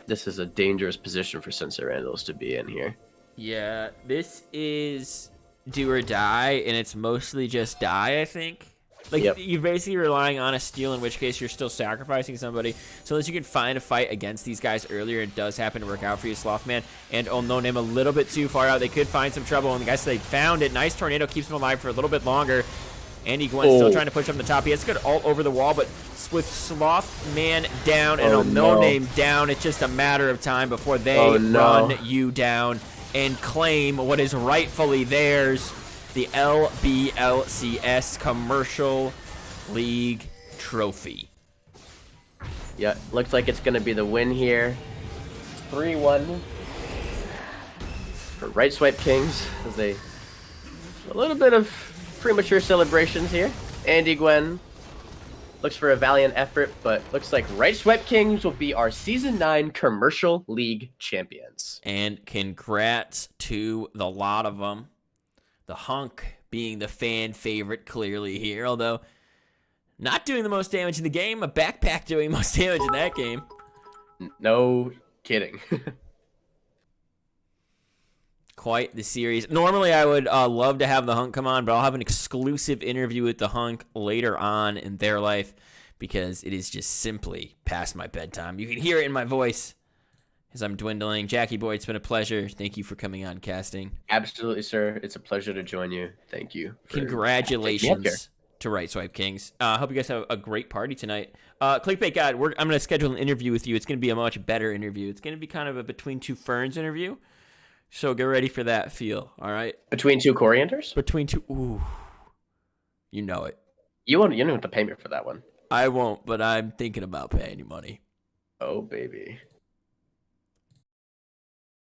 Speaker 10: This is a dangerous position for Sensei Randalls to be in here.
Speaker 1: Yeah, this is do or die, and it's mostly just die, I think. Like, you're basically relying on a steal, in which case you're still sacrificing somebody. So unless you can find a fight against these guys earlier, it does happen to work out for you, Slothman. And Oh No Name a little bit too far out. They could find some trouble, and the guys, they found it. Nice tornado keeps him alive for a little bit longer. Andy Gwen still trying to push up the top. He has good ult over the wall, but with Slothman down and No Name down, it's just a matter of time before they run you down and claim what is rightfully theirs, the LBLCS Commercial League Trophy.
Speaker 10: Yeah, looks like it's going to be the win here. 3-1 for Right Swipe Kings as a little bit of premature celebrations here. Andy Gwen looks for a valiant effort, but looks like Right Swipe Kings will be our Season 9 Commercial League champions.
Speaker 1: And congrats to the lot of them. The Hunk being the fan favorite clearly here, although not doing the most damage in the game. A backpack doing most damage in that game.
Speaker 10: No kidding.
Speaker 1: Quite the series. Normally, I would love to have the Hunk come on, but I'll have an exclusive interview with the Hunk later on in their life because it is just simply past my bedtime. You can hear it in my voice as I'm dwindling. Jackie Boy, it's been a pleasure. Thank you for coming on casting.
Speaker 10: Absolutely, sir. It's a pleasure to join you. Thank you.
Speaker 1: Congratulations to Right Swipe Kings. I hope you guys have a great party tonight. Clickbait God, I'm going to schedule an interview with you. It's going to be a much better interview. It's going to be kind of a Between Two Ferns interview. So get ready for that feel, all right?
Speaker 10: Between Two Corianders?
Speaker 1: Between two, ooh. You know it.
Speaker 10: You don't have to pay me for that one.
Speaker 1: I won't, but I'm thinking about paying you money.
Speaker 10: Oh, baby.